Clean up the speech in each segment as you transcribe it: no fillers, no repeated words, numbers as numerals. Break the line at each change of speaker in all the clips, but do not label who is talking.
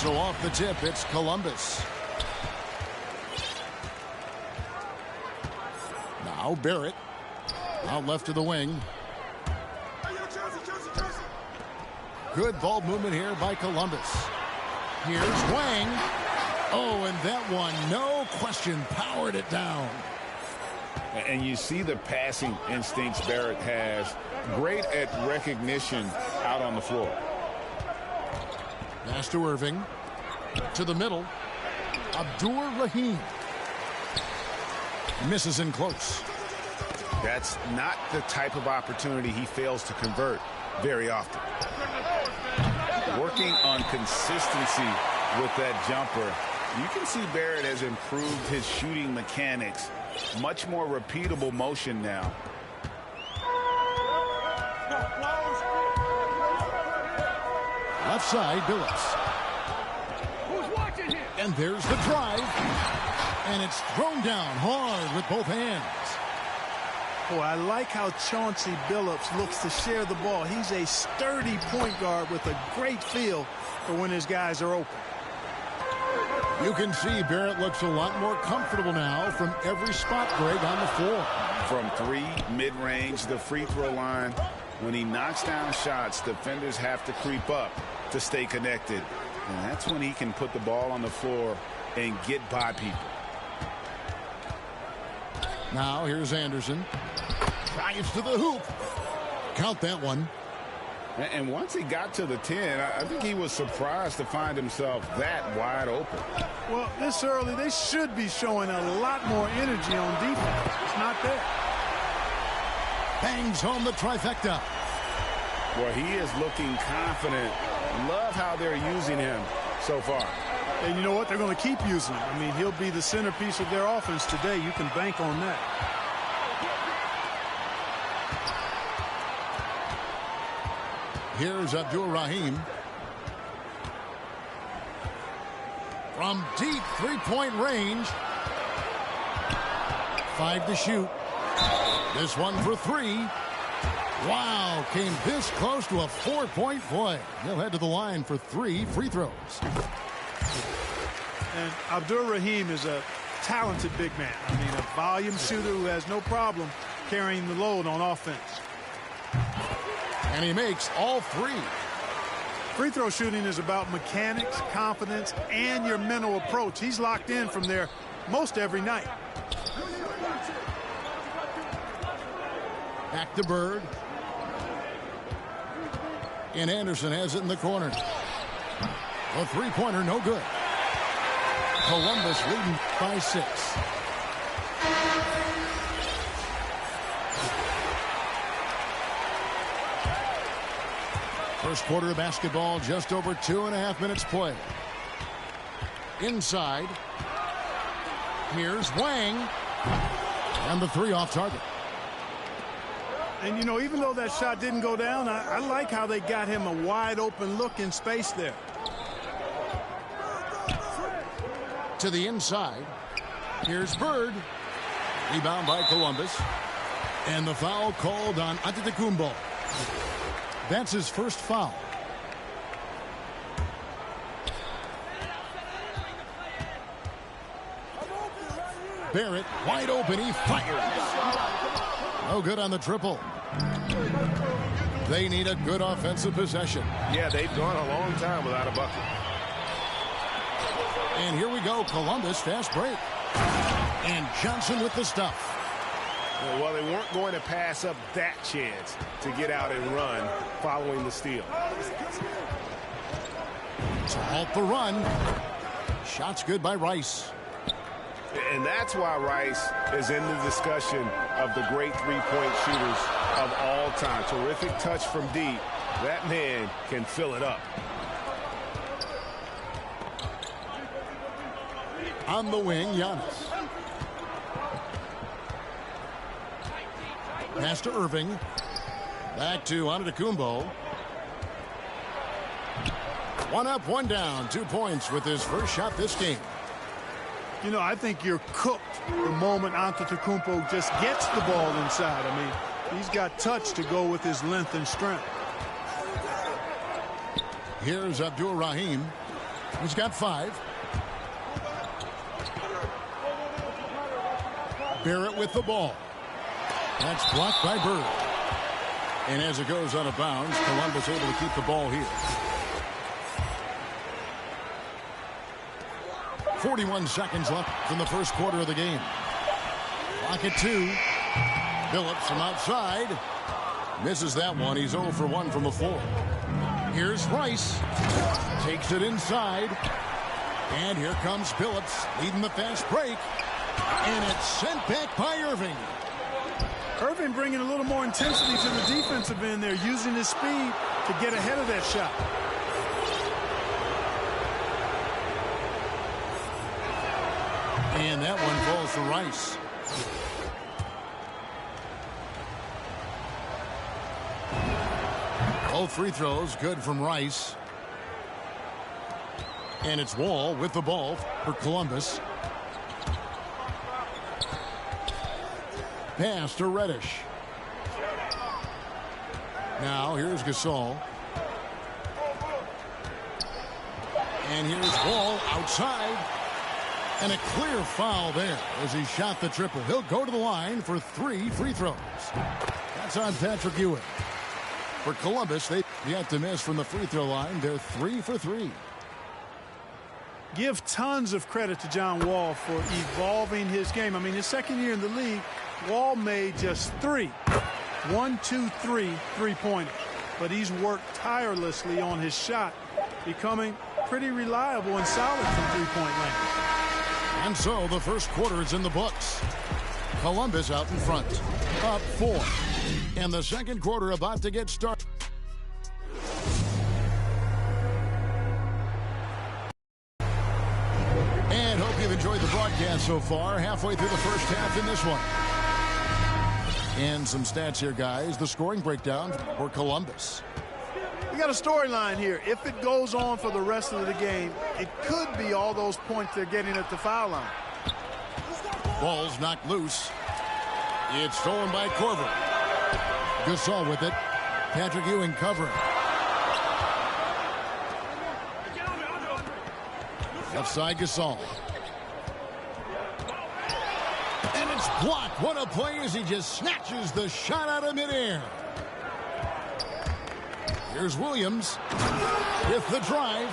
So off the tip, it's Columbus. Now Barrett. Out left to the wing. Good ball movement here by Columbus. Here's Wang. Oh, and that one, no question, powered it down.
And you see the passing instincts Barrett has. Great at recognition out on the floor.
Pass to Irving. To the middle. Abdur-Rahim. Misses in close.
That's not the type of opportunity he fails to convert very often. Working on consistency with that jumper. You can see Barrett has improved his shooting mechanics. Much more repeatable motion now.
Left side, Billups.
Who's watching here?
And there's the drive. And it's thrown down hard with both hands.
Boy, I like how Chauncey Billups looks to share the ball. He's a sturdy point guard with a great feel for when his guys are open.
You can see Barrett looks a lot more comfortable now from every spot, Greg, on the floor.
From three, mid-range, the free throw line. When he knocks down shots, defenders have to creep up to stay connected. And that's when he can put the ball on the floor and get by people.
Now here's Anderson. Drives to the hoop. Count that one.
And once he got to the 10, I think he was surprised to find himself that wide open.
Well, this early, they should be showing a lot more energy on defense. It's not there.
Bangs home the trifecta.
Well, he is looking confident. Love how they're using him so far.
And you know what? They're going to keep using him. I mean, he'll be the centerpiece of their offense today. You can bank on that.
Here's Abdur-Rahim. From deep three-point range. 5 to shoot. This one for 3. Wow, came this close to a 4-point play. He'll head to the line for 3 free throws.
And Abdur-Rahim is a talented big man. I mean, a volume shooter who has no problem carrying the load on offense.
And he makes all 3.
Free throw shooting is about mechanics, confidence, and your mental approach. He's locked in from there most every night.
Back to Bird. And Anderson has it in the corner. A three-pointer, no good. Columbus leading by 6. First quarter of basketball, just over 2.5 minutes play. Inside. Here's Wang. And the 3 off target.
And, you know, even though that shot didn't go down, I like how they got him a wide open look in space there.
To the inside. Here's Bird. Rebound by Columbus. And the foul called on Antetokounmpo. That's his first foul. Barrett wide open. He fires. No good on the triple. They need a good offensive possession.
Yeah, they've gone a long time without a bucket.
And here we go. Columbus fast break. And Johnson with the stuff.
Well, they weren't going to pass up that chance to get out and run following the steal.
To halt the run. Shots good by Rice.
And that's why Rice is in the discussion of the great three-point shooters of all time. Terrific touch from deep. That man can fill it up.
On the wing, Giannis. Pass to Irving. Back to Antetokounmpo. 1 up, 1 down. 2 points with his first shot this game.
You know, I think you're cooked the moment Antetokounmpo just gets the ball inside. I mean, he's got touch to go with his length and strength.
Here's Abdur-Rahim. He's got 5. Barrett with the ball. That's blocked by Bird. And as it goes out of bounds, Columbus able to keep the ball here. 41 seconds left from the first quarter of the game. Clock at 2. Phillips from outside. Misses that one. He's 0 for 1 from the floor. Here's Rice. Takes it inside. And here comes Phillips leading the fast break. And it's sent back by Irving.
Irving bringing a little more intensity to the defensive end there, using his speed to get ahead of that shot.
And that one falls for Rice. Both free throws good from Rice. And it's Wall with the ball for Columbus. Pass to Reddish. Now here's Gasol. And here's Wall outside. And a clear foul there as he shot the triple. He'll go to the line for 3 free throws. That's on Patrick Ewing. For Columbus, they yet to miss from the free throw line. They're 3 for 3.
Give tons of credit to John Wall for evolving his game. I mean, his second year in the league, Wall made just 3 three-pointers. But he's worked tirelessly on his shot, becoming pretty reliable and solid from three-point land.
And so the first quarter is in the books. Columbus out in front, up 4. And the second quarter about to get started. And hope you've enjoyed the broadcast so far. Halfway through the first half in this one. And some stats here, guys. The scoring breakdown for Columbus.
We got a storyline here. If it goes on for the rest of the game, it could be all those points they're getting at the foul line.
Ball's knocked loose. It's stolen by Korver. Gasol with it. Patrick Ewing covering. Left side Gasol. And it's blocked. What a play as he just snatches the shot out of midair. Here's Williams with the drive.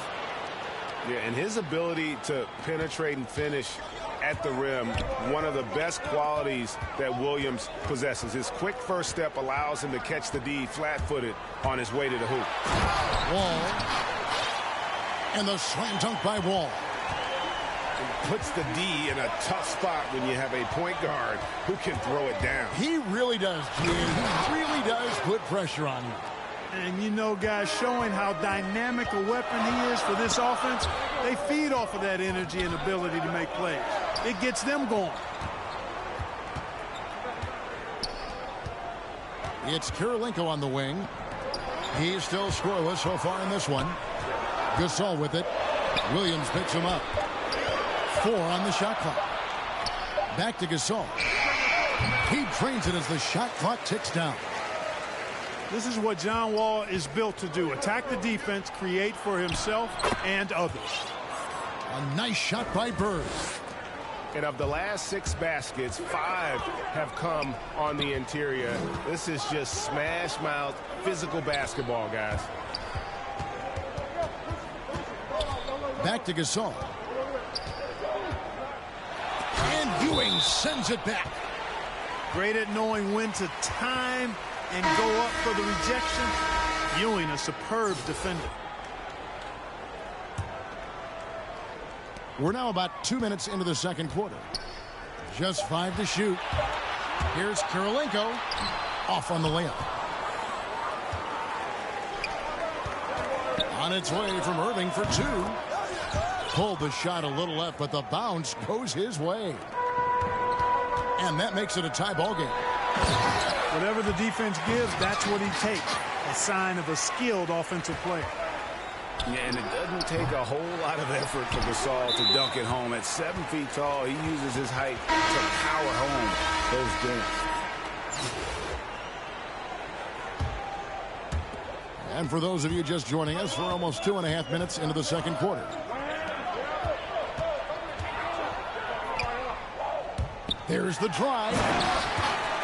Yeah, and his ability to penetrate and finish at the rim, one of the best qualities that Williams possesses. His quick first step allows him to catch the D flat-footed on his way to the hoop.
Wall. And the slam dunk by Wall.
It puts the D in a tough spot when you have a point guard who can throw it down.
He really does, Gene. He really does put pressure on you.
And you know, guys, showing how dynamic a weapon he is for this offense, they feed off of that energy and ability to make plays. It gets them going.
It's Kirilenko on the wing. He's still scoreless so far in this one. Gasol with it. Williams picks him up. 4 on the shot clock. Back to Gasol. He drains it as the shot clock ticks down.
This is what John Wall is built to do. Attack the defense, create for himself and others.
A nice shot by Bird.
And of the last 6 baskets, 5 have come on the interior. This is just smash mouth physical basketball, guys.
Back to Gasol. And Ewing sends it back.
Great at knowing when to time and go up for the rejection. Ewing, a superb defender.
We're now about 2 minutes into the second quarter. Just 5 to shoot. Here's Kirilenko. Off on the layup. On its way from Irving for 2. Pulled the shot a little left, but the bounce goes his way. And that makes it a tie ball game.
Whatever the defense gives, that's what he takes. A sign of a skilled offensive player.
Yeah, and it doesn't take a whole lot of effort for Gasol to dunk it home. At 7 feet tall, he uses his height to power home those dunks.
And for those of you just joining us, we're almost 2.5 minutes into the second quarter. There's the drive.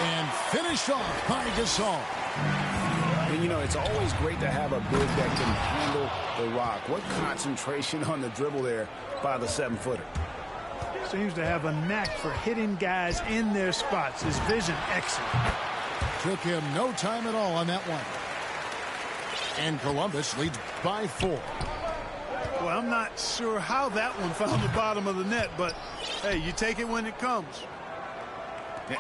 And finished off by Gasol.
And, you know, it's always great to have a big that can handle the rock. What concentration on the dribble there by the 7-footer.
Seems to have a knack for hitting guys in their spots. His vision excellent.
Took him no time at all on that one. And Columbus leads by 4.
Well, I'm not sure how that one found the bottom of the net, but, hey, you take it when it comes.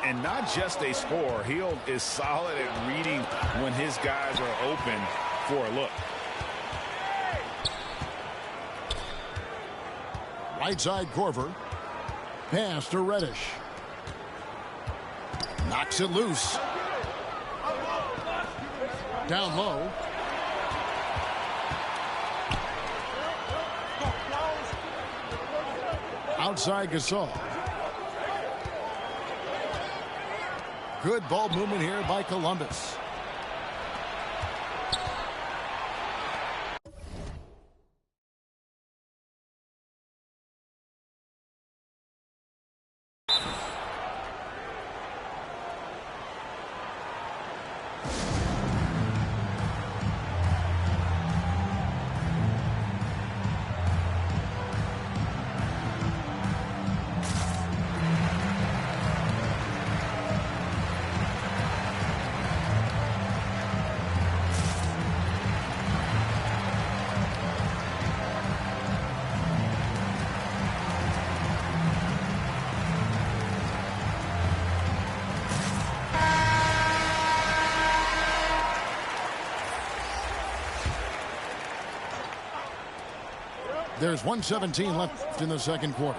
And not just a score. Hield is solid at reading when his guys are open for a look.
Right side Corver. Pass to Reddish. Knocks it loose. Down low. Outside Gasol. Good ball movement here by Columbus. There's 1:17 left in the second quarter.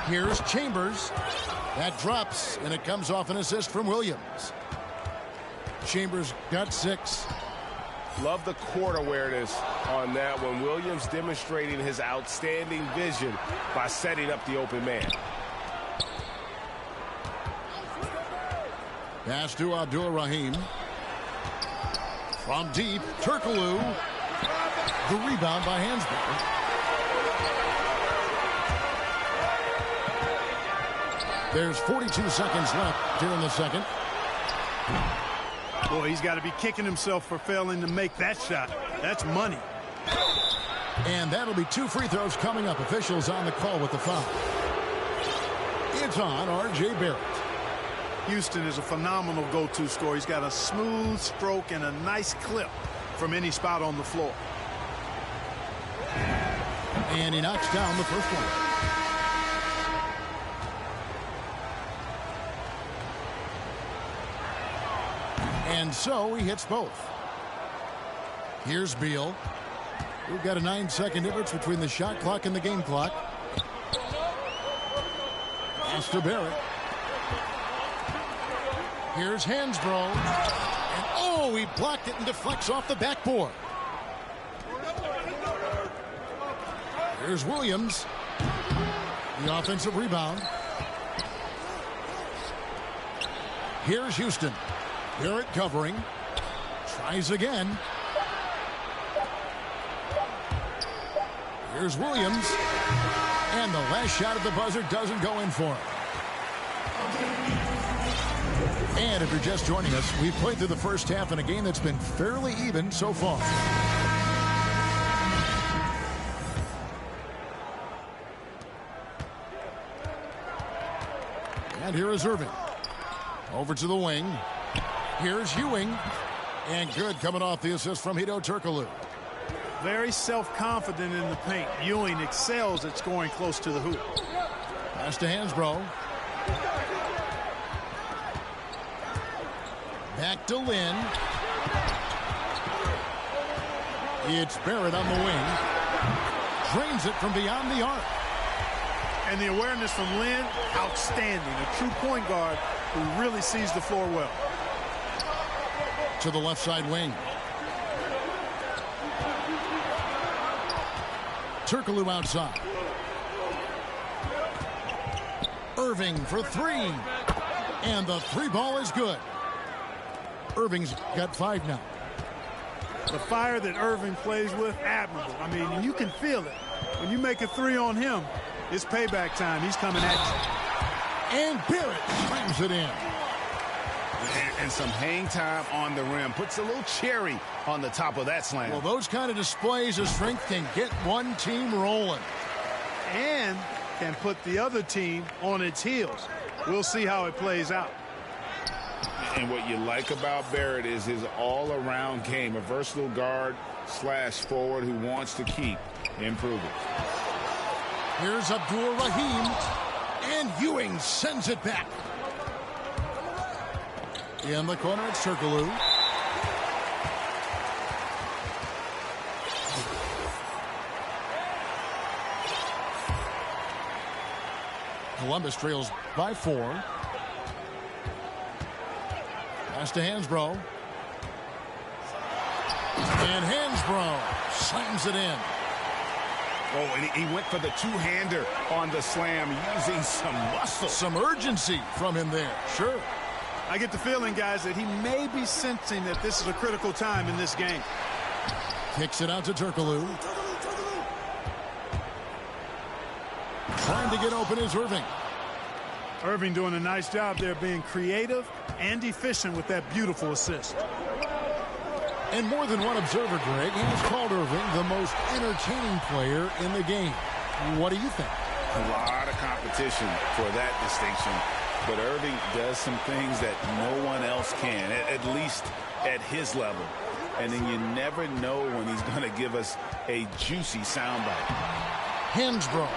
Here's Chambers. That drops, and it comes off an assist from Williams. Chambers got 6.
Love the court awareness on that one. Williams demonstrating his outstanding vision by setting up the open man.
Pass to Abdul-Rahim. From deep, Turkoglu. The rebound by Hansbrough. There's 42 seconds left here in the second.
Boy, he's got to be kicking himself for failing to make that shot. That's money.
And that'll be 2 free throws coming up. Officials on the call with the foul. It's on R.J. Barrett.
Houston is a phenomenal go-to scorer. He's got a smooth stroke and a nice clip from any spot on the floor.
And he knocks down the first one. And so he hits both. Here's Beal. We've got a 9-second difference between the shot clock and the game clock. Pass to Barrett. Here's Hansbrough. And oh, he blocked it and deflects off the backboard. Here's Williams. The offensive rebound. Here's Houston. Barrett covering. Tries again. Here's Williams. And the last shot at the buzzer doesn't go in for him. And if you're just joining us, we've played through the first half in a game that's been fairly even so far. And here is Irving. Over to the wing. Here's Ewing. And good coming off the assist from Hedo Turkoglu.
Very self-confident in the paint. Ewing excels at scoring close to the hoop.
Pass to Hansbrough. Back to Lynn. It's Barrett on the wing. Drains it from beyond the arc.
And the awareness from Lynn, outstanding. A true point guard who really sees the floor well.
To the left side wing. Turkoglu outside. Irving for 3. And the 3 ball is good. Irving's got 5 now.
The fire that Irving plays with, admirable. I mean, you can feel it. When you make a 3 on him, it's payback time. He's coming at you.
And Barrett slams it in.
And some hang time on the rim. Puts a little cherry on the top of that slam.
Well, those kind of displays of strength can get one team rolling.
And can put the other team on its heels. We'll see how it plays out.
And what you like about Barrett is his all-around game. A versatile guard / forward who wants to keep improving.
Here's Abdul Rahim. And Ewing sends it back. In the corner, it's Turkoglu. Columbus trails by 4. Pass to Hansbrough. And Hansbrough slams it in.
Oh, and he went for the two-hander on the slam, using some muscle.
Some urgency from him there. Sure.
I get the feeling, guys, that he may be sensing that this is a critical time in this game.
Kicks it out to Turkoglu. Trying to get open is Irving.
Irving doing a nice job there, being creative and efficient with that beautiful assist.
And more than one observer, Greg, has called Irving the most entertaining player in the game. What do you think?
A lot of competition for that distinction. But Irving does some things that no one else can, at least at his level. And then you never know when he's going to give us a juicy soundbite.
Hansbrough.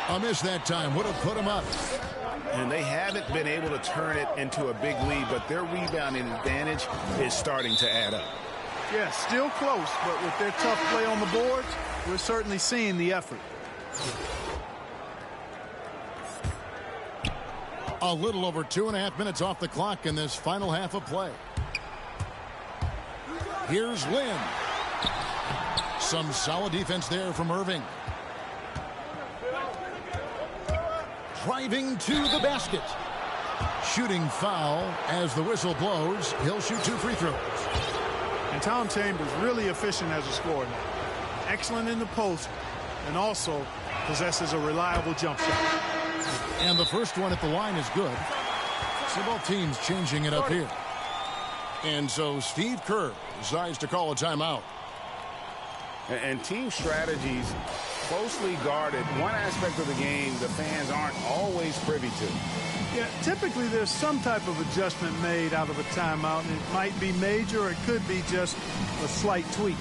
A miss that time would have put him up.
And they haven't been able to turn it into a big lead, but their rebounding advantage is starting to add up.
Yeah, still close, but with their tough play on the boards, we're certainly seeing the effort.
A little over 2.5 minutes off the clock in this final half of play. Here's Lynn. Some solid defense there from Irving. Driving to the basket. Shooting foul as the whistle blows. He'll shoot 2 free throws.
And Tom Chambers really efficient as a scorer now. Excellent in the post and also possesses a reliable jump shot.
And the first one at the line is good. So both teams changing it up here. And so Steve Kerr decides to call a timeout.
And team strategies closely guarded. One aspect of the game the fans aren't always privy to.
Yeah, typically there's some type of adjustment made out of a timeout. And it might be major or it could be just a slight tweak.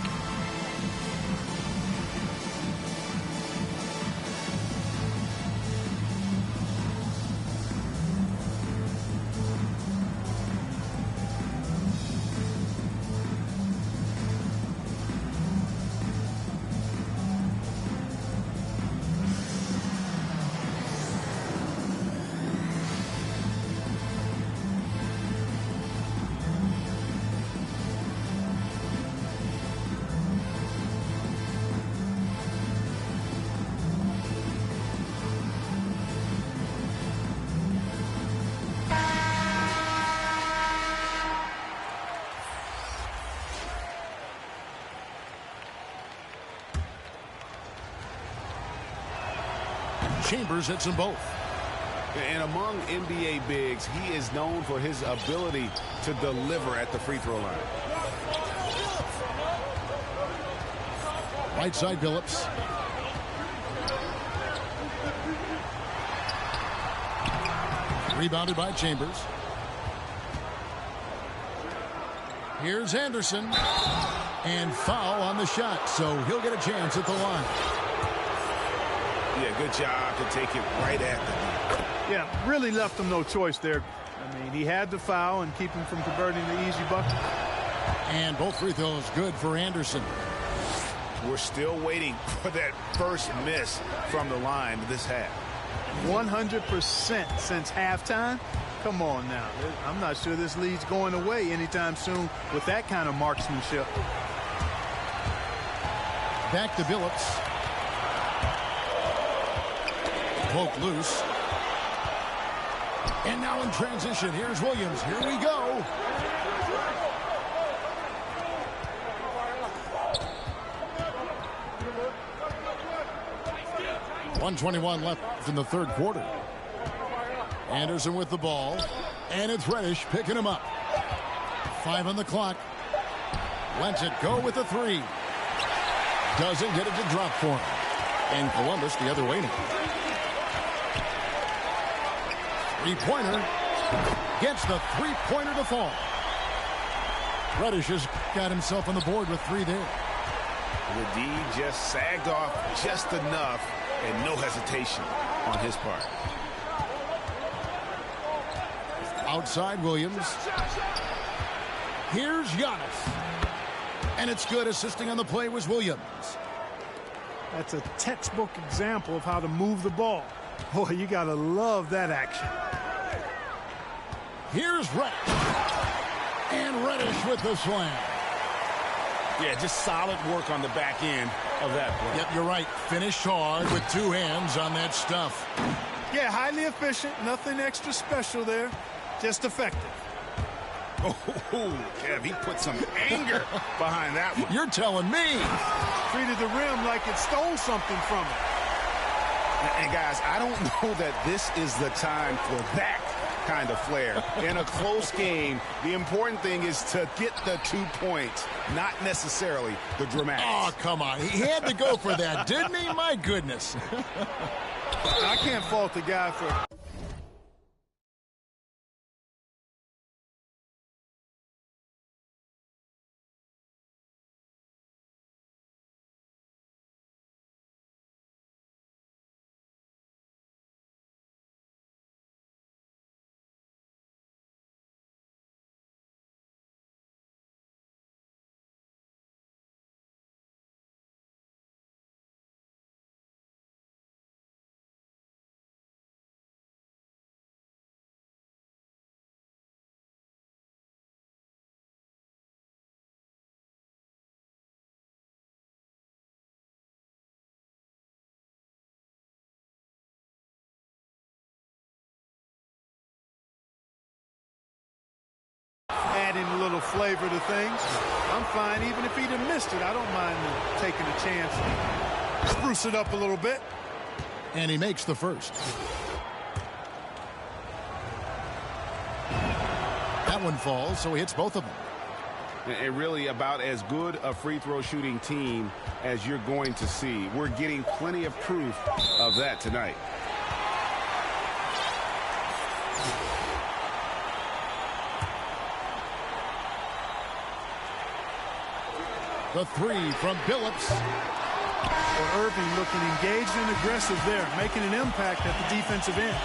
Chambers hits them both.
And among NBA bigs, he is known for his ability to deliver at the free throw line.
Right side, Billups. Rebounded by Chambers. Here's Anderson. And foul on the shot, so he'll get a chance at the line.
Yeah, good job to take it right at them.
Yeah, really left him no choice there. I mean, he had the foul and keep him from converting the easy bucket.
And both free throws good for Anderson.
We're still waiting for that first miss from the line this half.
100% since halftime. Come on now. I'm not sure this lead's going away anytime soon with that kind of marksmanship.
Back to Billups. Poke loose. And now in transition, here's Williams. Here we go. .121 left in the third quarter. Anderson with the ball. And it's Reddish picking him up. 5 on the clock. Lets it go with the 3. Doesn't get it to drop for him. And Columbus the other way now. 3-pointer. Gets the 3-pointer to fall. Reddish has got himself on the board with 3 there.
The D just sagged off just enough, and no hesitation on his part.
Outside Williams. Here's Giannis. And it's good. Assisting on the play was Williams.
That's a textbook example of how to move the ball. Boy, you got to love that action.
Here's Reddish. And Reddish with the slam.
Yeah, just solid work on the back end of that play.
Yep, you're right. Finished hard with 2 hands on that stuff.
Yeah, highly efficient. Nothing extra special there. Just effective.
Oh, Kev, he put some anger behind that one.
You're telling me.
Treated the rim like it stole something from it.
And guys, I don't know that this is the time for that kind of flair. In a close game, the important thing is to get the 2 points, not necessarily the dramatics.
Oh, come on. He had to go for that, didn't he? My goodness.
I can't fault the guy for... adding a little flavor to things. I'm fine. Even if he'd have missed it, I don't mind taking a chance. Spruce it up a little bit.
And he makes the first. That one falls, so he hits both of them.
And really about as good a free throw shooting team as you're going to see. We're getting plenty of proof of that tonight.
The 3 from Billups.
Well, Irving looking engaged and aggressive there, making an impact at the defensive end.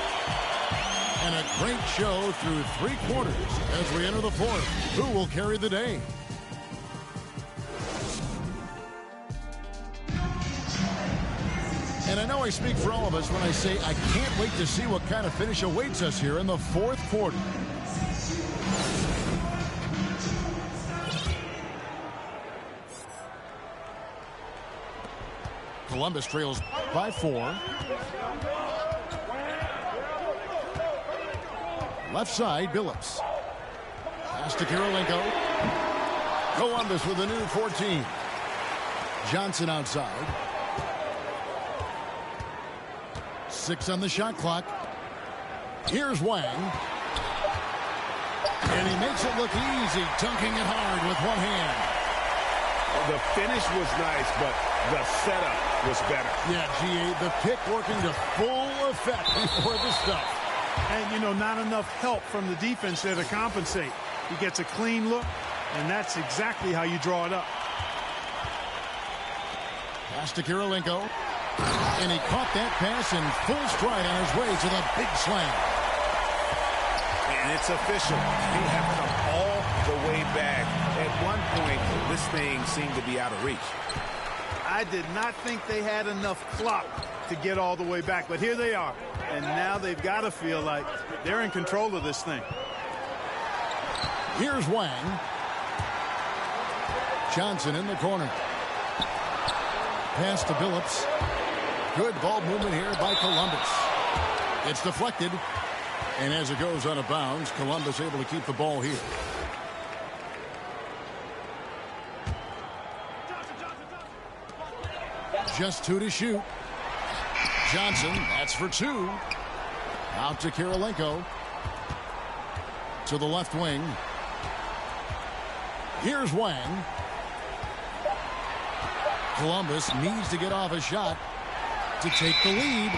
And a great show through 3 quarters as we enter the 4th. Who will carry the day? And I know I speak for all of us when I say I can't wait to see what kind of finish awaits us here in the 4th quarter. Columbus trails by 4. Left side, Billups. Pass to Kirilenko. Columbus with a new 14. Johnson outside. 6 on the shot clock. Here's Wang. And he makes it look easy, dunking it hard with one hand.
The finish was nice, but the setup was better.
Yeah, G.A., the pick working to full effect before the stuff.
And, you know, not enough help from the defense there to compensate. He gets a clean look, and that's exactly how you draw it up.
Pass to Kirilenko. And he caught that pass in full stride on his way to the big slam.
And it's official. They have come all the way back. At one point, this thing seemed to be out of reach.
I did not think they had enough clock to get all the way back, but here they are. And now they've got to feel like they're in control of this thing.
Here's Wang. Johnson in the corner. Pass to Billups. Good ball movement here by Columbus. It's deflected. And as it goes out of bounds, Columbus able to keep the ball here. Just 2 to shoot. Johnson, that's for 2. Out to Kirilenko. To the left wing. Here's Wang. Columbus needs to get off a shot to take the lead.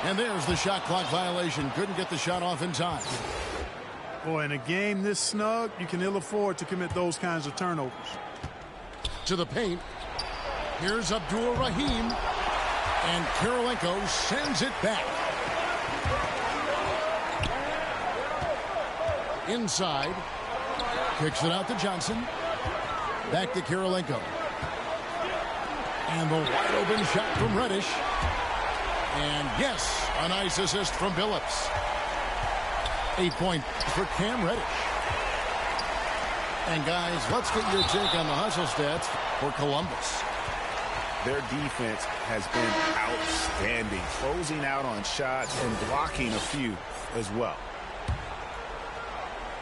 And there's the shot clock violation. Couldn't get the shot off in time.
Boy, in a game this snug, you can ill afford to commit those kinds of turnovers.
To the paint. Here's Abdul Rahim. And Kirilenko sends it back. Inside. Kicks it out to Johnson. Back to Kirilenko. And the wide open shot from Reddish. And yes, a nice assist from Billups. 8 points for Cam Reddish. And guys, let's get your take on the hustle stats for Columbus.
Their defense has been outstanding, closing out on shots and blocking a few as well.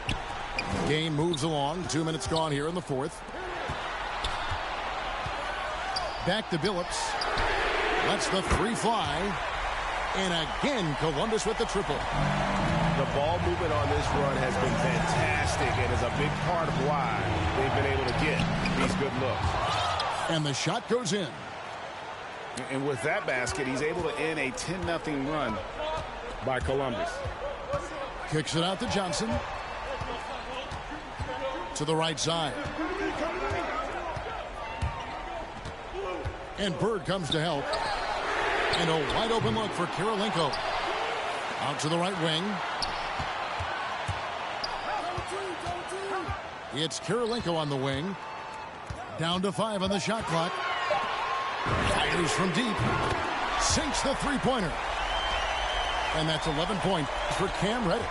The game moves along. 2 minutes gone here in the fourth. Back to Billups. Lets the three fly. And again, Columbus with the triple.
The ball movement on this run has been fantastic and is a big part of why they've been able to get these good looks.
And the shot goes in.
And with that basket, he's able to end a 10-0 run by Columbus.
Kicks it out to Johnson. To the right side. And Bird comes to help. And a wide open look for Kirilenko. Out to the right wing. It's Kirilenko on the wing. Down to 5 on the shot clock. Fires from deep. Sinks the three-pointer. And that's 11 points for Cam Reddish.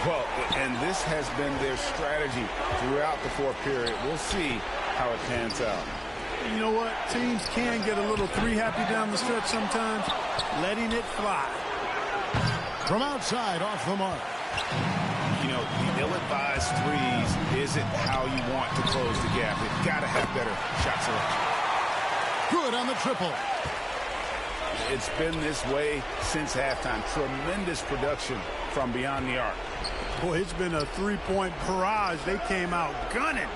Well, and this has been their strategy throughout the fourth period. We'll see how it pans out.
You know what? Teams can get a little three-happy down the stretch sometimes. Letting it fly.
From outside, off the mark.
You know, the ill-advised threes isn't how you want to close the gap. You've got to have better shot selection.
Good on the triple.
It's been this way since halftime. Tremendous production from beyond the arc.
Boy, it's been a three-point barrage. They came out gunning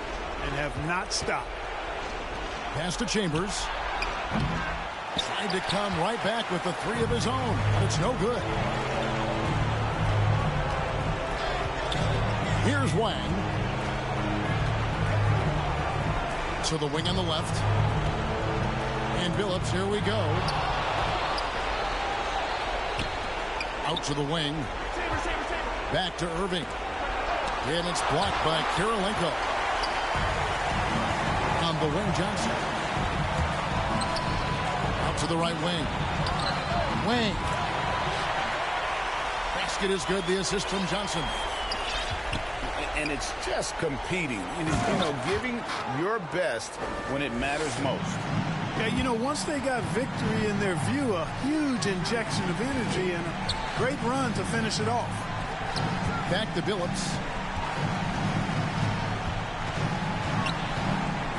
and have not stopped.
Pass to Chambers. Tried to come right back with the three of his own, but it's no good. Here's Wang. To the wing on the left. And Billups, here we go. Out to the wing. Back to Irving. And it's blocked by Kirilenko. On the wing, Johnson. Out to the right wing. Wang. Basket is good. The assist from Johnson.
And it's just competing. You know, giving your best when it matters most.
Yeah, you know, once they got victory in their view, a huge injection of energy and a great run to finish it off.
Back to Billups.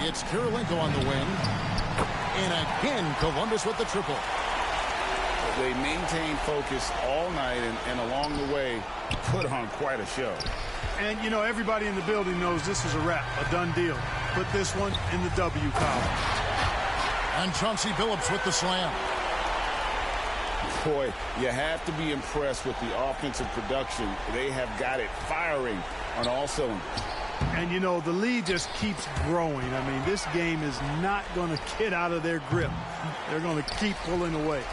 It's Kirilenko on the wing. And again, Columbus with the triple.
They maintained focus all night and along the way put on quite a show.
And, you know, everybody in the building knows this is a wrap, a done deal. Put this one in the W column.
And Chauncey Billups with the slam.
Boy, you have to be impressed with the offensive production. They have got it firing on all cylinders.
And, you know, the lead just keeps growing. I mean, this game is not going to get out of their grip. They're going to keep pulling away.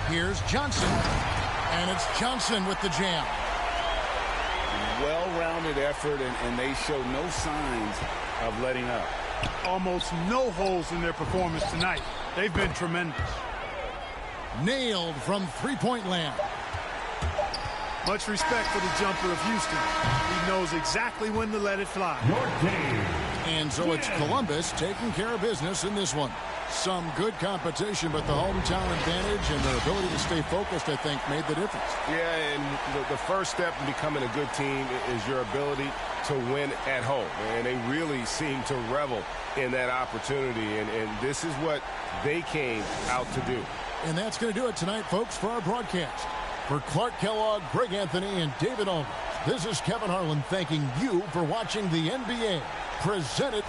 Here's Johnson. And it's Johnson with the jam.
Well-rounded effort, and they show no signs of letting up.
Almost no holes in their performance tonight. They've been tremendous.
Nailed from three-point land.
Much respect for the jumper of Houston. He knows exactly when to let it fly.
And so it's Columbus taking care of business in this one. Some good competition, but the hometown advantage and their ability to stay focused, I think, made the difference.
Yeah, and the first step in becoming a good team is your ability to win at home. And they really seem to revel in that opportunity. And this is what they came out to do.
And that's going to do it tonight, folks, for our broadcast. For Clark Kellogg, Greg Anthony, and David Aldridge, this is Kevin Harlan thanking you for watching the NBA presented.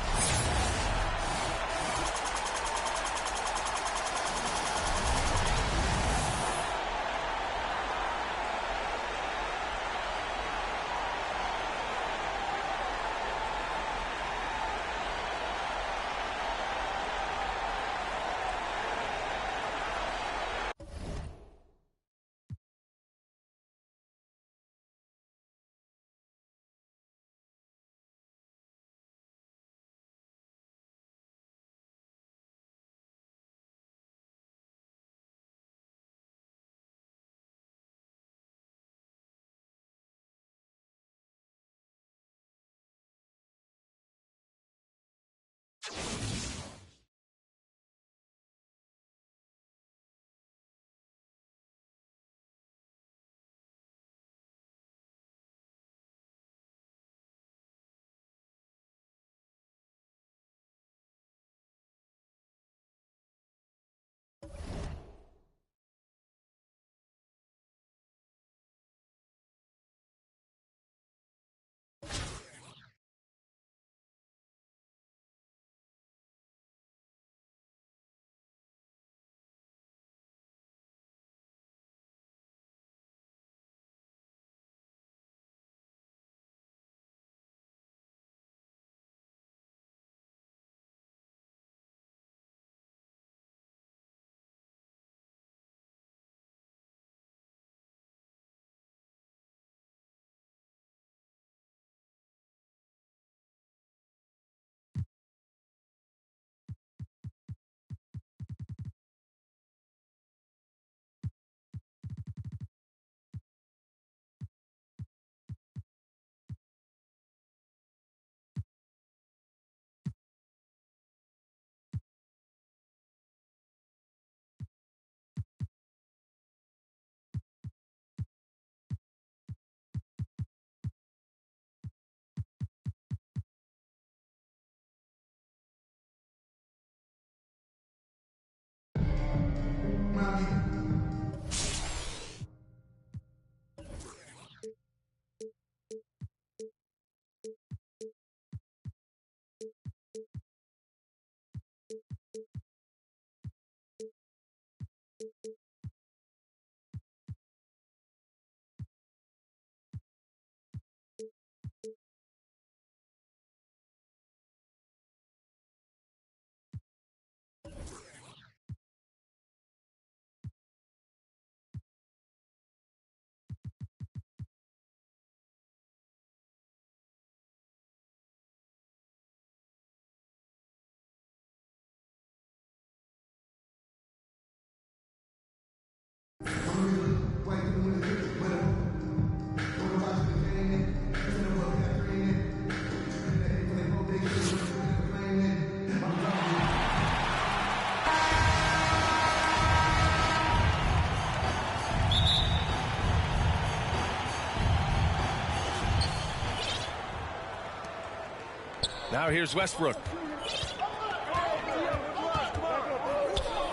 Now here's Westbrook.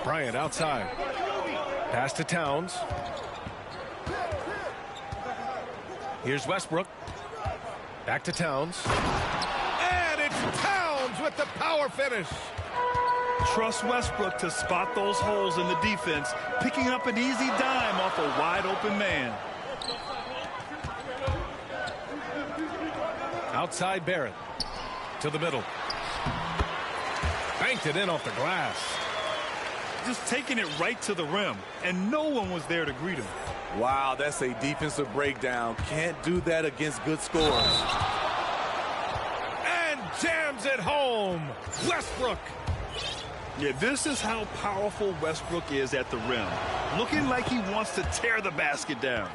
Bryant outside. Pass to Towns. Here's Westbrook. Back to Towns. And it's Towns with the power finish.
Trust Westbrook to spot those holes in the defense, picking up an easy dime off a wide open man.
Outside Barrett. To the middle. Banked it in off the glass.
Just taking it right to the rim, and no one was there to greet him.
Wow, that's a defensive breakdown. Can't do that against good scorers.
And jams it home. Westbrook.
Yeah, this is how powerful Westbrook is at the rim. Looking like he wants to tear the basket down.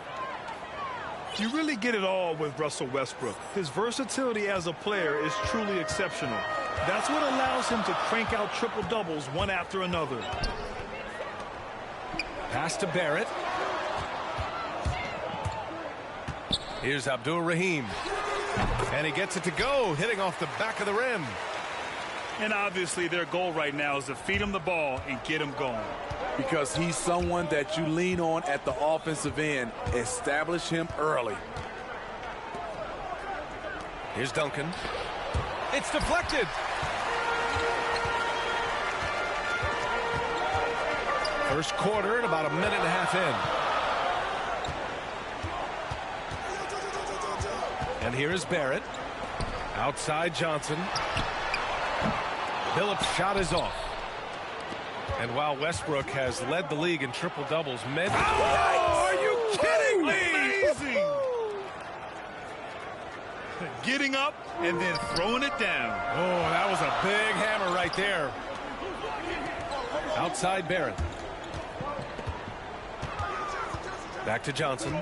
You really get it all with Russell Westbrook. His versatility as a player is truly exceptional. That's what allows him to crank out triple-doubles one after another.
Pass to Barrett. Here's Abdul-Rahim. And he gets it to go, hitting off the back of the rim.
And obviously their goal right now is to feed him the ball and get him going.
because he's someone that you lean on at the offensive end. Establish him early.
Here's Duncan. It's deflected. First quarter and about a minute and a half in. And here is Barrett. Outside Johnson. Phillips' shot is off. And while Westbrook has led the league in triple-doubles, are you kidding me?
Amazing! Getting up and then throwing it down.
Oh, that was a big hammer right there. Outside Barrett. Back to Johnson.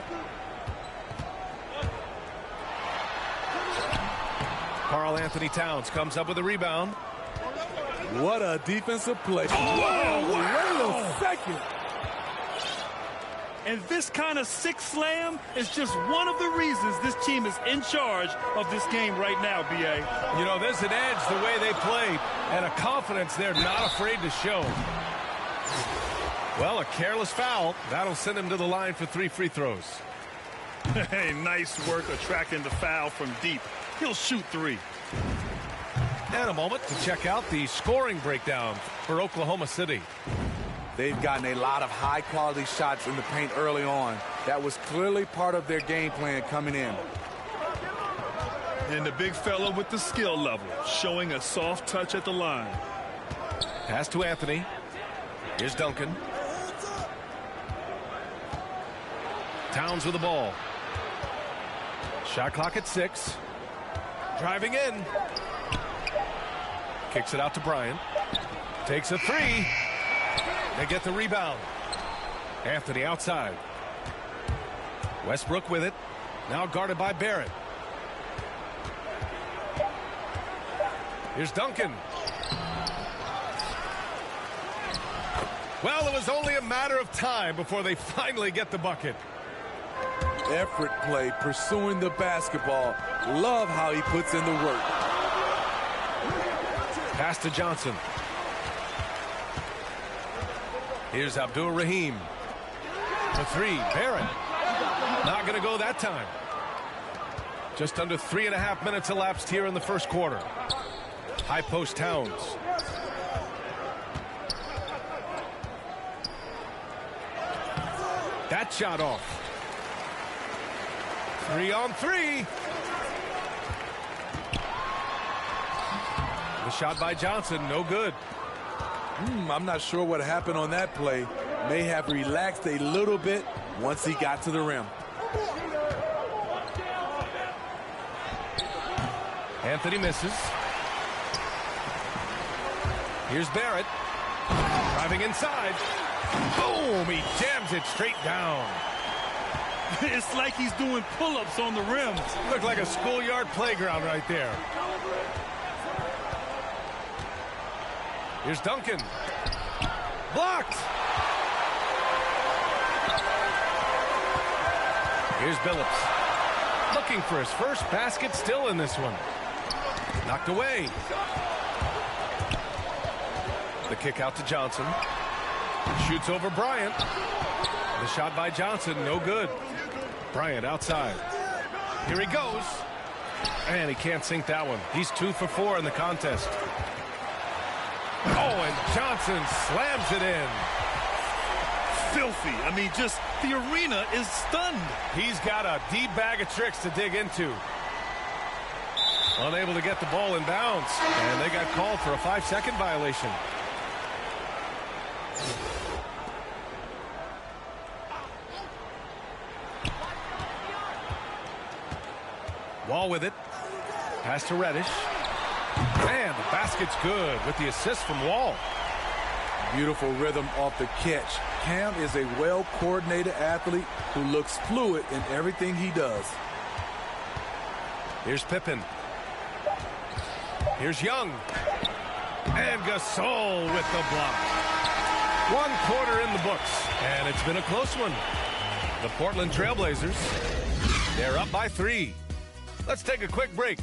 Karl Anthony Towns comes up with a rebound.
What a defensive play.
Whoa,
Wait a second.
And this kind of sick slam is just one of the reasons this team is in charge of this game right now, B.A.
You know, there's an edge the way they play and a confidence they're not afraid to show. Well, a careless foul. That'll send him to the line for 3 free throws.
Hey, nice work attracting the foul from deep. He'll shoot 3.
And a moment to check out the scoring breakdown for Oklahoma City.
They've gotten a lot of high-quality shots in the paint early on. That was clearly part of their game plan coming in.
And the big fella with the skill level, showing a soft touch at the line.
Pass to Anthony. Here's Duncan. Towns with the ball. Shot clock at 6. Driving in. Kicks it out to Bryant. Takes a 3. They get the rebound. Anthony outside. Westbrook with it. Now guarded by Barrett. Here's Duncan. Well, it was only a matter of time before they finally get the bucket.
Effort play, pursuing the basketball. Love how he puts in the work.
Pass to Johnson. Here's Abdul Rahim. The 3, Barrett. Not going to go that time. Just under 3.5 minutes elapsed here in the first quarter. High post Towns. That shot off. 3 on 3. The shot by Johnson, no good.
I'm not sure what happened on that play. May have relaxed a little bit once he got to the rim.
Anthony misses. Here's Barrett. Driving inside. Boom! He jams it straight down.
It's like he's doing pull-ups on the rim.
Looked like a schoolyard playground right there. Here's Duncan. Blocked. Here's Billups. Looking for his first basket, still in this one. Knocked away. The kick out to Johnson. Shoots over Bryant. The shot by Johnson, no good. Bryant outside. Here he goes. And he can't sink that one. He's 2 for 4 in the contest. Oh, and Johnson slams it in.
Filthy. I mean, just the arena is stunned.
He's got a deep bag of tricks to dig into. Unable to get the ball in bounds. And they got called for a 5-second violation. Wall with it. Pass to Reddish. And the basket's good with the assist from Wall.
Beautiful rhythm off the catch. Cam is a well-coordinated athlete who looks fluid in everything he does.
Here's Pippen. Here's Young. And Gasol with the block. 1 quarter in the books. And it's been a close one. The Portland Trailblazers, they're up by 3. Let's take a quick break.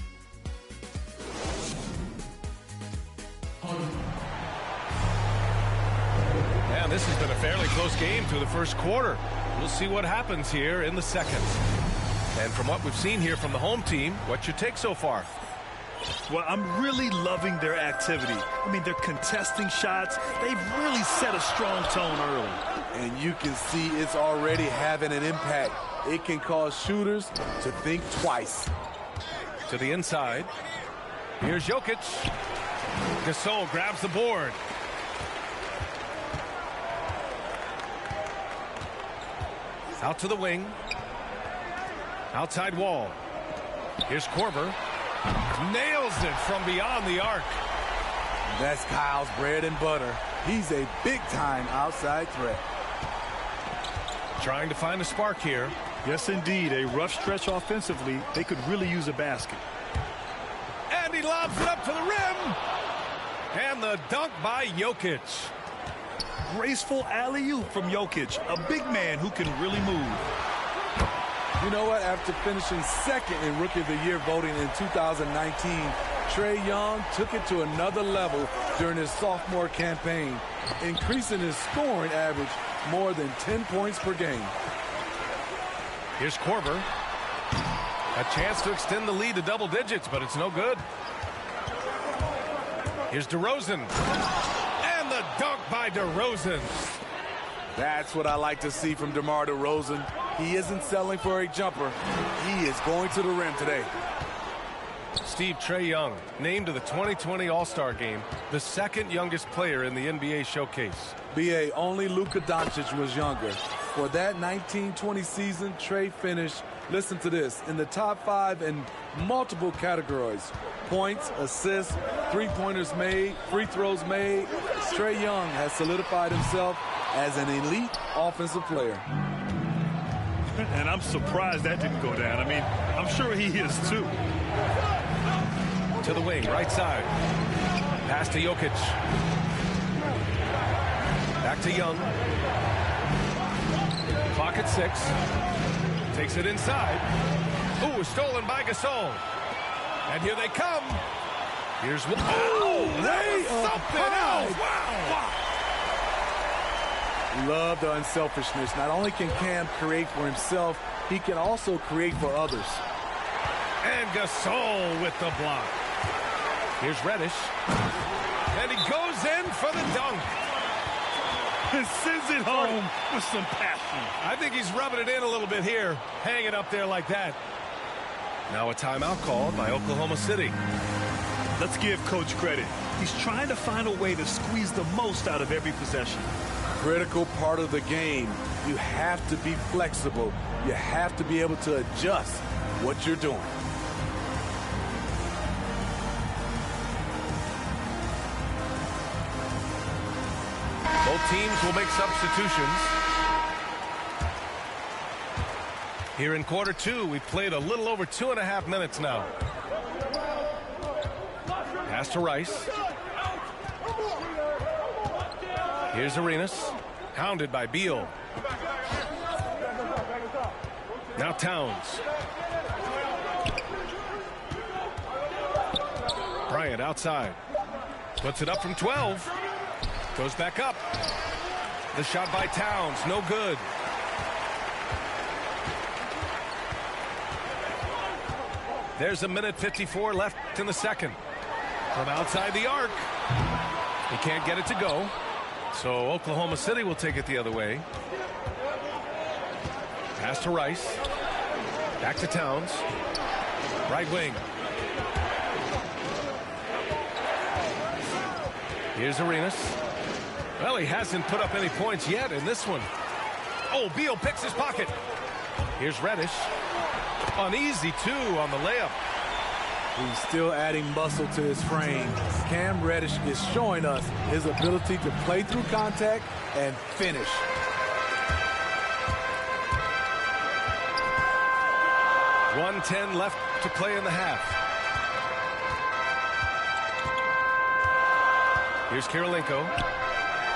And and this has been a fairly close game through the first quarter. We'll see what happens here in the second. And from what we've seen here from the home team, what's your take so far?
Well, I'm really loving their activity. I mean, they're contesting shots. They've really set a strong tone early.
And you can see it's already having an impact. It can cause shooters to think twice.
To the inside. Here's Jokic. Gasol grabs the board. Out to the wing. Outside wall. Here's Korver. Nails it from beyond the arc.
That's Kyle's bread and butter. He's a big-time outside threat.
Trying to find a spark here.
Yes, indeed. A rough stretch offensively. They could really use a basket.
And he lobs it up to the rim. And the dunk by Jokic.
Graceful alley-oop from Jokic, a big man who can really move.
You know what? After finishing second in Rookie of the Year voting in 2019, Trae Young took it to another level during his sophomore campaign, increasing his scoring average more than 10 points per game.
Here's Korver. A chance to extend the lead to double digits, but it's no good. Here's DeRozan. And the dunk by DeRozan.
That's what I like to see from DeMar DeRozan. He isn't settling for a jumper. He is going to the rim today.
Steve, Trae Young named to the 2020 All-Star Game, the second youngest player in the NBA showcase.
BA, only Luka Doncic was younger. For that 1920 season, Trae finished, listen to this, in the top 5 in multiple categories. Points, assists, three-pointers made, free throws made. Trae Young has solidified himself as an elite offensive player.
And I'm surprised that didn't go down. I mean, I'm sure he is too.
To the wing, right side. Pass to Jokic. Back to Young. Clock at 6. Takes it inside. Ooh, stolen by Gasol. And here they come. Here's one. Oh, that was something else. Wow.
Love the unselfishness. Not only can Cam create for himself, he can also create for others.
And Gasol with the block. Here's Reddish. And he goes in for the dunk.
And sends it home with some passion.
I think he's rubbing it in a little bit here, hanging up there like that. Now a timeout called by Oklahoma City.
Let's give Coach credit. He's trying to find a way to squeeze the most out of every possession.
Critical part of the game. You have to be flexible. You have to be able to adjust what you're doing.
Both teams will make substitutions. Here in quarter 2, we've played a little over 2.5 minutes now. Pass to Rice. Here's Arenas, hounded by Beal. Now Towns. Bryant outside. Puts it up from 12. Goes back up. The shot by Towns, no good. There's a minute 54 left in the second. From outside the arc. He can't get it to go. So Oklahoma City will take it the other way. Pass to Rice. Back to Towns. Right wing. Here's Arenas. Well, he hasn't put up any points yet in this one. Oh, Beal picks his pocket. Here's Reddish. Uneasy, too, on the layup.
He's still adding muscle to his frame. Cam Reddish is showing us his ability to play through contact and finish.
.110 left to play in the half. Here's Kirilenko.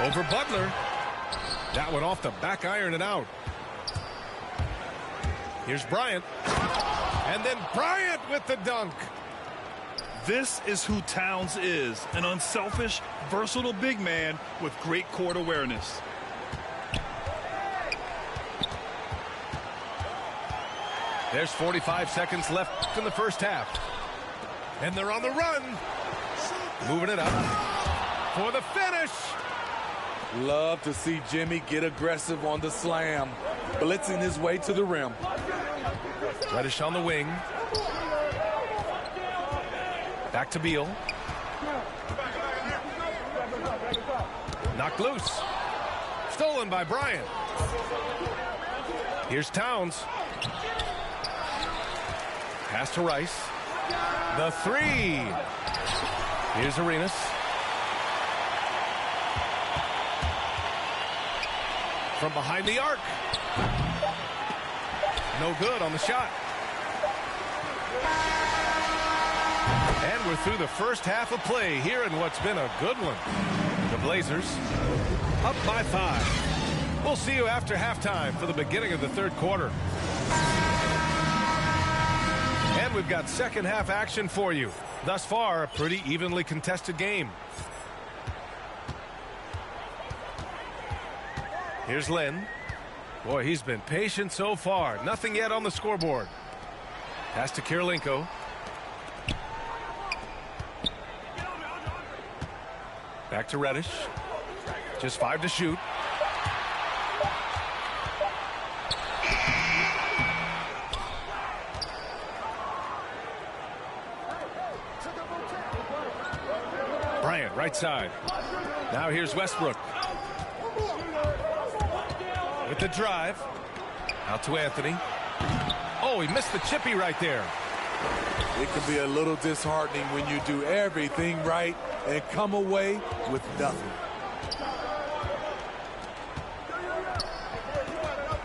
Over Butler. That one off the back iron and out. Here's Bryant. And then Bryant with the dunk.
This is who Towns is, an unselfish, versatile big man with great court awareness.
There's 45 seconds left in the first half. And they're on the run. Moving it up for the finish.
Love to see Jimmy get aggressive on the slam, blitzing his way to the rim.
Reddish on the wing. Back to Beal. Knocked loose. Stolen by Bryant. Here's Towns. Pass to Rice. The three. Here's Arenas. From behind the arc. No good on the shot. And we're through the first half of play here in what's been a good one. The Blazers up by 5. We'll see you after halftime for the beginning of the third quarter. And we've got second half action for you. Thus far, a pretty evenly contested game. Here's Lynn. Boy, he's been patient so far. Nothing yet on the scoreboard. Pass to Kirilenko. Back to Reddish. Just 5 to shoot. Bryant, right side. Now here's Westbrook. With the drive. Out to Anthony. Oh, he missed the chippy right there.
It can be a little disheartening when you do everything right and come away with nothing.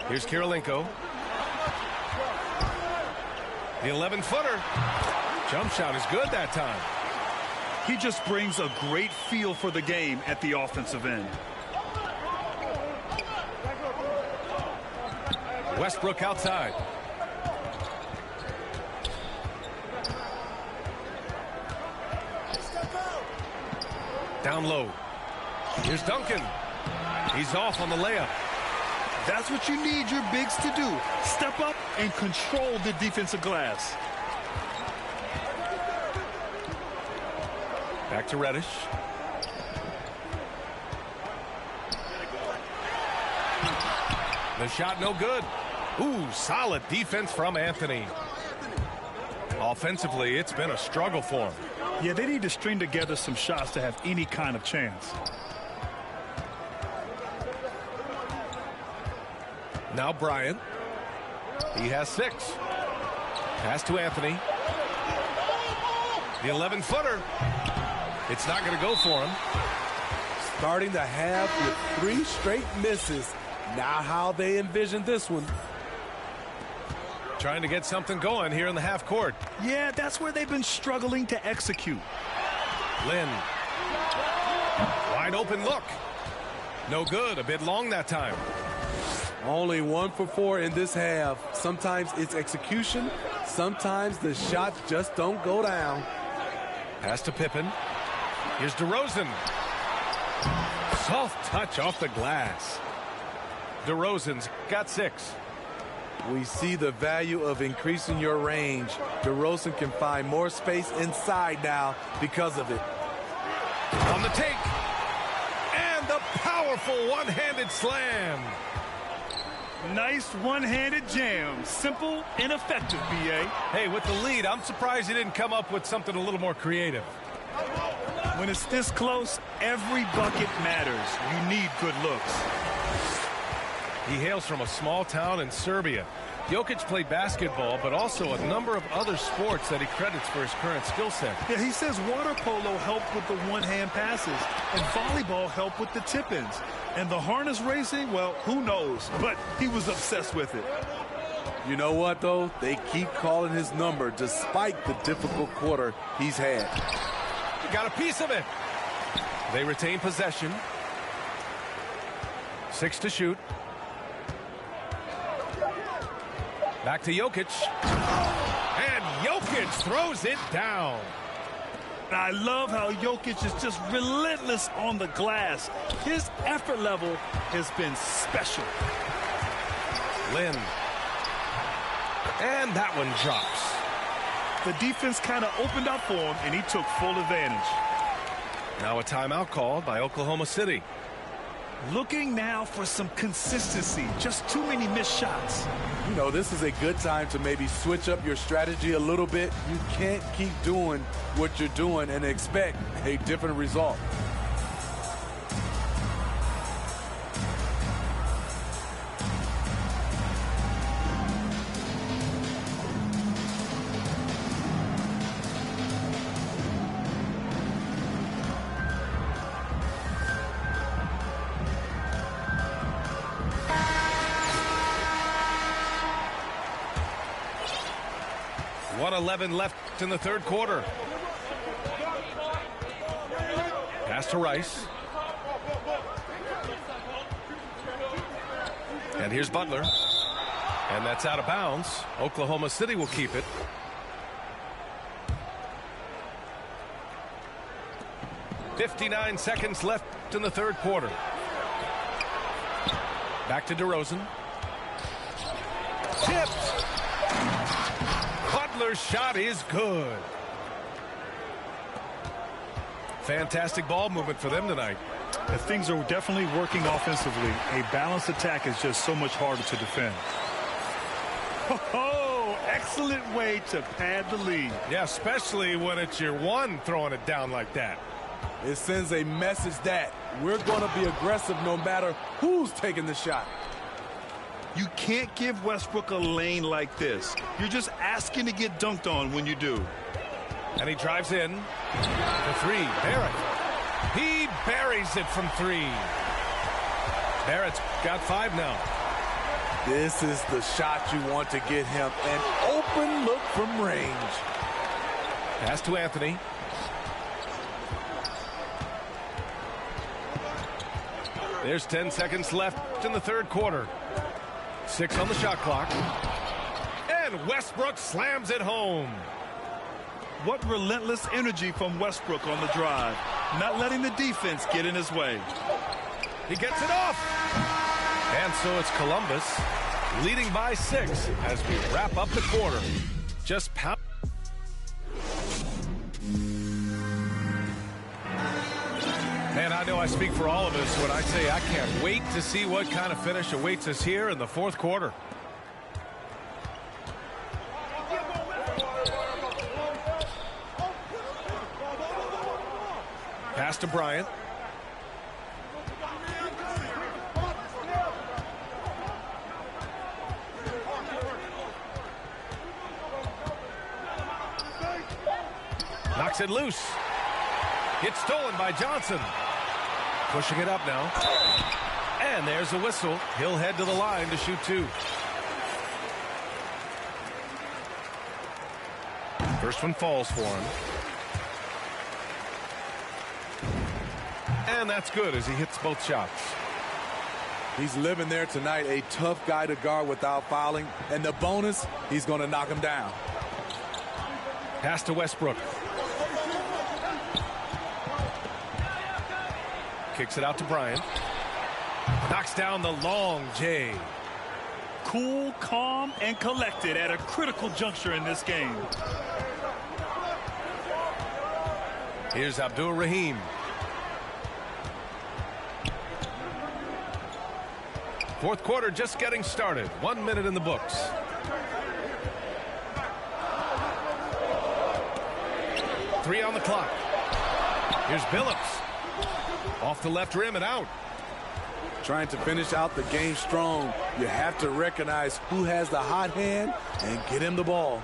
Here's Kirilenko. The 11-footer. Jump shot is good that time.
He just brings a great feel for the game at the offensive end.
Westbrook outside. Down low. Here's Duncan. He's off on the layup.
That's what you need your bigs to do. Step up and control the defensive glass.
Back to Reddish. The shot no good. Ooh, solid defense from Anthony. Offensively, it's been a struggle for him.
Yeah, they need to string together some shots to have any kind of chance.
Now Bryant. He has 6. Pass to Anthony. The 11-footer. It's not going to go for him.
Starting the half with 3 straight misses. Now how they envision this one.
Trying to get something going here in the half court.
Yeah, that's where they've been struggling to execute.
Lynn. Wide open look. No good. A bit long that time.
Only 1 for 4 in this half. Sometimes it's execution. Sometimes the shots just don't go down.
Pass to Pippen. Here's DeRozan. Soft touch off the glass. DeRozan's got 6.
We see the value of increasing your range. DeRozan can find more space inside now because of it.
On the take. And the powerful one-handed slam.
Nice one-handed jam. Simple and effective, B.A.
Hey, with the lead, I'm surprised he didn't come up with something a little more creative.
When it's this close, every bucket matters. You need good looks.
He hails from a small town in Serbia. Jokic played basketball, but also a number of other sports that he credits for his current skill set.
Yeah, he says water polo helped with the one-hand passes, and volleyball helped with the tip-ins. And the harness racing, well, who knows? But he was obsessed with it.
You know what, though? They keep calling his number despite the difficult quarter he's had.
He got a piece of it. They retain possession. 6 to shoot. Back to Jokic. And Jokic throws it down.
I love how Jokic is just relentless on the glass. His effort level has been special.
Lynn. And that one drops.
The defense kind of opened up for him, and he took full advantage.
Now a timeout called by Oklahoma City.
Looking now for some consistency. Just too many missed shots.
You know, this is a good time to maybe switch up your strategy a little bit. You can't keep doing what you're doing and expect a different result.
.11 left in the third quarter. Pass to Rice. And here's Butler. And that's out of bounds. Oklahoma City will keep it. .59 seconds left in the third quarter. Back to DeRozan. Tipped. Butler's shot is good. Fantastic ball movement for them tonight.
Things are definitely working offensively. A balanced attack is just so much harder to defend. Oh, excellent way to pad the lead.
Yeah, especially when it's your one throwing it down like that.
It sends a message that we're going to be aggressive no matter who's taking the shot.
You can't give Westbrook a lane like this. You're just asking to get dunked on when you do.
And he drives in. The three. Barrett. He buries it from three. Barrett's got 5 now.
This is the shot you want to get him. An open look from range.
Pass to Anthony. There's 10 seconds left in the third quarter. 6 on the shot clock. And Westbrook slams it home.
What relentless energy from Westbrook on the drive. Not letting the defense get in his way.
He gets it off. And so it's Columbus leading by 6 as we wrap up the quarter. Just pound. Man, I know I speak for all of us when I say I can't wait to see what kind of finish awaits us here in the fourth quarter. Pass to Bryant. Knocks it loose. It's stolen by Johnson. Pushing it up now. And there's a whistle. He'll head to the line to shoot 2. First one falls for him. And that's good as he hits both shots.
He's living there tonight, a tough guy to guard without fouling. And the bonus, he's going to knock him down.
Pass to Westbrook. Kicks it out to Bryant. Knocks down the long J.
Cool, calm, and collected at a critical juncture in this game.
Here's Abdul Rahim. Fourth quarter just getting started. 1 minute in the books. Three on the clock. Here's Billups. Off the left rim and out.
Trying to finish out the game strong. You have to recognize who has the hot hand and get him the ball.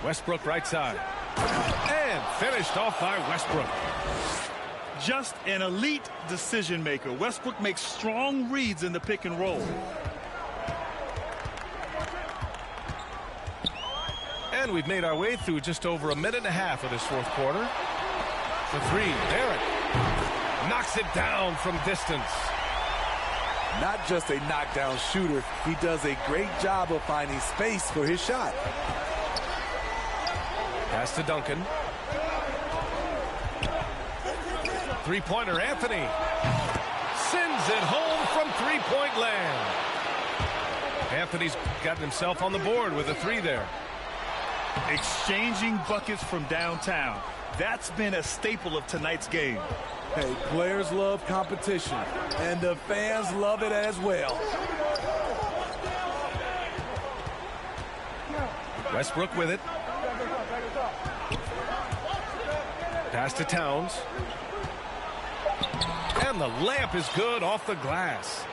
Westbrook right side. And finished off by Westbrook.
Just an elite decision maker. Westbrook makes strong reads in the pick and roll.
And we've made our way through just over a minute and a half of this fourth quarter. The three, Barrett knocks it down from distance.
Not just a knockdown shooter, he does a great job of finding space for his shot.
Pass to Duncan. Three-pointer, Anthony. Sends it home from three-point land. Anthony's gotten himself on the board with a 3 there.
Exchanging buckets from downtown. That's been a staple of tonight's game.
Hey, players love competition, and the fans love it as well.
Westbrook with it. Pass to Towns. And the layup is good off the glass.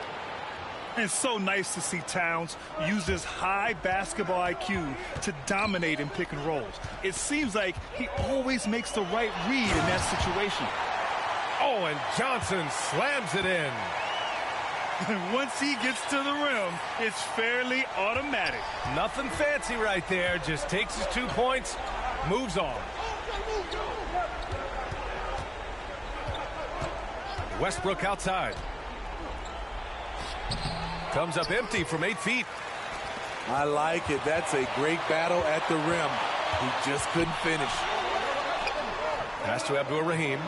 And it's so nice to see Towns use his high basketball IQ to dominate in pick and rolls. It seems like he always makes the right read in that situation.
Oh, and Johnson slams it in.
And once he gets to the rim, it's fairly automatic.
Nothing fancy right there. Just takes his 2 points, moves on. Westbrook outside. Comes up empty from 8 feet.
I like it. That's a great battle at the rim. He just couldn't finish.
Pass to Abdul-Rahim.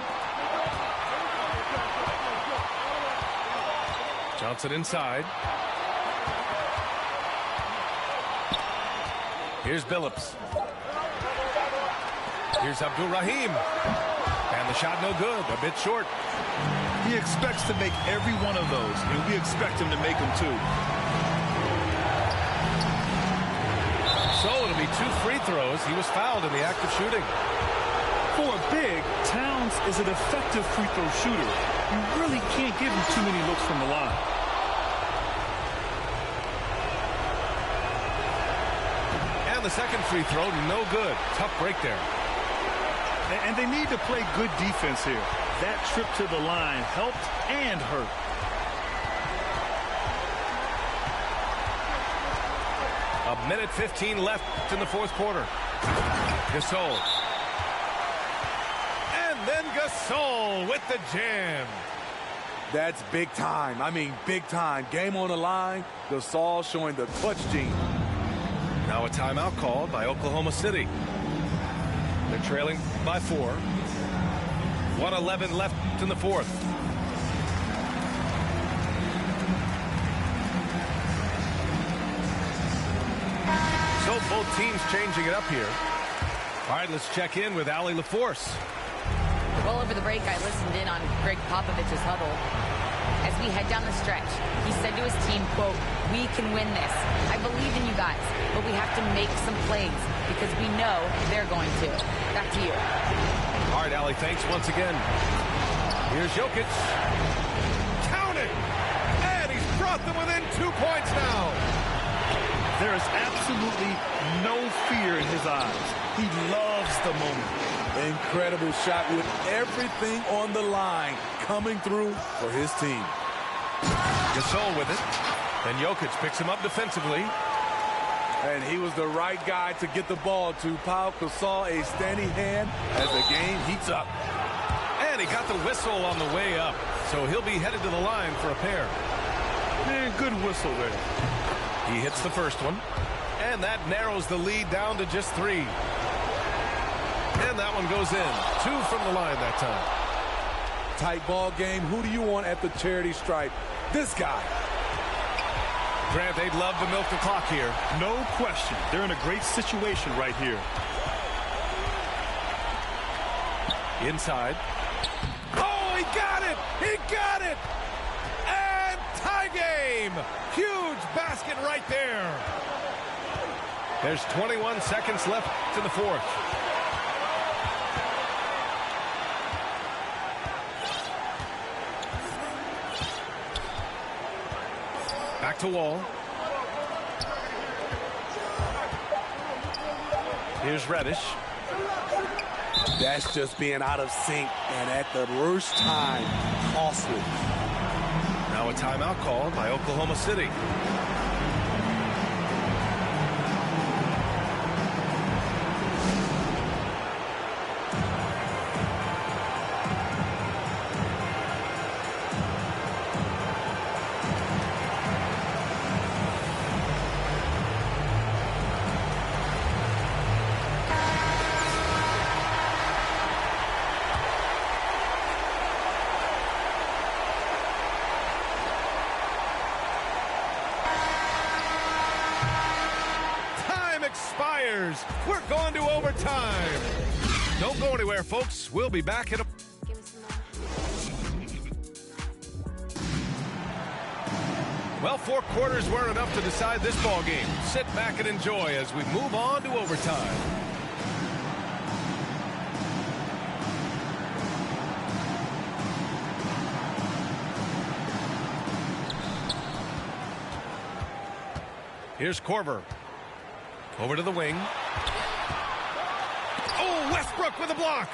Johnson inside. Here's Billups. Here's Abdul-Rahim. And the shot no good. A bit short.
He expects to make every one of those, and we expect him to make them too.
So it'll be 2 free throws. He was fouled in the act of shooting.
For a big, Towns is an effective free throw shooter. You really can't give him too many looks from the line.
And the second free throw, no good. Tough break there.
And they need to play good defense here. That trip to the line helped and hurt.
A minute 15 left in the fourth quarter. Gasol. And then Gasol with the jam.
That's big time. I mean, big time. Game on the line. Gasol showing the clutch gene.
Now a timeout called by Oklahoma City. They're trailing by 4. 1:11 left in the fourth. So both teams changing it up here. All right, let's check in with Allie LaForce.
Well, over the break, I listened in on Greg Popovich's huddle. As we head down the stretch, he said to his team, quote, "We can win this. I believe in you guys, but we have to make some plays because we know they're going to." Back to you.
All right, Allie, thanks once again. Here's Jokic. Count it! And he's brought them within 2 points now.
There is absolutely no fear in his eyes. He loves the moment.
Incredible shot with everything on the line coming through for his team.
Gasol with it. And Jokic picks him up defensively.
And he was the right guy to get the ball to Pau Gasol, a steady hand as the game heats up.
And he got the whistle on the way up. So he'll be headed to the line for a pair.
Man, good whistle there.
He hits the first one. And that narrows the lead down to just 3. And that one goes in. 2 from the line that time.
Tight ball game. Who do you want at the charity stripe? This guy.
Grant, they'd love to milk the clock here.
No question. They're in a great situation right here.
Inside. Oh, he got it! He got it! And tie game! Huge basket right there. There's 21 seconds left in the fourth. Back to Wall. Here's Reddish.
That's just being out of sync and at the worst time, costly.
Now a timeout called by Oklahoma City. quarters. We're going to overtime. Don't go anywhere, folks. We'll be back in a... Well, 4 quarters weren't enough to decide this ball game. Sit back and enjoy as we move on to overtime. Here's Korver. Over to the wing. Oh, Westbrook with a block.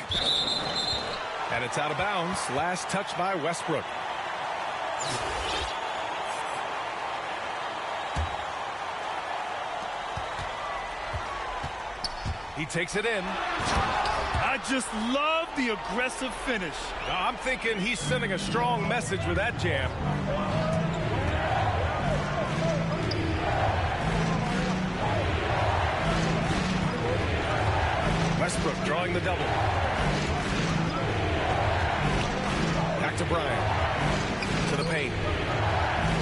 And it's out of bounds. Last touch by Westbrook. He takes it in.
I just love the aggressive finish.
I'm thinking he's sending a strong message with that jam. Westbrook drawing the double. Back to Bryant. To the paint.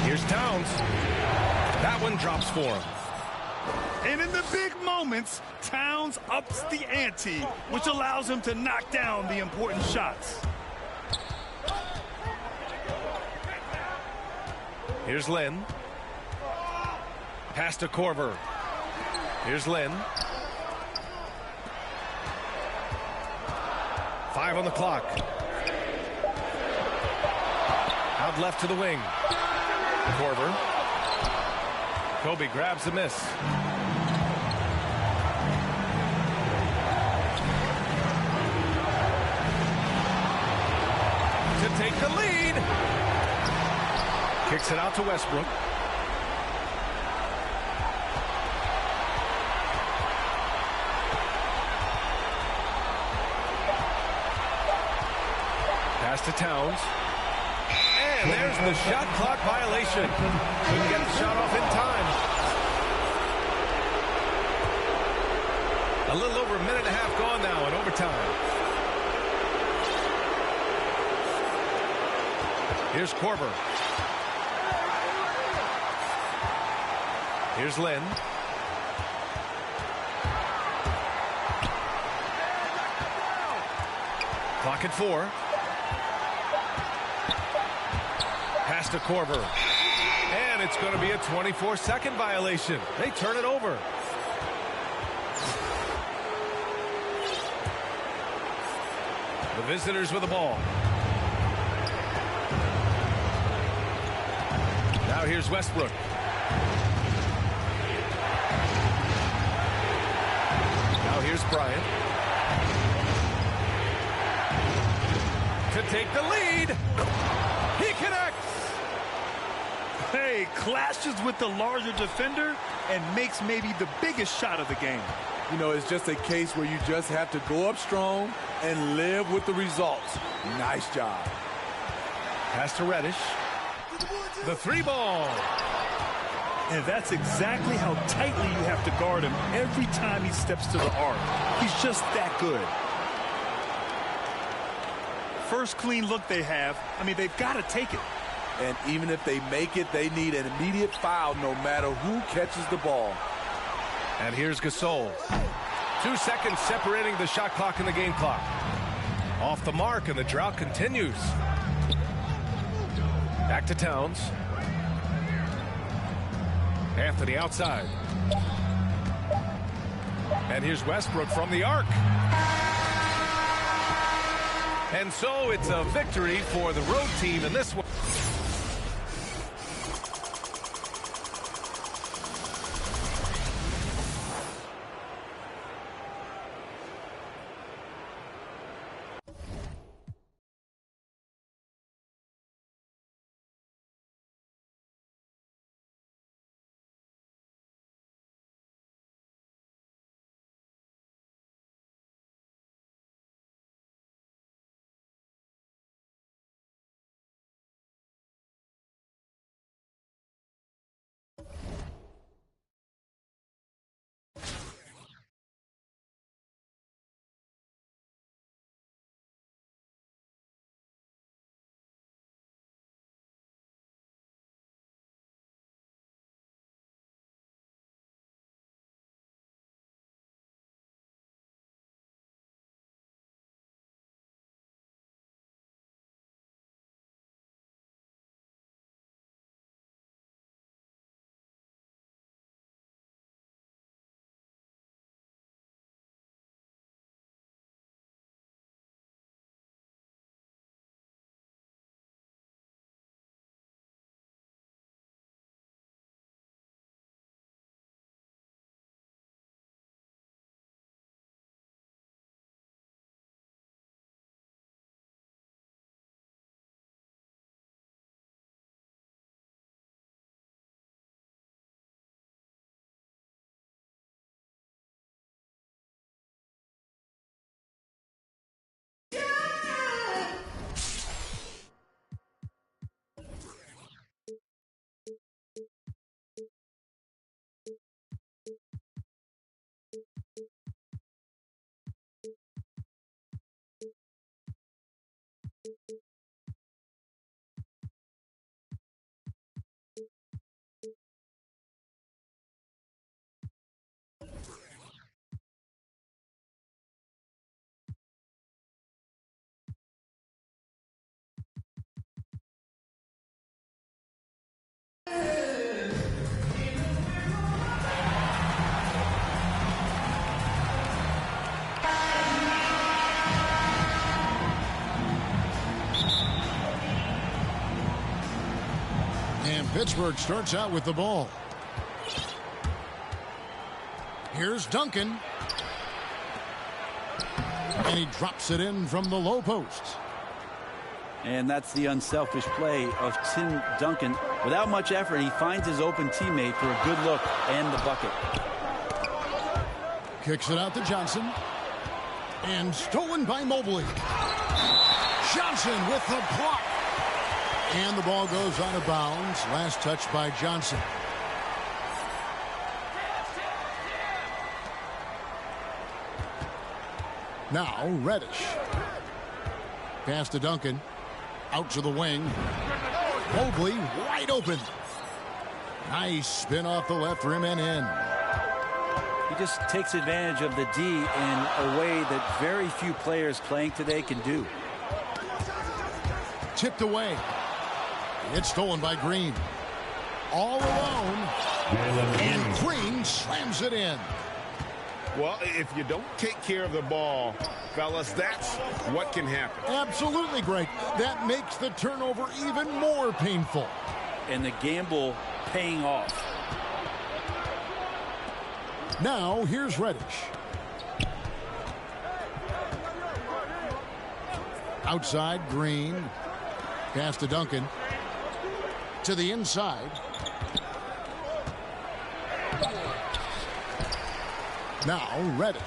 Here's Towns. That one drops for him.
And in the big moments, Towns ups the ante, which allows him to knock down the important shots.
Here's Lynn. Pass to Korver. Here's Lynn. 5 on the clock. Out left to the wing. Korver. Kobe grabs the miss. To take the lead. Kicks it out to Westbrook. Pass to Towns. And there's the shot clock violation. Couldn't get the shot off in time. A little over a minute and a half gone now in overtime. Here's Korver. Here's Lynn. Clock at 4. Pass to Korver. And it's going to be a 24-second violation. They turn it over. The visitors with the ball. Now here's Westbrook. Now here's Bryant. To take the lead. He connects.
Hey, clashes with the larger defender and makes maybe the biggest shot of the game.
You know, it's just a case where you just have to go up strong and live with the results. Nice job.
Pass to Reddish. The 3 ball.
And that's exactly how tightly you have to guard him every time he steps to the arc. He's just that good. First clean look they have. I mean, they've got to take it.
And even if they make it, they need an immediate foul no matter who catches the ball.
And here's Gasol. 2 seconds separating the shot clock and the game clock. Off the mark, and the drought continues. Back to Towns. Anthony outside. And here's Westbrook from the arc. And so it's a victory for the road team in this one.
Pittsburgh starts out with the ball. Here's Duncan. And he drops it in from the low post.
And that's the unselfish play of Tim Duncan. Without much effort, he finds his open teammate for a good look and the bucket.
Kicks it out to Johnson. And stolen by Mobley. Johnson with the block. And the ball goes out of bounds. Last touch by Johnson. Now Reddish. Pass to Duncan. Out to the wing. Mobley wide open. Nice spin off the left rim and in.
He just takes advantage of the D in a way that very few players playing today can do.
Tipped away. It's stolen by Green. All alone. And Green slams it in.
Well, if you don't take care of the ball, fellas, that's what can happen.
Absolutely, Greg. That makes the turnover even more painful.
And the gamble paying off.
Now, here's Reddish. Outside, Green. Pass to Duncan. To the inside. Now, Reddish.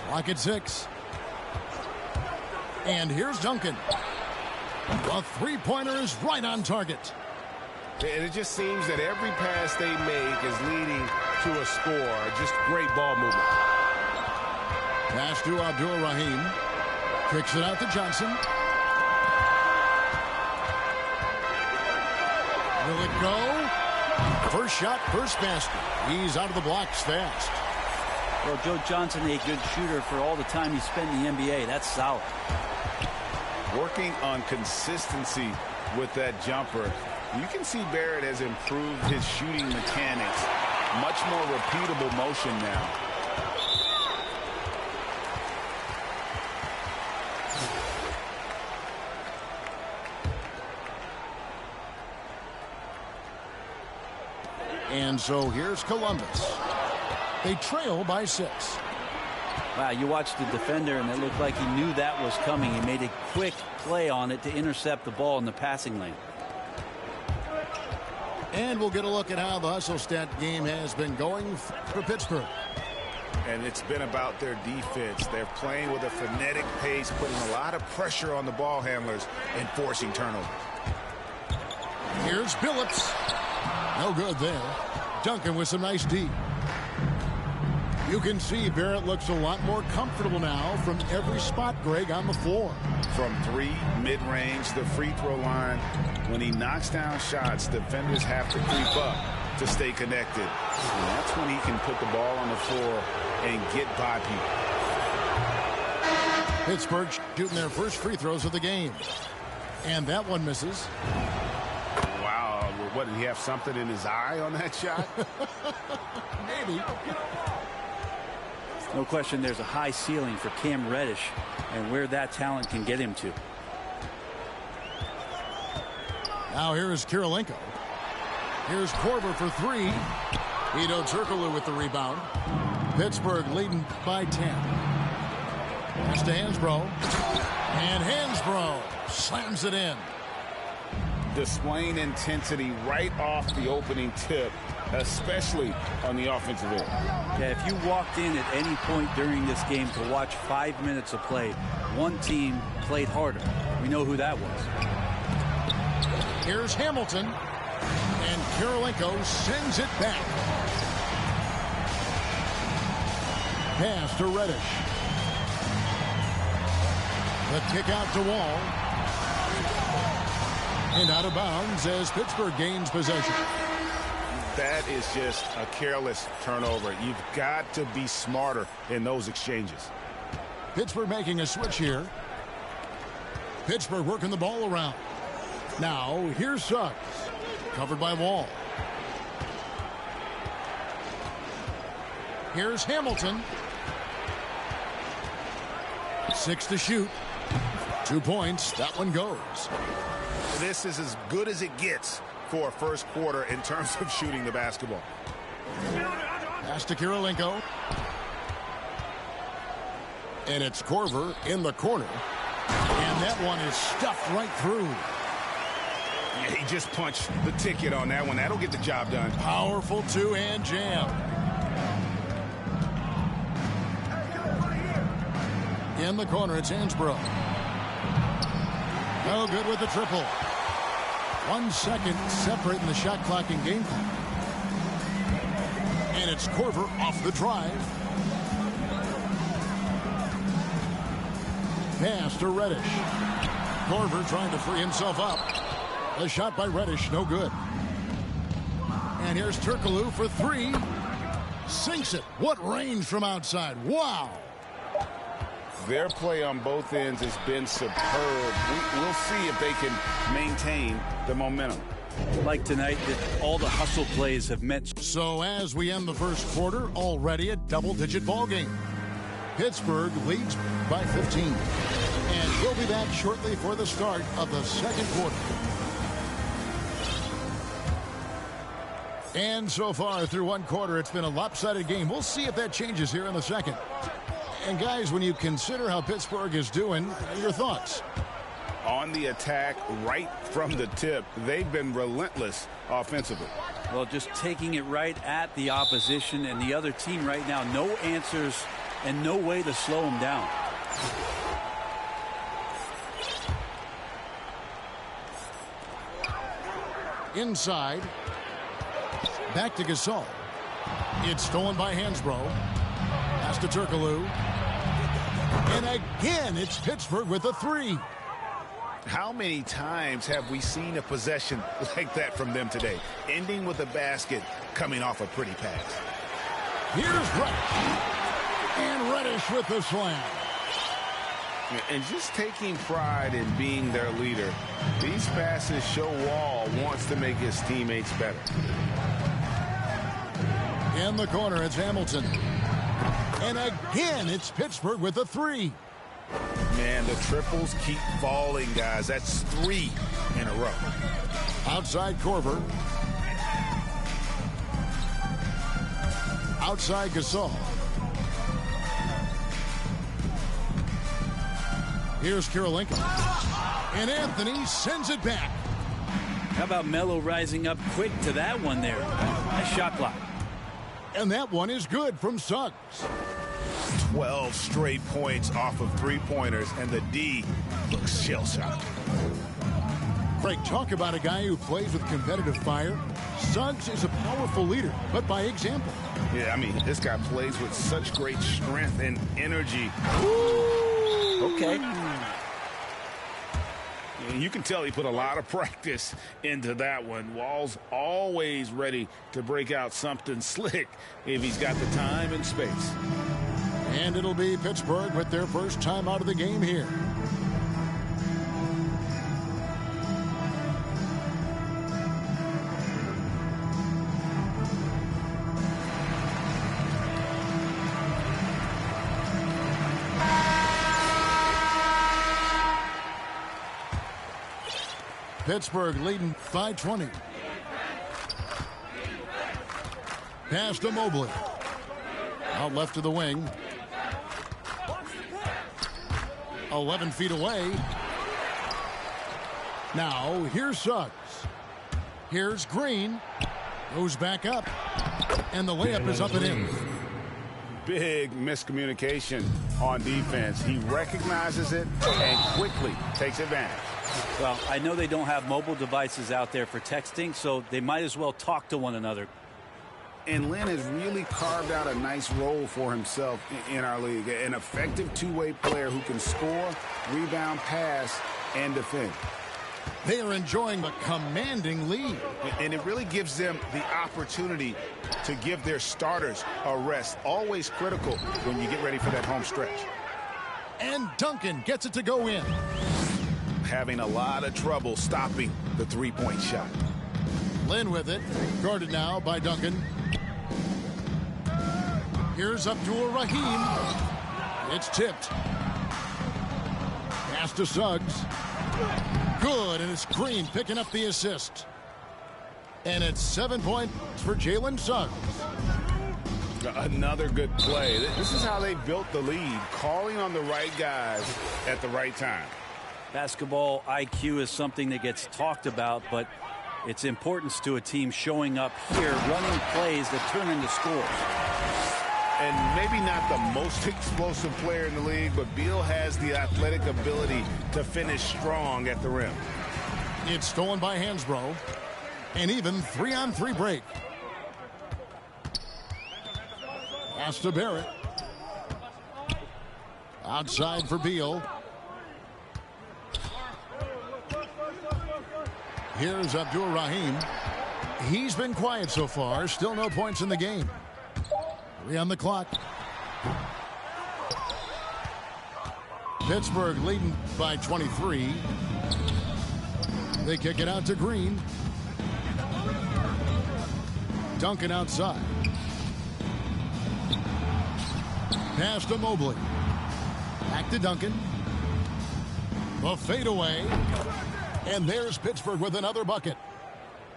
Clock at 6. And here's Duncan. The three-pointer is right on target.
And it just seems that every pass they make is leading to a score. Just great ball movement.
Pass to Abdul-Rahim. Kicks it out to Johnson. Will it go? First shot, first basket. He's out of the blocks fast.
Well, Joe Johnson, a good shooter for all the time he spent in the NBA. That's solid.
Working on consistency with that jumper. You can see Barrett has improved his shooting mechanics. Much more repeatable motion now.
And so here's Columbus. They trail by 6.
Wow, you watched the defender, and it looked like he knew that was coming. He made a quick play on it to intercept the ball in the passing lane.
And we'll get a look at how the hustle stat game has been going for Pittsburgh.
And it's been about their defense. They're playing with a frenetic pace, putting a lot of pressure on the ball handlers and forcing turnovers.
Here's Billups. No good there. Duncan with some nice D. You can see Barrett looks a lot more comfortable now from every spot, Greg, on the floor.
From 3, mid-range, the free throw line. When he knocks down shots, defenders have to creep up to stay connected. And that's when he can put the ball on the floor and get by people.
Pittsburgh shooting their first free throws of the game. And that one misses.
Wow, what, did he have something in his eye on that shot?
Maybe.
No question there's a high ceiling for Cam Reddish and where that talent can get him to.
Now here is Kirilenko. Here's Korver for 3. Ito Turkoglu with the rebound. Pittsburgh leading by 10. Pass to Hansbrough. And Hansbrough slams it in.
Displaying intensity right off the opening tip, especially on the offensive end.
Yeah, if you walked in at any point during this game to watch 5 minutes of play, one team played harder. We know who that was.
Here's Hamilton. And Kirilenko sends it back. Pass to Reddish. The kick out to Wall. And out of bounds as Pittsburgh gains possession.
That is just a careless turnover. You've got to be smarter in those exchanges.
Pittsburgh making a switch here. Pittsburgh working the ball around. Now, here's Suggs. Covered by Wall. Here's Hamilton. 6 to shoot. 2 points. That one goes.
This is as good as it gets for a first quarter in terms of shooting the basketball.
Pass to Kirilenko. And it's Korver in the corner. And that one is stuffed right through.
Yeah, he just punched the ticket on that one. That'll get the job done.
Powerful two-hand jam. In the corner, it's Hansbrough. No good with the triple. 1 second separating the shot clock and game clock. And it's Korver off the drive. Pass to Reddish. Korver trying to free himself up. The shot by Reddish, no good. And here's Turkoglu for 3. Sinks it. What range from outside. Wow.
Their play on both ends has been superb. We'll see if they can maintain the momentum.
Like tonight, that all the hustle plays have meant.
So as we end the first quarter, already a double-digit ball game. Pittsburgh leads by 15. And we'll be back shortly for the start of the second quarter. And so far through one quarter, it's been a lopsided game. We'll see if that changes here in the second. And guys, when you consider how Pittsburgh is doing, your thoughts?
On the attack, right from the tip, they've been relentless offensively.
Well, just taking it right at the opposition and the other team right now. No answers and no way to slow them down.
Inside. Back to Gasol. It's stolen by Hansbrough. Pass to Turkoglu. And again, it's Pittsburgh with a 3.
How many times have we seen a possession like that from them today? Ending with a basket, coming off a pretty pass.
Here's Reddish. And Reddish with the slam.
And just taking pride in being their leader, these passes show Wall wants to make his teammates better.
In the corner, it's Hamilton. And again, it's Pittsburgh with a 3.
Man, the triples keep falling, guys. That's 3 in a row.
Outside Korver. Outside Gasol. Here's Kirilenko. And Anthony sends it back.
How about Melo rising up quick to that one there? Nice shot block.
And that one is good from Suggs.
12 straight points off of 3-pointers, and the D looks shell-shocked.
Craig, talk about a guy who plays with competitive fire. Suggs is a powerful leader, but by example.
Yeah, I mean, this guy plays with such great strength and energy.
Ooh. Okay.
You can tell he put a lot of practice into that one. Wall's always ready to break out something slick if he's got the time and space.
And it'll be Pittsburgh with their first time out of the game here. Pittsburgh leading by 20. Pass to Mobley. Out left to the wing. 11 feet away. Now, here's Suggs. Here's Green. Goes back up. And the layup is up and in.
Big miscommunication on defense. He recognizes it and quickly takes advantage.
Well, I know they don't have mobile devices out there for texting, so they might as well talk to one another.
And Lynn has really carved out a nice role for himself in our league. An effective two-way player who can score, rebound, pass, and defend.
They are enjoying a commanding lead.
And it really gives them the opportunity to give their starters a rest. Always critical when you get ready for that home stretch.
And Duncan gets it to go in.
Having a lot of trouble stopping the three-point shot.
Lynn with it. Guarded now by Duncan. Here's Abdul Rahim. It's tipped. Pass Pass to Suggs. Good, and it's Green picking up the assist. And it's 7 points for Jalen Suggs.
Another good play. This is how they built the lead, calling on the right guys at the right time.
Basketball IQ is something that gets talked about, but its importance to a team showing up here, running plays that turn into scores.
And maybe not the most explosive player in the league, but Beal has the athletic ability to finish strong at the rim.
It's stolen by Hansbrough. An even 3-on-3 break. Pass to Barrett. Outside for Beal. Here's Abdur-Rahim. He's been quiet so far. Still no points in the game. 3 on the clock. Pittsburgh leading by 23. They kick it out to Green. Duncan outside. Pass to Mobley. Back to Duncan. The fadeaway. And there's Pittsburgh with another bucket.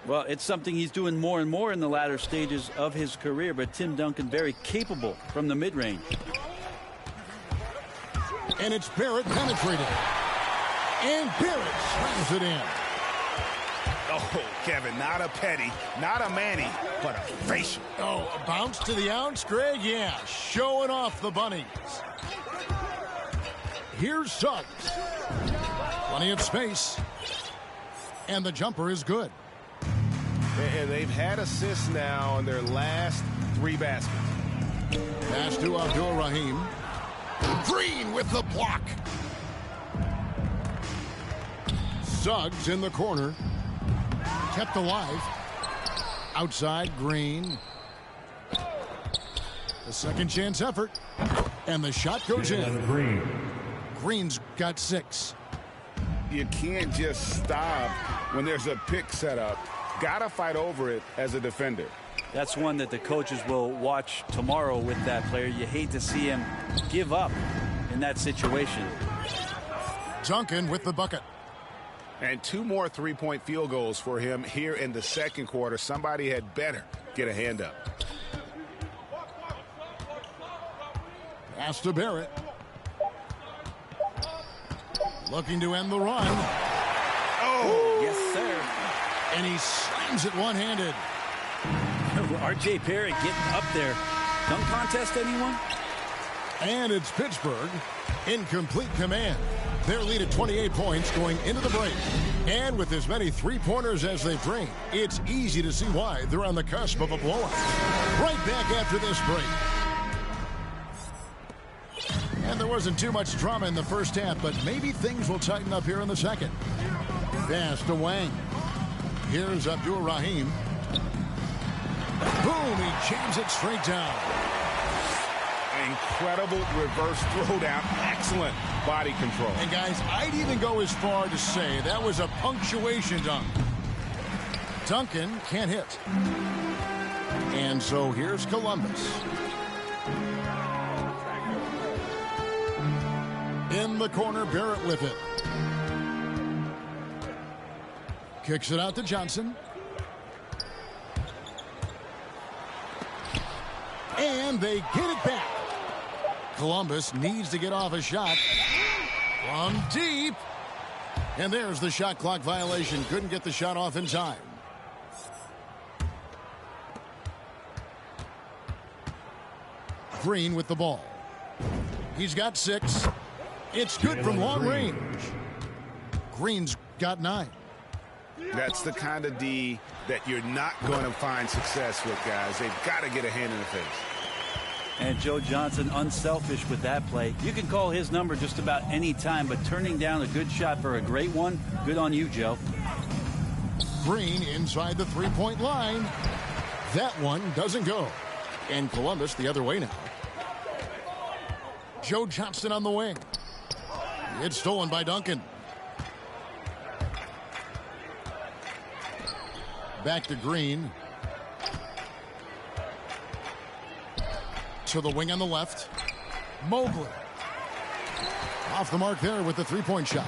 Well, it's something he's doing more and more in the latter stages of his career, but Tim Duncan very capable from the mid-range.
And it's Barrett penetrated. And Barrett slams it in.
Oh, Kevin, not a petty, not a Manny, but a facial.
Oh, a bounce to the ounce, Greg? Yeah, showing off the bunnies. Here's Suggs. Plenty of space. And the jumper is good.
And they've had assists now in their last 3 baskets.
Pass to Abdur-Rahim. Green with the block. Suggs in the corner. Kept alive. Outside, Green. The second chance effort. And the shot goes in. Green's got 6.
You can't just stop when there's a pick set up. Gotta fight over it as a defender.
That's one that the coaches will watch tomorrow with that player. You hate to see him give up in that situation.
Duncan with the bucket.
And 2 more 3-point field goals for him here in the second quarter. Somebody had better get a hand up.
Pass to Barrett. Looking to end the run.
Oh, yes, sir.
And he slams it one-handed.
R.J. Barrett getting up there. Dunk contest, anyone?
And it's Pittsburgh in complete command. Their lead at 28 points going into the break. And with as many 3-pointers as they've drained, it's easy to see why they're on the cusp of a blowout. Right back after this break. And there wasn't too much drama in the first half, but maybe things will tighten up here in the second. Pass to Wang. Here's Abdur-Rahim. Boom, he jams it straight down.
Incredible reverse throwdown. Excellent body control.
And guys, I'd even go as far to say that was a punctuation dunk. Duncan can't hit. And so here's Columbus. In the corner, Barrett with it. Kicks it out to Johnson. And they get it back. Columbus needs to get off a shot from deep. And there's the shot clock violation. Couldn't get the shot off in time. Green with the ball. He's got 6. It's good from long range. Green's got 9.
That's the kind of D that you're not going to find success with, guys. They've got to get a hand in the face.
And Joe Johnson unselfish with that play. You can call his number just about any time, but turning down a good shot for a great one, good on you, Joe.
Green inside the 3-point line. That one doesn't go. And Columbus the other way now. Joe Johnston on the wing. It's stolen by Duncan. Back to Green. To the wing on the left. Mobley. Off the mark there with the three-point shot.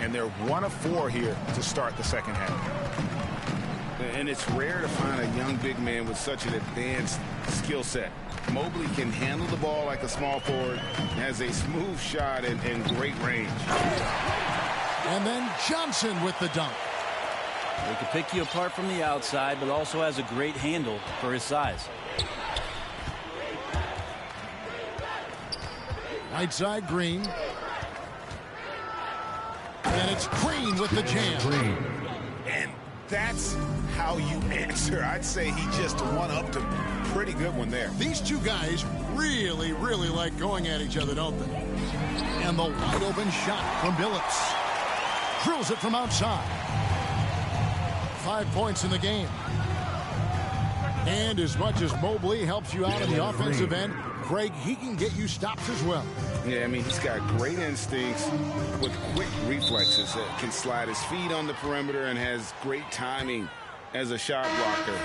And they're 1 of 4 here to start the second half. And it's rare to find a young big man with such an advanced skill set. Mobley can handle the ball like a small forward, has a smooth shot and great range.
And then Johnson with the dunk.
He can pick you apart from the outside, but also has a great handle for his size.
Right side, Green. And it's Green with the jam.
And that's how you answer. I'd say he just one-upped him. Pretty good one there.
These two guys really, really like going at each other, don't they? And the wide open shot from Billups. Drills it from outside. 5 points in the game. And as much as Mobley helps you out in the offensive end, Craig, he can get you stops as well.
Yeah, I mean, he's got great instincts with quick reflexes that can slide his feet on the perimeter and has great timing as a shot blocker.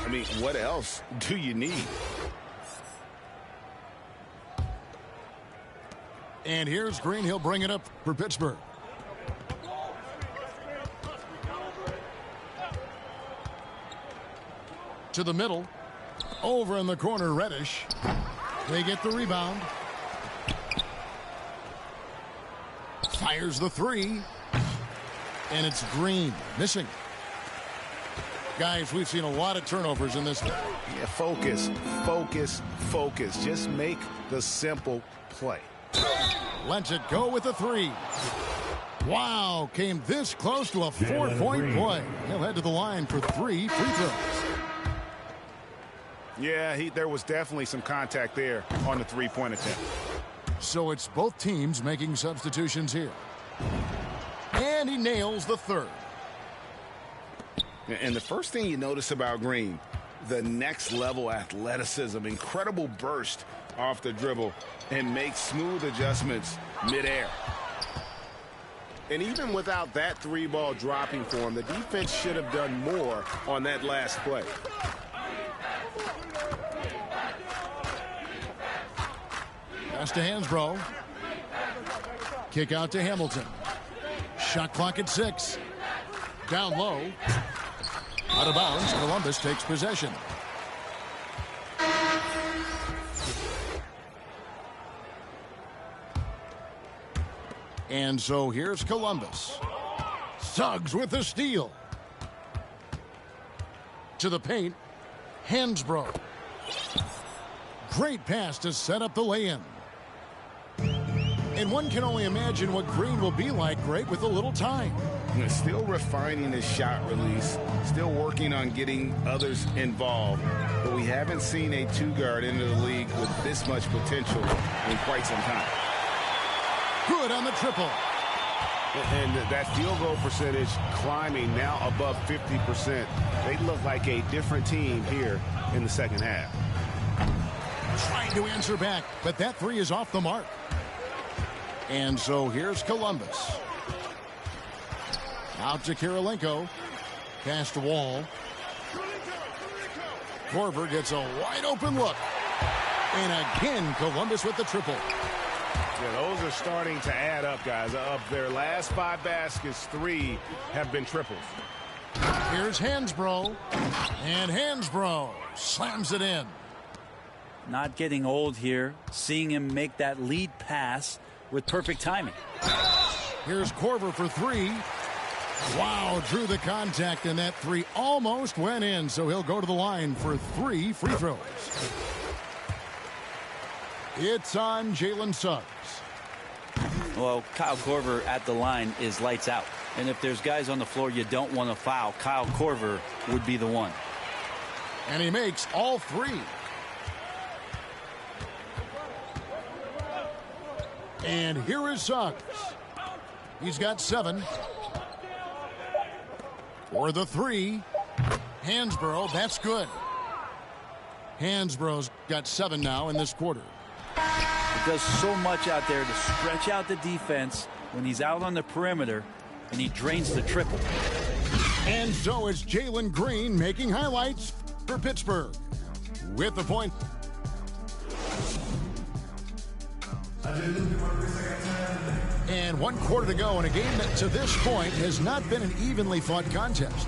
I mean, what else do you need?
And here's Green. He'll bring it up for Pittsburgh. To the middle. Over in the corner, Reddish. They get the rebound. Fires the three. And it's Green. Missing. Guys, we've seen a lot of turnovers in this game.
Yeah, focus, focus, focus. Just make the simple play.
Lets it go with a three. Wow, came this close to a 4-point play. He'll head to the line for 3 free throws.
Yeah, there was definitely some contact there on the three-point attempt.
So it's both teams making substitutions here. And he nails the third.
And the first thing you notice about Green, the next level athleticism, incredible burst off the dribble, and makes smooth adjustments midair. And even without that three ball dropping for him, the defense should have done more on that last play.
Pass to Hansbrough. Kick out to Hamilton. Shot clock at 6. Down low. Out of bounds. Columbus takes possession. And so here's Columbus. Suggs with the steal. To the paint. Hansbrough. Great pass to set up the lay-in. And one can only imagine what Green will be like, Greg, with a little time.
Still refining his shot release, still working on getting others involved. But we haven't seen a two-guard into the league with this much potential in quite some time.
Good on the triple.
And that field goal percentage climbing now above 50%. They look like a different team here in the second half.
Trying to answer back, but that three is off the mark. And so here's Columbus. Out to Kirilenko. Pass to Wall. Korver gets a wide open look. And again, Columbus with the triple.
Yeah, those are starting to add up, guys. Of their last 5 baskets, 3 have been triples.
Here's Hansbrough. And Hansbrough slams it in.
Not getting old here. Seeing him make that lead pass with perfect timing.
Here's Korver for 3. Wow, drew the contact, and that 3 almost went in, so he'll go to the line for 3 free throws. It's on Jalen Suggs.
Well, Kyle Korver at the line is lights out. And if there's guys on the floor you don't want to foul, Kyle Korver would be the one.
And he makes all 3. And here is Suggs. He's got 7. For the 3. Hansbrough, that's good. Hansbrough's got 7 now in this quarter.
He does so much out there to stretch out the defense when he's out on the perimeter, and he drains the triple.
And so it's Jalen Green making highlights for Pittsburgh with the point. And 1 quarter to go in a game that to this point has not been an evenly fought contest.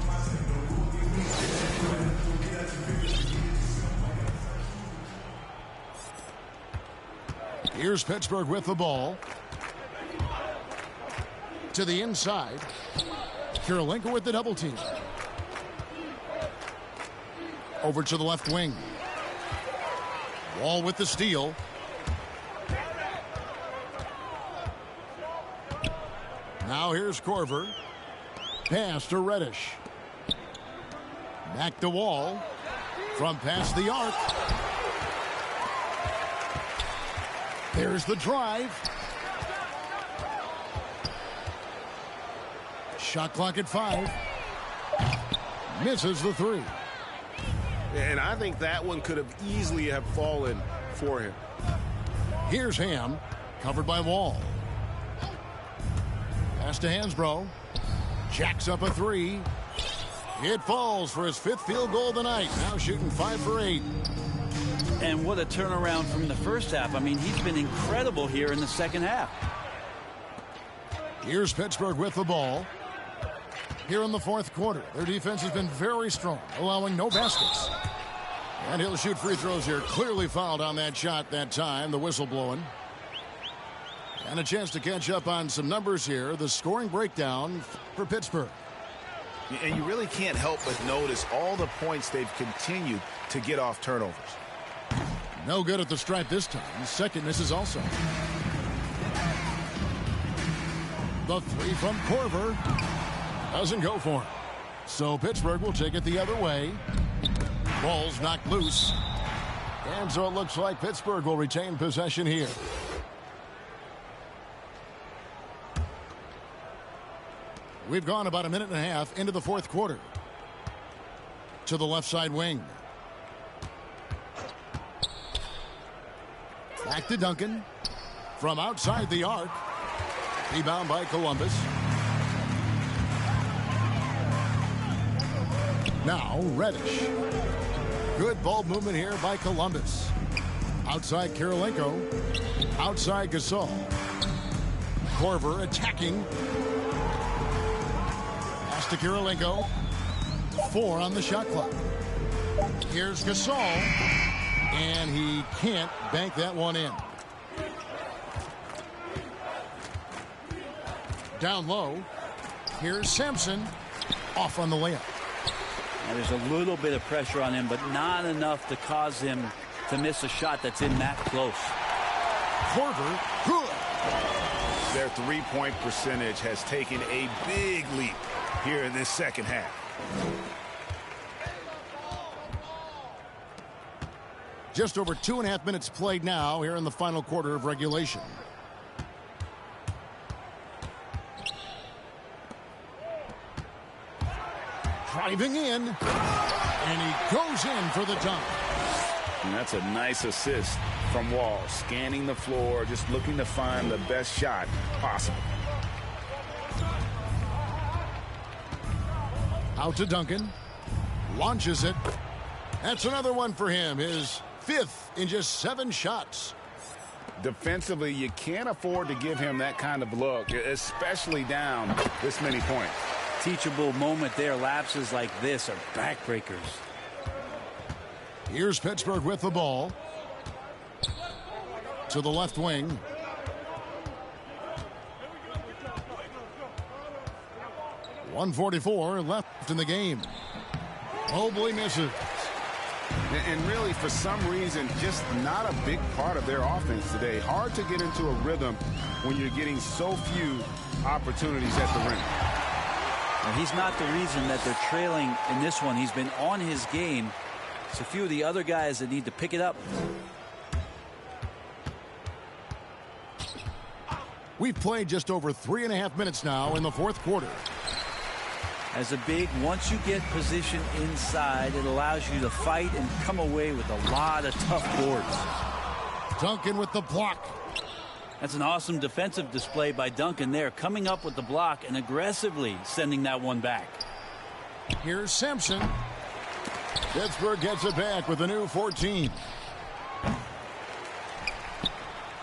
Here's Pittsburgh with the ball. To the inside. Kirilenko with the double team. Over to the left wing. Wall with the steal. Now here's Korver. Pass to Reddish. Back to Wall. From past the arc. There's the drive. Shot clock at 5. Misses the 3.
And I think that one could have easily have fallen for him.
Here's Ham, covered by Wall. Pass to Hansbrough. Jacks up a 3. It falls for his 5th field goal of the night. Now shooting 5 for 8.
And what a turnaround from the first half. I mean, he's been incredible here in the second half.
Here's Pittsburgh with the ball. Here in the 4th quarter, their defense has been very strong, allowing no baskets. And he'll shoot free throws here. Clearly fouled on that shot that time. The whistle blowing. And a chance to catch up on some numbers here. The scoring breakdown for Pittsburgh.
And you really can't help but notice all the points they've continued to get off turnovers.
No good at the stripe this time. Second misses also. The 3 from Korver doesn't go for him. So Pittsburgh will take it the other way. Ball's knocked loose. And so it looks like Pittsburgh will retain possession here. We've gone about a minute and a half into the 4th quarter. To the left side wing. Back to Duncan. From outside the arc. Rebound by Columbus. Now Reddish. Good ball movement here by Columbus. Outside Kirilenko. Outside Gasol. Korver attacking. Pass to Kirilenko. 4 on the shot clock. Here's Gasol. And he can't bank that one in. Down low. Here's Sampson. Off on the layup.
Now there's a little bit of pressure on him, but not enough to cause him to miss a shot that's in that close.
Korver, good.
Their 3-point percentage has taken a big leap here in this second half.
Just over 2.5 minutes played now here in the final quarter of regulation. Driving in, and he goes in for the dunk.
And that's a nice assist from Wall. Scanning the floor, just looking to find the best shot possible.
Out to Duncan. Launches it. That's another one for him. His 5th in just 7 shots.
Defensively, you can't afford to give him that kind of look, especially down this many points.
Teachable moment there. Lapses like this are backbreakers.
Here's Pittsburgh with the ball. To the left wing. .144 left in the game. Mobley misses.
And really, for some reason, just not a big part of their offense today. Hard to get into a rhythm when you're getting so few opportunities at the rim.
And he's not the reason that they're trailing in this one. He's been on his game. It's a few of the other guys that need to pick it up.
We've played just over 3.5 minutes now in the 4th quarter.
As a big, once you get position inside, it allows you to fight and come away with a lot of tough boards.
Duncan with the block.
That's an awesome defensive display by Duncan there, coming up with the block and aggressively sending that one back.
Here's Sampson. Pittsburgh gets it back with a new 14.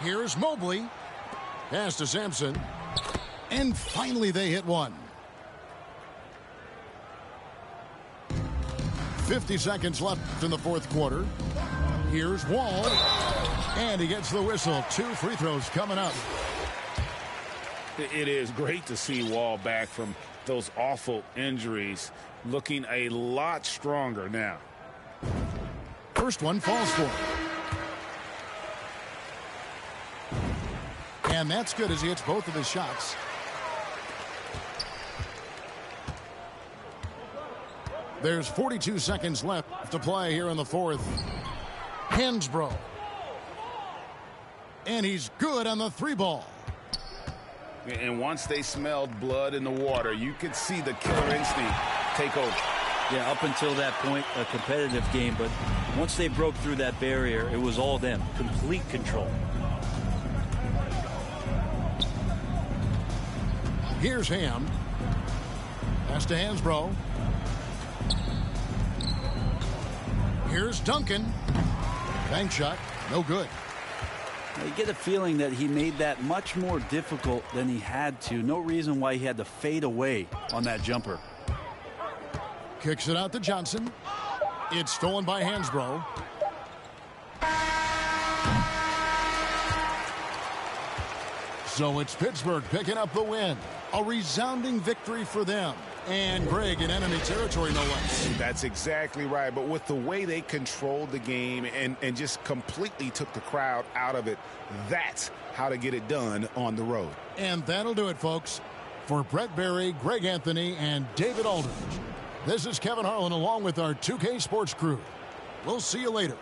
Here's Mobley. Pass to Sampson. And finally they hit one. 50 seconds left in the fourth quarter. Here's Wall. And he gets the whistle. 2 free throws coming up.
It is great to see Wall back from those awful injuries, looking a lot stronger now.
First one falls for him. And that's good as he hits both of his shots. There's 42 seconds left to play here in the fourth. Hansbrough. And he's good on the 3-ball.
And once they smelled blood in the water, you could see the killer instinct take over.
Yeah, up until that point, a competitive game. But once they broke through that barrier, it was all them. Complete control.
Here's Ham. Pass to Hansbrough. Here's Duncan. Bank shot. No good.
You get a feeling that he made that much more difficult than he had to. No reason why he had to fade away on that jumper.
Kicks it out to Johnson. It's stolen by Hansbrough. So it's Pittsburgh picking up the win. A resounding victory for them. And Greg in enemy territory, no less.
That's exactly right. But with the way they controlled the game and just completely took the crowd out of it, that's how to get it done on the road.
And that'll do it, folks. For Brett Berry, Greg Anthony, and David Aldridge, this is Kevin Harlan along with our 2K Sports crew. We'll see you later.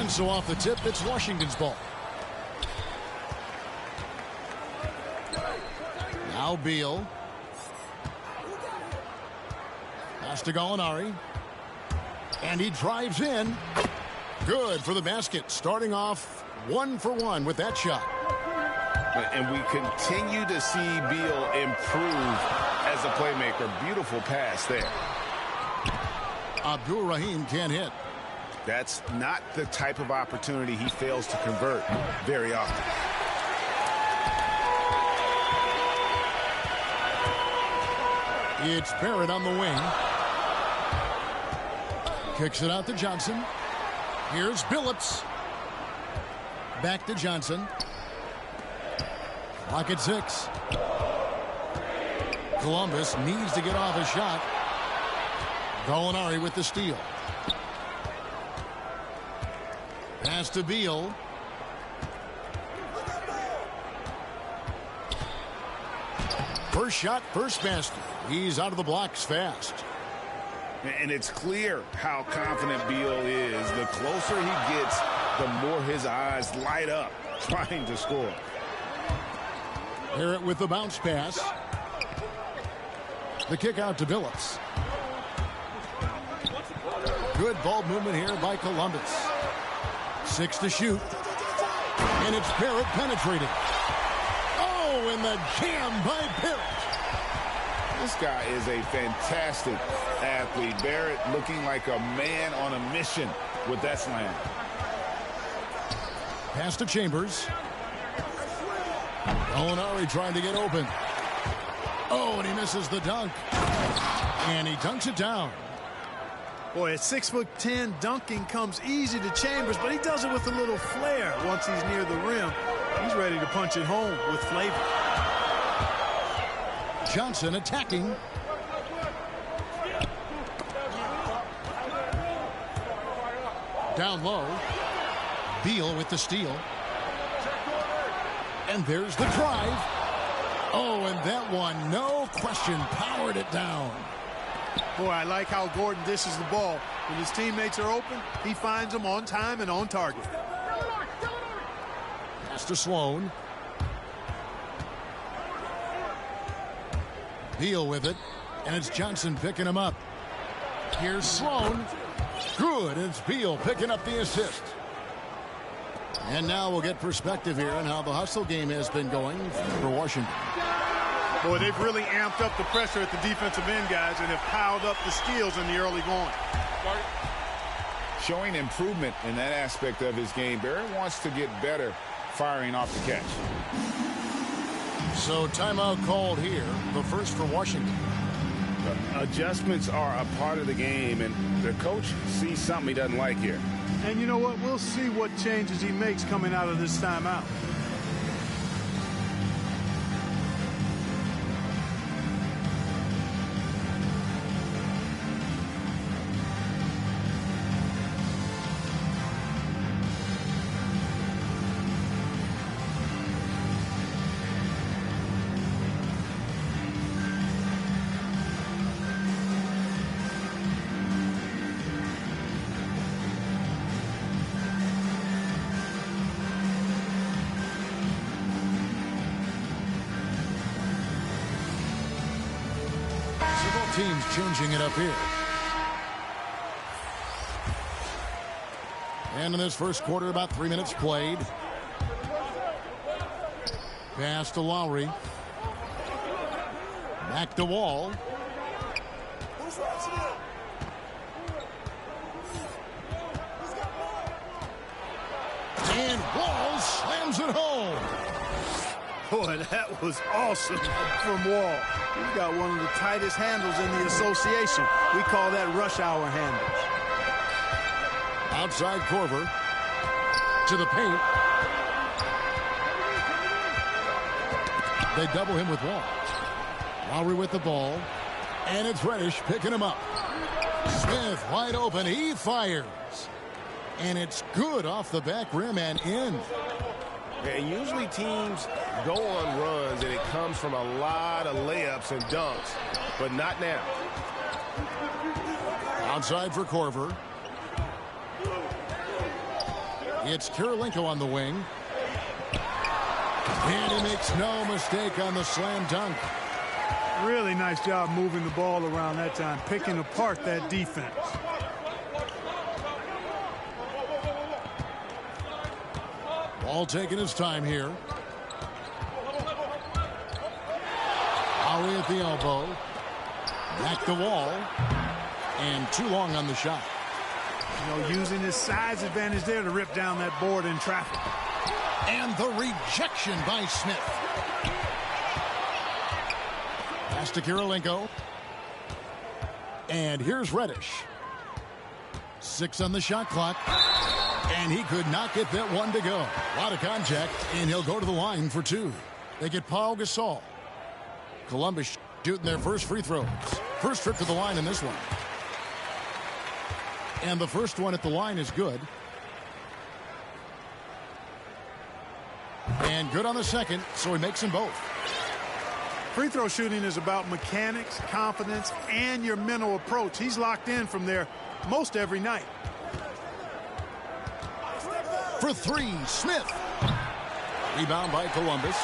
So off the tip, it's Washington's ball. Now Beal. Pass to Gallinari. And he drives in. Good for the basket. Starting off 1 for 1 with that shot.
And we continue to see Beal improve as a playmaker. Beautiful pass there.
Abdul Rahim can't hit.
That's not the type of opportunity he fails to convert very often.
It's Barrett on the wing. Kicks it out to Johnson. Here's Billups. Back to Johnson. Clock at 6. Columbus needs to get off a shot. Gallinari with the steal. Pass to Beal. First shot, first basket. He's out of the blocks fast.
And it's clear how confident Beal is. The closer he gets, the more his eyes light up trying to score.
Barrett with the bounce pass. The kick out to Billups. Good ball movement here by Columbus. 6 to shoot. And it's Barrett penetrating. Oh, and the jam by Barrett.
This guy is a fantastic athlete. Barrett looking like a man on a mission with that slam.
Pass to Chambers. Gallinari trying to get open. Oh, and he misses the dunk. And he dunks it down.
Boy, at 6'10", dunking comes easy to Chambers, but he does it with a little flair once he's near the rim. He's ready to punch it home with flavor.
Johnson attacking. Down low. Beal with the steal. And there's the drive. Oh, and that one, no question, powered it down.
Boy, I like how Gordon dishes the ball. When his teammates are open, he finds them on time and on target.
Pass to Sloan. Beal with it, and it's Johnson picking him up. Here's Sloan. Good, it's Beal picking up the assist. And now we'll get perspective here on how the hustle game has been going for Washington.
Boy, they've really amped up the pressure at the defensive end, guys, and have piled up the steals in the early going.
Showing improvement in that aspect of his game. Barrett wants to get better firing off the catch.
So timeout called here, the first for Washington.
Adjustments are a part of the game, and the coach sees something he doesn't like here.
And you know what? We'll see what changes he makes coming out of this timeout.
Teams changing it up here. And in this first quarter, about 3 minutes played. Pass to Lowry. Back to Wall. And Wall slams it home.
Boy, that was awesome from Wall. He's got one of the tightest handles in the association. We call that rush hour handles.
Outside Corver to the paint. They double him with Wall. Lowry with the ball. And it's Reddish picking him up. Smith wide open. He fires. And it's good off the back rim and in.
And usually teams go on runs and it comes from a lot of layups and dunks, but not now.
Outside for Corver. It's Kirilenko on the wing. And he makes no mistake on the slam dunk.
Really nice job moving the ball around that time, picking apart that defense.
Ball taking his time here. Howie at the elbow. Back the wall. And too long on the shot.
You know, using his size advantage there to rip down that board in traffic.
And the rejection by Smith. Pass to Kirilenko. And here's Reddish. 6 on the shot clock. And he could not get that one to go. A lot of contact, and he'll go to the line for 2. They get Paul Gasol. Columbus shooting their first free throws. First trip to the line in this one. And the first one at the line is good. And good on the second, so he makes them both.
Free throw shooting is about mechanics, confidence, and your mental approach. He's locked in from there most every night.
For 3, Smith. Rebound by Columbus.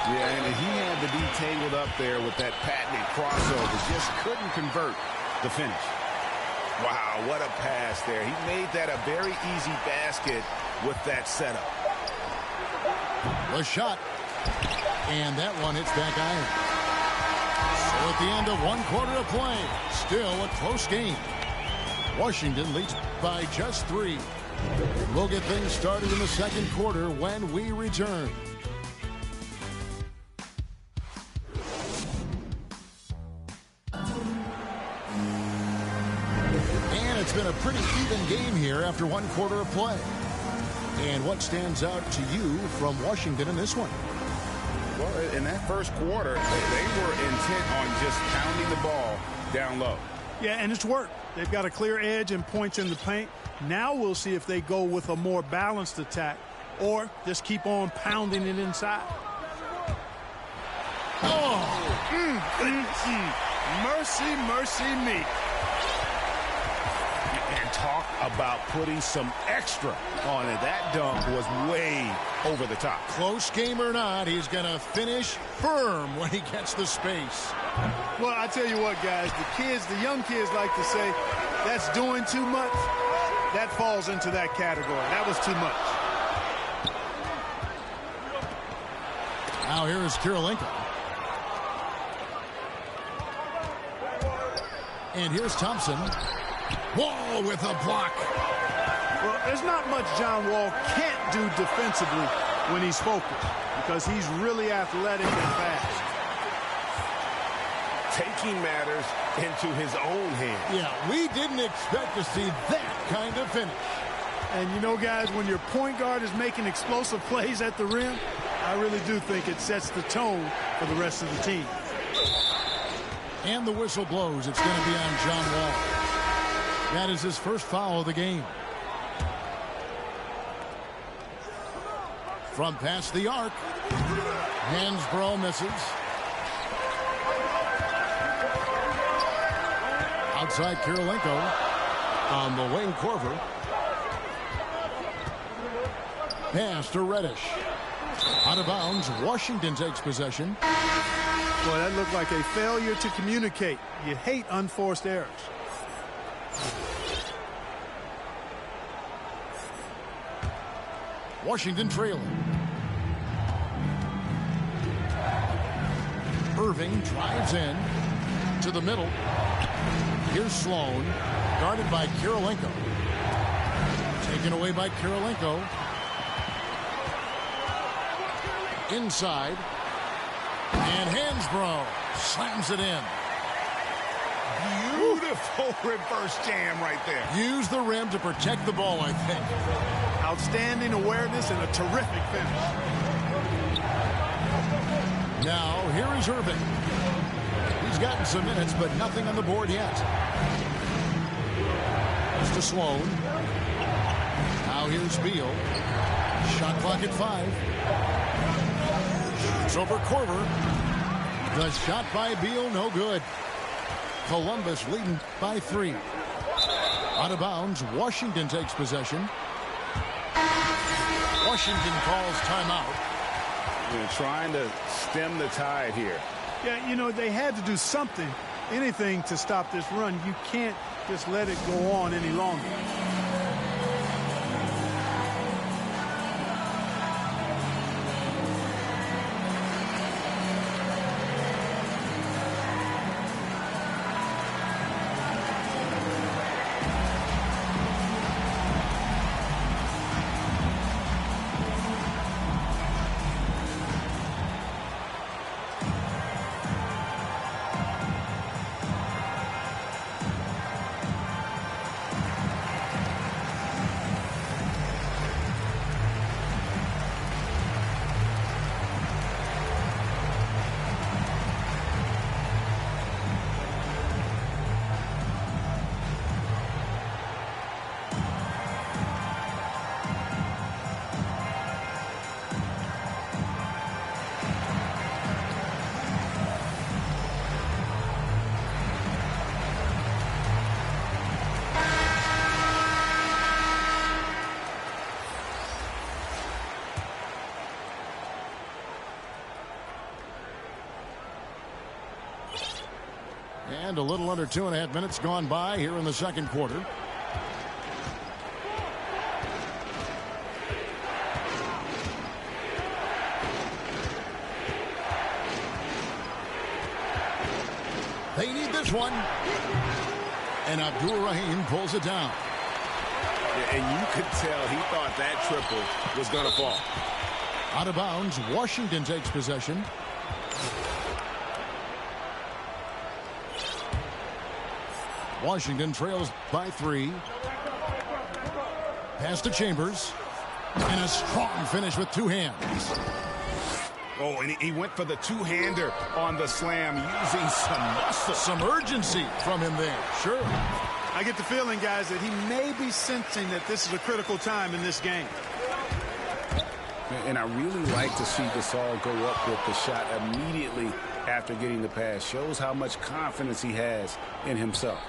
Yeah, and he had the D tangled up there with that patented crossover. Just couldn't convert the finish. Wow, what a pass there. He made that a very easy basket with that setup.
The shot. And that one hits back iron. So at the end of 1 quarter of play, still a close game. Washington leads by just 3. We'll get things started in the second quarter when we return. And it's been a pretty even game here after 1 quarter of play. And what stands out to you from Washington in this one?
Well, in that first quarter, they were intent on just pounding the ball down low.
Yeah, and it's worked. They've got a clear edge and points in the paint. Now we'll see if they go with a more balanced attack or just keep on pounding it inside.
Mercy, mercy me. And talk about putting some extra on it. That dunk was way over the top.
Close game or not, he's going to finish firm when he gets the space.
Well, I tell you what, guys, the young kids like to say, that's doing too much. That falls into that category. That was too much.
Now here is Kirilenko. And here's Thompson. Wall with a block.
Well, there's not much John Wall can't do defensively when he's focused because he's really athletic and fast.
Taking matters into his own hands.
Yeah, we didn't expect to see that kind of finish.
And you know, guys, when your point guard is making explosive plays at the rim, I really do think it sets the tone for the rest of the team.
And the whistle blows. It's going to be on John Wall. That is his first foul of the game. From past the arc. Hansbrough misses. Outside Kirilenko on the wing. Korver. Pass to Reddish. Out of bounds. Washington takes possession.
Boy, that looked like a failure to communicate. You hate unforced errors.
Washington trailing. Irving drives in to the middle. Here's Sloan, guarded by Kirilenko. Taken away by Kirilenko. Inside. And Hansbrough slams it in.
Beautiful reverse jam right there.
Use the rim to protect the ball, I think.
Outstanding awareness and a terrific finish.
Now, here is Irving. He's gotten some minutes, but nothing on the board yet. It's to Sloan. Now here's Beal. Shot clock at 5. Shoots over Korver. The shot by Beal, no good. Columbus leading by 3. Out of bounds, Washington takes possession. Washington calls timeout.
Trying to stem the tide here.
Yeah, you know, they had to do something, anything to stop this run. You can't just let it go on any longer.
And a little under 2.5 minutes gone by here in the second quarter. They need this one. And Abdul-Rahim pulls it down.
Yeah, and you could tell he thought that triple was going to fall.
Out of bounds, Washington takes possession. Washington trails by 3. Pass to Chambers. And a strong finish with 2 hands.
Oh, and he went for the two-hander on the slam, using some muscle.
Some urgency from him there. Sure.
I get the feeling, guys, that he may be sensing that this is a critical time in this game.
And I really like to see Gasol go up with the shot immediately after getting the pass. Shows how much confidence he has in himself.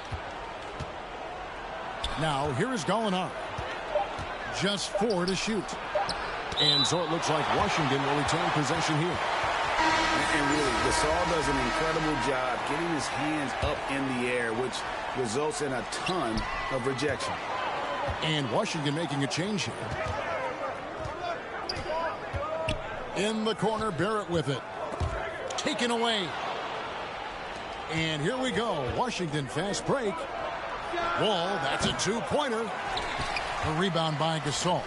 Now, here is Gallinari. Just 4 to shoot. And so it looks like Washington will retain possession here.
And really, Gasol does an incredible job getting his hands up in the air, which results in a ton of rejection.
And Washington making a change here. In the corner, Barrett with it. Taken away. And here we go. Washington fast break. Wall, that's a 2-pointer. A rebound by Gasol.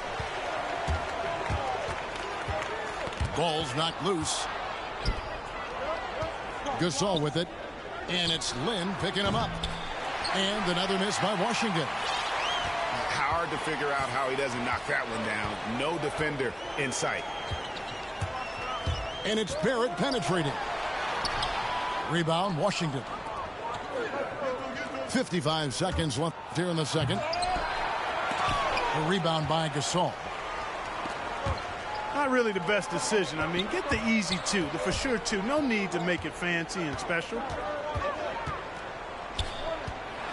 Ball's knocked loose. Gasol with it. And it's Lynn picking him up. And another miss by Washington.
Hard to figure out how he doesn't knock that one down. No defender in sight.
And it's Barrett penetrating. Rebound, Washington. 55 seconds left here in the second. A rebound by Gasol.
Not really the best decision. I mean, get the easy 2, the for sure 2. No need to make it fancy and special.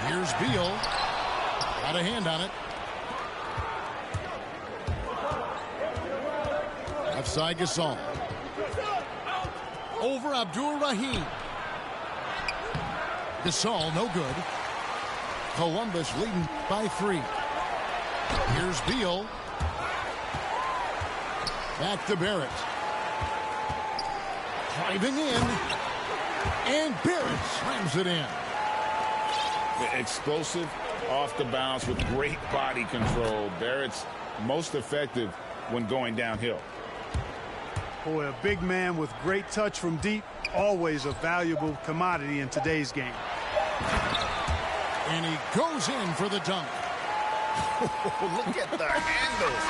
Here's Beal. Got a hand on it. Left side, Gasol. Over Abdul-Rahim. Gasol, no good. Columbus leading by 3. Here's Beal. Back to Barrett. Driving in. And Barrett slams it in.
Explosive off the bounce with great body control. Barrett's most effective when going downhill.
Boy, a big man with great touch from deep, always a valuable commodity in today's game.
And he goes in for the dunk.
Look at the handles.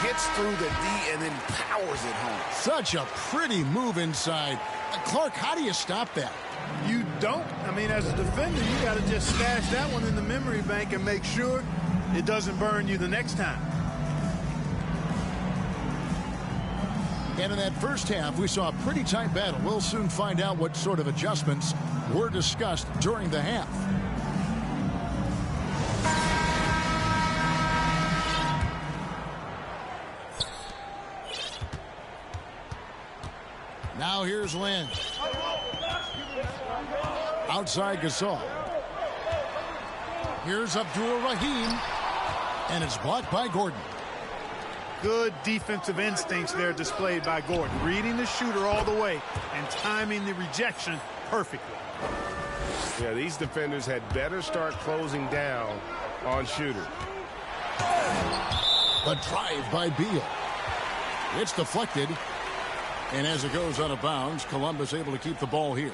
Gets through the D and then powers it home.
Such a pretty move inside. Clark, how do you stop that?
You don't. I mean, as a defender, you got to just stash that one in the memory bank and make sure it doesn't burn you the next time.
And in that first half, we saw a pretty tight battle. We'll soon find out what sort of adjustments were discussed during the half. Now here's Lynn. Outside Gasol. Here's Abdul Rahim. And it's blocked by Gordon.
Good defensive instincts there displayed by Gordon. Reading the shooter all the way and timing the rejection perfectly.
Yeah, these defenders had better start closing down on shooters.
The drive by Beal. It's deflected. And as it goes out of bounds, Columbus able to keep the ball here.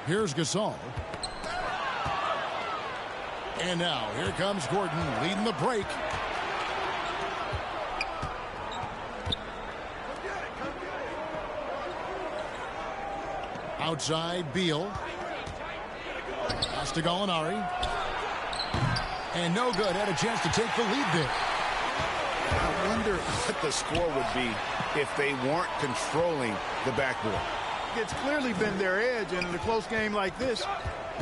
Here's Gasol. And now here comes Gordon leading the break. Outside Beal. Pass to Gallinari. And no good. Had a chance to take the lead there.
I wonder what the score would be if they weren't controlling the backboard.
It's clearly been their edge, and in a close game like this,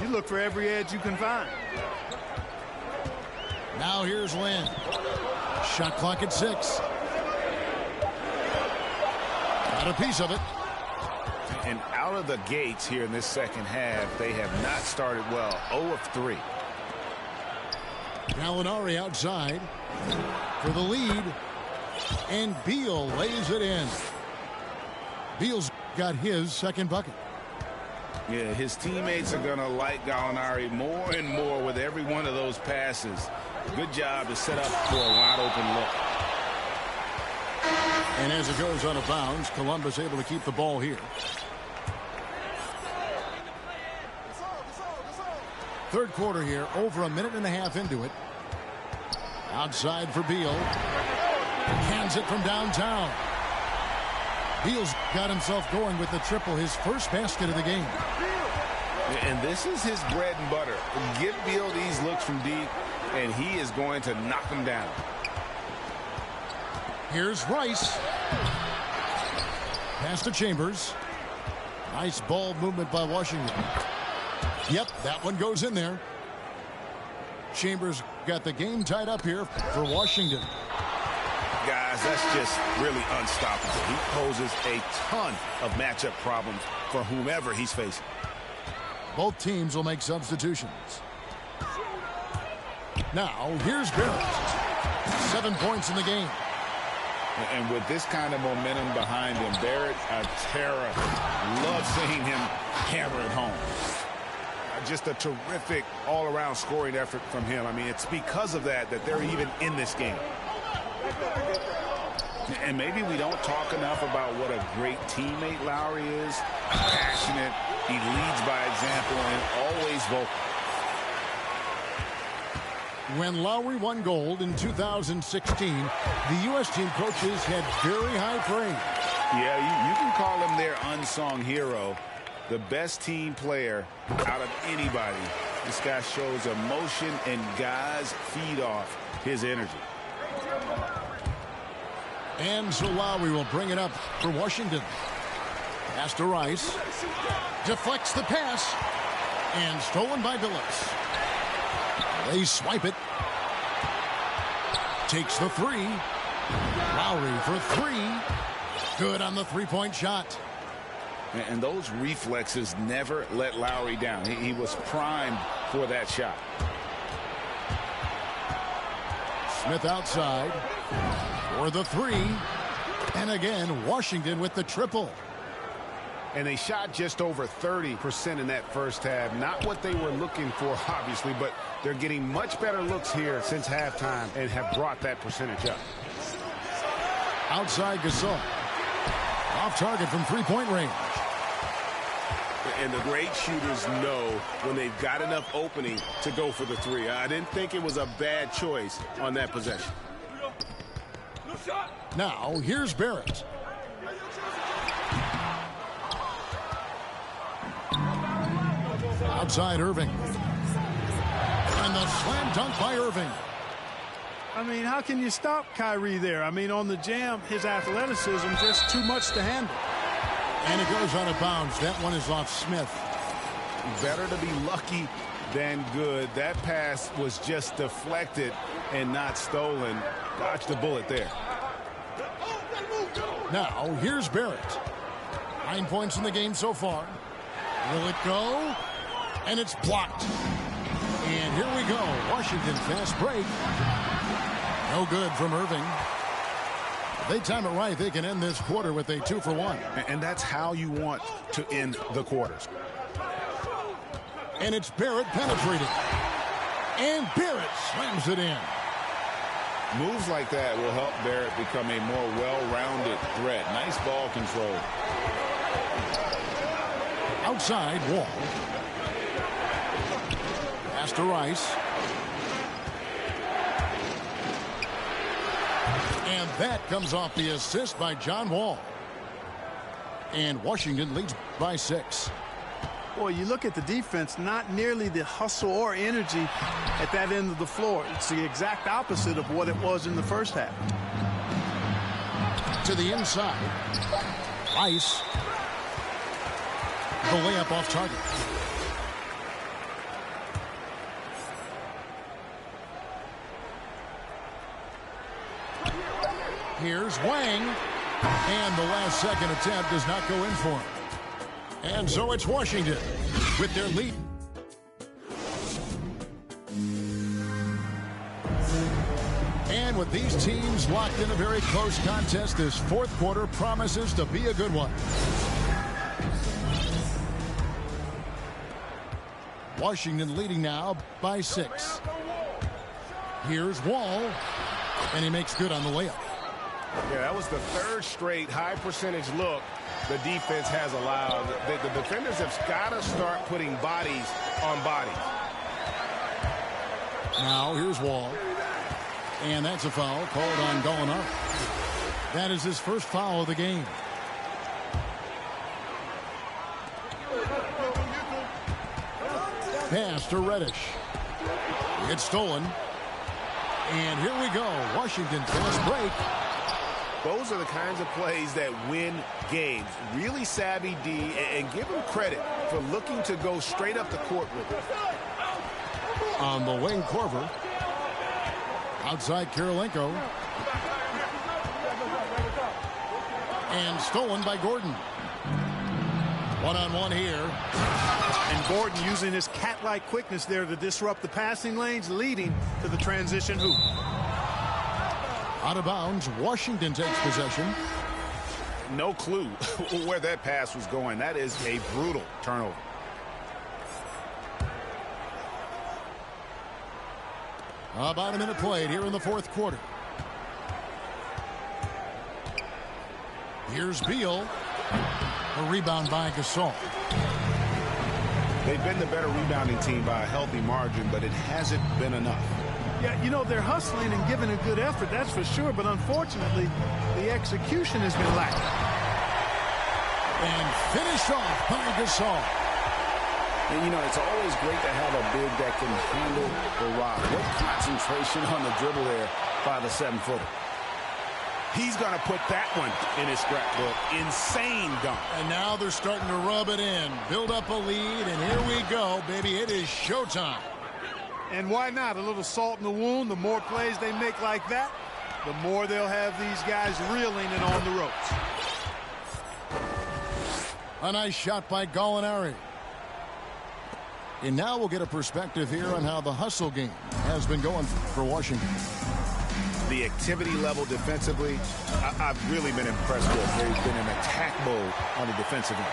you look for every edge you can find.
Now here's Lynn. Shot clock at 6. Got a piece of it.
And out of the gates here in this second half, they have not started well. 0 of 3.
Gallinari outside for the lead. And Beal lays it in. Beal's got his second bucket.
Yeah, his teammates are going to like Gallinari more and more with every one of those passes. Good job to set up for a wide open look.
And as it goes out of bounds, Columbus able to keep the ball here. Third quarter here, over a minute and a half into it. Outside for Beal. Cans it from downtown. Beal's got himself going with the triple, his first basket of the game.
And this is his bread and butter. Give Beal these looks from deep, and he is going to knock them down.
Here's Rice. Pass to Chambers. Nice ball movement by Washington. Yep, that one goes in there. Chambers got the game tied up here for Washington.
Guys, that's just really unstoppable. He poses a ton of matchup problems for whomever he's facing.
Both teams will make substitutions. Now, here's Barrett. 7 points in the game.
And with this kind of momentum behind him, Barrett, a terror. Love seeing him hammer it home. Just a terrific all-around scoring effort from him. I mean, it's because of that they're even in this game. And maybe we don't talk enough about what a great teammate Lowry is. Passionate. He leads by example and always vocal.
When Lowry won gold in 2016, the U.S. team coaches had very high praise.
Yeah, you can call him their unsung hero. The best team player out of anybody. This guy shows emotion, and guys feed off his energy.
And so Lowry will bring it up for Washington. Pass to Rice. Deflects the pass. And stolen by Billups. They swipe it. Takes the 3. Lowry for 3. Good on the three-point shot.
And those reflexes never let Lowry down. He was primed for that shot.
Smith outside for the 3. And again, Washington with the triple.
And they shot just over 30% in that first half. Not what they were looking for, obviously, but they're getting much better looks here since halftime and have brought that percentage up.
Outside Gasol. Off target from three-point range.
And the great shooters know when they've got enough opening to go for the 3. I didn't think it was a bad choice on that possession.
Now, here's Barrett. Outside Irving. And the slam dunk by Irving.
I mean, how can you stop Kyrie there? I mean, on the jam, his athleticism just too much to handle.
And it goes out of bounds. That one is off Smith.
Better to be lucky than good. That pass was just deflected and not stolen. Dodged the bullet there.
Now, here's Barrett. 9 points in the game so far. Will it go? And it's blocked. And here we go. Washington fast break. No good from Irving. If they time it right, they can end this quarter with a 2-for-1.
And that's how you want to end the quarters.
And it's Barrett penetrating. And Barrett slams it in.
Moves like that will help Barrett become a more well-rounded threat. Nice ball control.
Outside, Wall. Pass to Rice. And that comes off the assist by John Wall. And Washington leads by 6.
Boy, you look at the defense, not nearly the hustle or energy at that end of the floor. It's the exact opposite of what it was in the first half.
To the inside. Rice. The layup off target. Here's Wang. And the last second attempt does not go in for him. And so it's Washington with their lead. And with these teams locked in a very close contest, this fourth quarter promises to be a good one. Washington leading now by 6. Here's Wall. And he makes good on the layup.
Yeah, that was the third straight high percentage look the defense has allowed. The defenders have got to start putting bodies on bodies.
Now here's Wall. And that's a foul called on Gallinari. That is his first foul of the game. Pass to Reddish. It's stolen. And here we go. Washington fast break.
Those are the kinds of plays that win games. Really savvy D, and give him credit for looking to go straight up the court with it.
On the wing, Korver. Outside, Kirilenko. And stolen by Gordon. One-on-one here.
And Gordon using his cat-like quickness there to disrupt the passing lanes, leading to the transition hoop.
Out of bounds, Washington takes possession.
No clue where that pass was going. That is a brutal turnover.
About a minute played here in the fourth quarter. Here's Beal. A rebound by Gasol.
They've been the better rebounding team by a healthy margin, but it hasn't been enough.
Yeah, you know, they're hustling and giving a good effort, that's for sure, but unfortunately, the execution has been lacking.
And finished off by Gasol.
And, you know, it's always great to have a big that can handle the rock. What concentration on the dribble there by the 7-footer. He's going to put that one in his scrapbook. Insane dunk.
And now they're starting to rub it in. Build up a lead, and here we go, baby. It is showtime.
And why not? A little salt in the wound. The more plays they make like that, the more they'll have these guys reeling and on the ropes.
A nice shot by Gallinari. And now we'll get a perspective here on how the hustle game has been going for Washington.
The activity level defensively, I've really been impressed with. They've been in attack mode on the defensive end.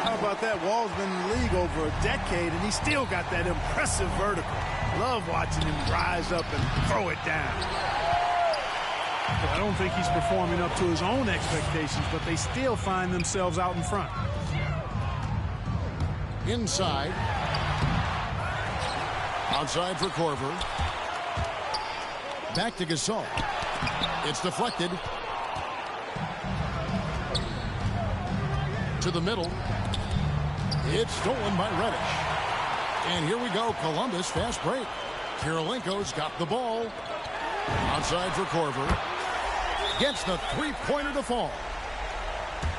How about that? Wall's been in the league over a decade, and he's still got that impressive vertical. Love watching him rise up and throw it down. I don't think he's performing up to his own expectations, but they still find themselves out in front.
Inside. Outside for Korver. Back to Gasol. It's deflected. To the middle. It's stolen by Reddish. And here we go, Columbus fast break. Kirilenko's got the ball. Outside for Korver. Gets the three-pointer to fall.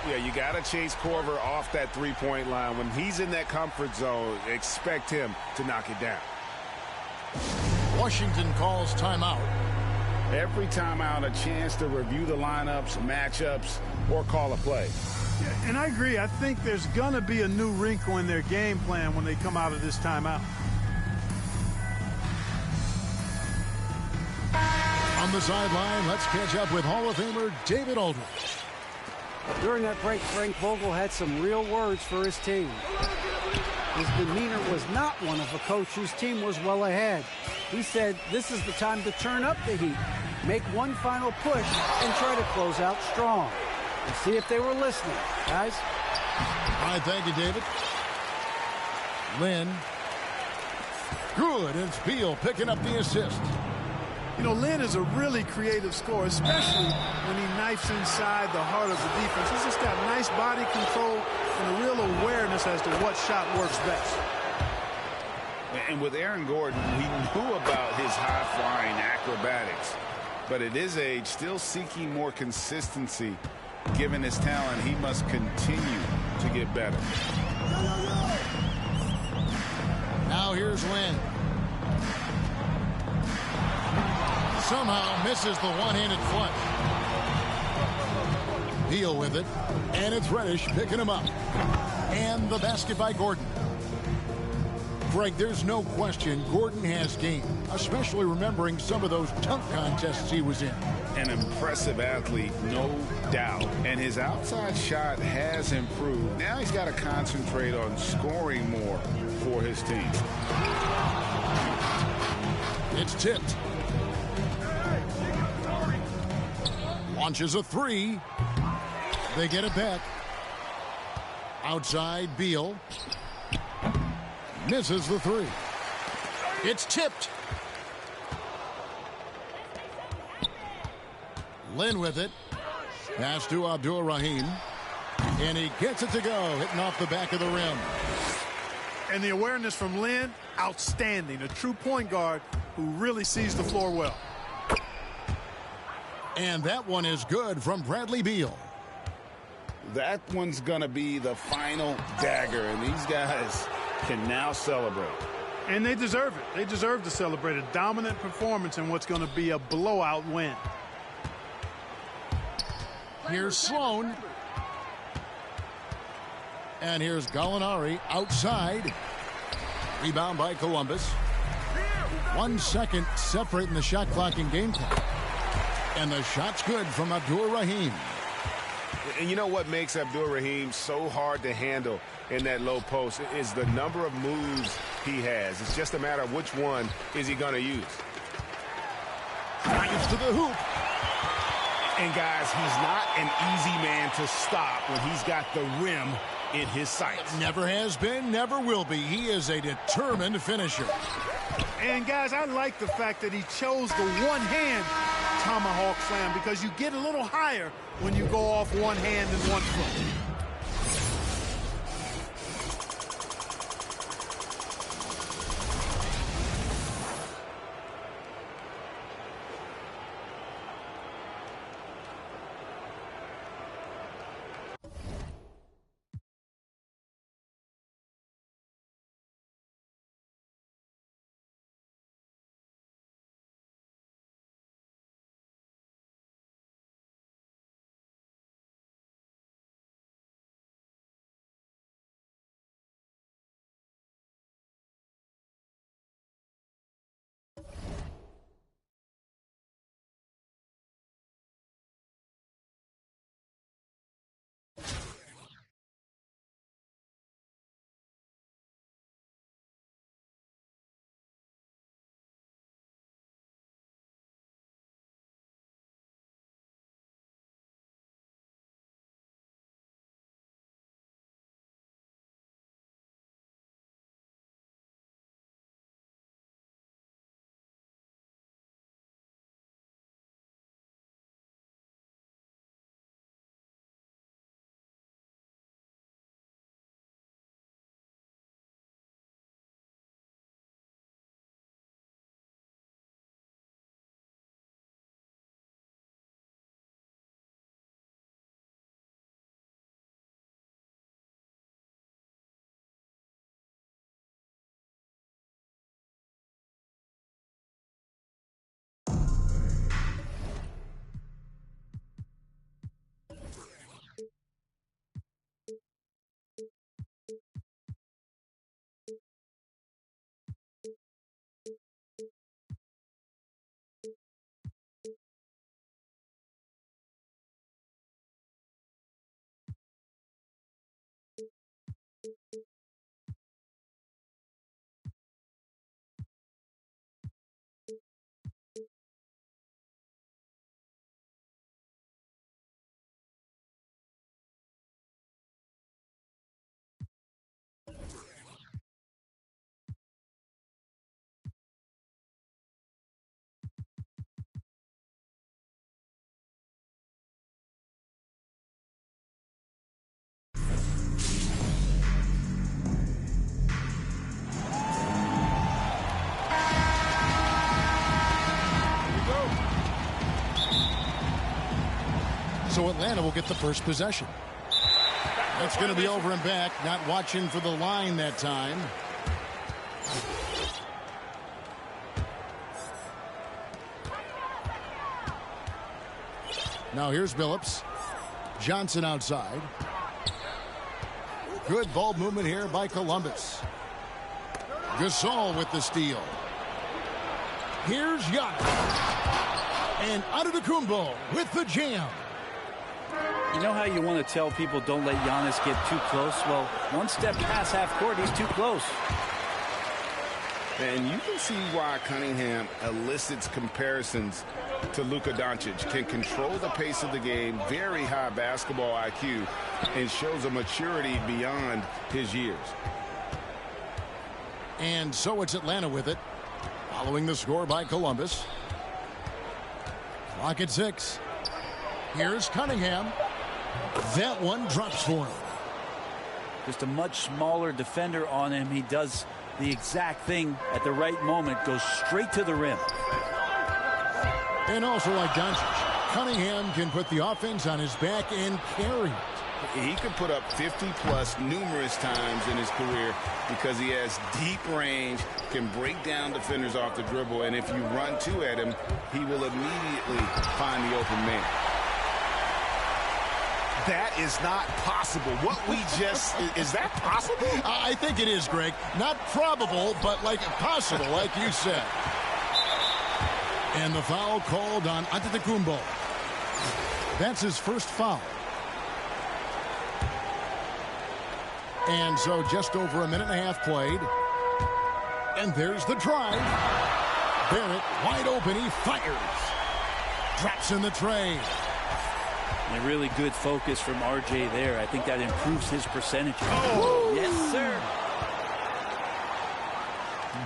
Yeah, you got to chase Corver off that three-point line. When he's in that comfort zone, expect him to knock it down.
Washington calls timeout.
Every timeout, a chance to review the lineups, matchups, or call a play.
Yeah, and I agree. I think there's going to be a new wrinkle in their game plan when they come out of this timeout.
On the sideline, let's catch up with Hall of Famer David Aldridge.
During that break, Frank Vogel had some real words for his team. His demeanor was not one of a coach whose team was well ahead. He said, this is the time to turn up the heat, make one final push, and try to close out strong. And see if they were listening, guys.
All right, thank you, David. Lynn. Good, and it's Beal picking up the assist.
You know, Lynn is a really creative scorer, especially when he knifes inside the heart of the defense. He's just got nice body control and a real awareness as to what shot works best.
And with Aaron Gordon, we knew about his high-flying acrobatics. But at his age, still seeking more consistency. Given his talent, he must continue to get better.
Now here's Lynn. Somehow misses the one-handed flush. Beal with it, and it's Reddish picking him up. And the basket by Gordon. Greg, there's no question Gordon has game, especially remembering some of those dunk contests he was in.
An impressive athlete, no doubt. And his outside shot has improved. Now he's got to concentrate on scoring more for his team.
It's tipped. Launches a three. They get it back. Outside, Beal. Misses the three. It's tipped. Lynn with it. Pass to Abdul-Rahim. And he gets it to go, hitting off the back of the rim.
And the awareness from Lynn, outstanding. A true point guard who really sees the floor well.
And that one is good from Bradley Beal.
That one's going to be the final dagger, and these guys can now celebrate.
And they deserve it. They deserve to celebrate a dominant performance in what's going to be a blowout win.
Here's Sloan. And here's Gallinari outside. Rebound by Columbus. 1 second separating the shot clock and game clock. And the shot's good from Abdul-Rahim.
And you know what makes Abdul-Rahim so hard to handle in that low post is the number of moves he has. It's just a matter of which one is he going to use.
Drives to the hoop.
And guys, he's not an easy man to stop when he's got the rim in his sights.
Never has been, never will be. He is a determined finisher.
And guys, I like the fact that he chose the one-hand tomahawk slam because you get a little higher when you go off one hand and one foot.
So Atlanta will get the first possession. That's going to be over and back. Not watching for the line that time. Now here's Billups. Johnson outside. Good ball movement here by Columbus. Gasol with the steal. Here's Giannis. And Antetokounmpo with the jam.
You know how you want to tell people don't let Giannis get too close? Well, one step past half court, he's too close.
And you can see why Cunningham elicits comparisons to Luka Doncic. Can control the pace of the game, very high basketball IQ, and shows a maturity beyond his years.
And so it's Atlanta with it, following the score by Columbus. Clock at 6. Here's Cunningham. That one drops for him.
Just a much smaller defender on him. He does the exact thing at the right moment, goes straight to the rim.
And also like Doncic, Cunningham can put the offense on his back and carry it.
He could put up 50-plus numerous times in his career because he has deep range, can break down defenders off the dribble, and if you run two at him, he will immediately find the open man.
That is not possible. What we just, is that possible?
I think it is, Greg. Not probable, but like possible, like you said. And the foul called on Antetokounmpo. That's his first foul. And so just over a minute and a half played. And there's the drive. Barrett wide open. He fires. Drops in the tray.
And a really good focus from RJ there. I think that improves his percentage.
Oh,
yes, sir.